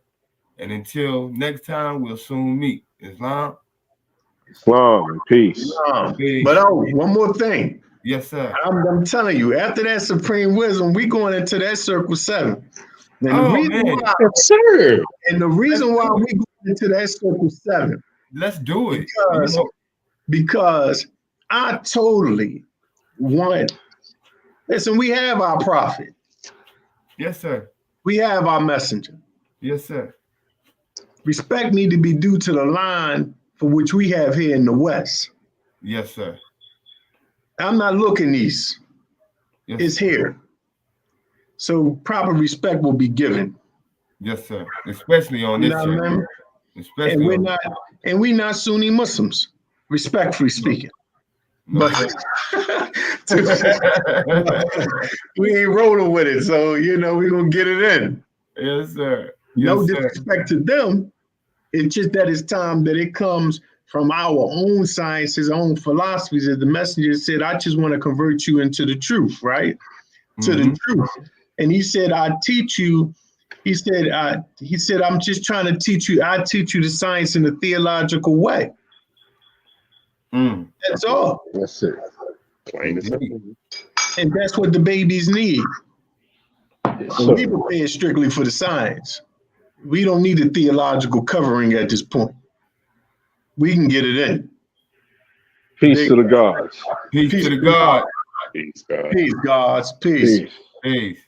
[SPEAKER 1] And until next time, we'll soon meet. Islam
[SPEAKER 4] and peace.
[SPEAKER 3] But one more thing.
[SPEAKER 1] Yes, sir.
[SPEAKER 3] I'm telling you, after that supreme wisdom, we going into that circle 7. And the reason why we go into that circle 7.
[SPEAKER 1] Let's do it.
[SPEAKER 3] Because I totally want. Listen, we have our prophet.
[SPEAKER 1] Yes, sir.
[SPEAKER 3] We have our messenger.
[SPEAKER 1] Yes, sir.
[SPEAKER 3] Respect need to be due to the line for which we have here in the West.
[SPEAKER 1] Yes, sir.
[SPEAKER 3] I'm not looking east. Yes, it's here. So proper respect will be given.
[SPEAKER 1] Yes, sir. Especially on
[SPEAKER 3] You
[SPEAKER 1] this
[SPEAKER 3] know what I
[SPEAKER 1] channel.
[SPEAKER 3] mean?
[SPEAKER 1] Especially
[SPEAKER 3] And we're
[SPEAKER 1] on
[SPEAKER 3] not, and we're not Sunni Muslims, respectfully speaking.
[SPEAKER 1] no,
[SPEAKER 3] But
[SPEAKER 1] sir.
[SPEAKER 3] we ain't rolling with it, so you know we're gonna get it in.
[SPEAKER 1] Yes, sir.
[SPEAKER 3] No
[SPEAKER 1] Yes, sir.
[SPEAKER 3] disrespect to them. It's just that it's time that it comes from our own sciences, own philosophies. As the messenger said, I just want to convert you into the truth, right? To the truth. And he said, I teach you. He said, I'm just trying to teach you. I teach you the science in a theological way. That's all.
[SPEAKER 4] That's it.
[SPEAKER 2] Plain and simple.
[SPEAKER 3] And that's what the babies need.
[SPEAKER 4] So,
[SPEAKER 3] We prepare strictly for the science. We don't need a theological covering at this point. We can get it in.
[SPEAKER 4] peace to the gods.
[SPEAKER 1] Peace to the God.
[SPEAKER 2] Peace, God.
[SPEAKER 3] Peace, gods. Peace.
[SPEAKER 4] Peace.
[SPEAKER 1] Peace.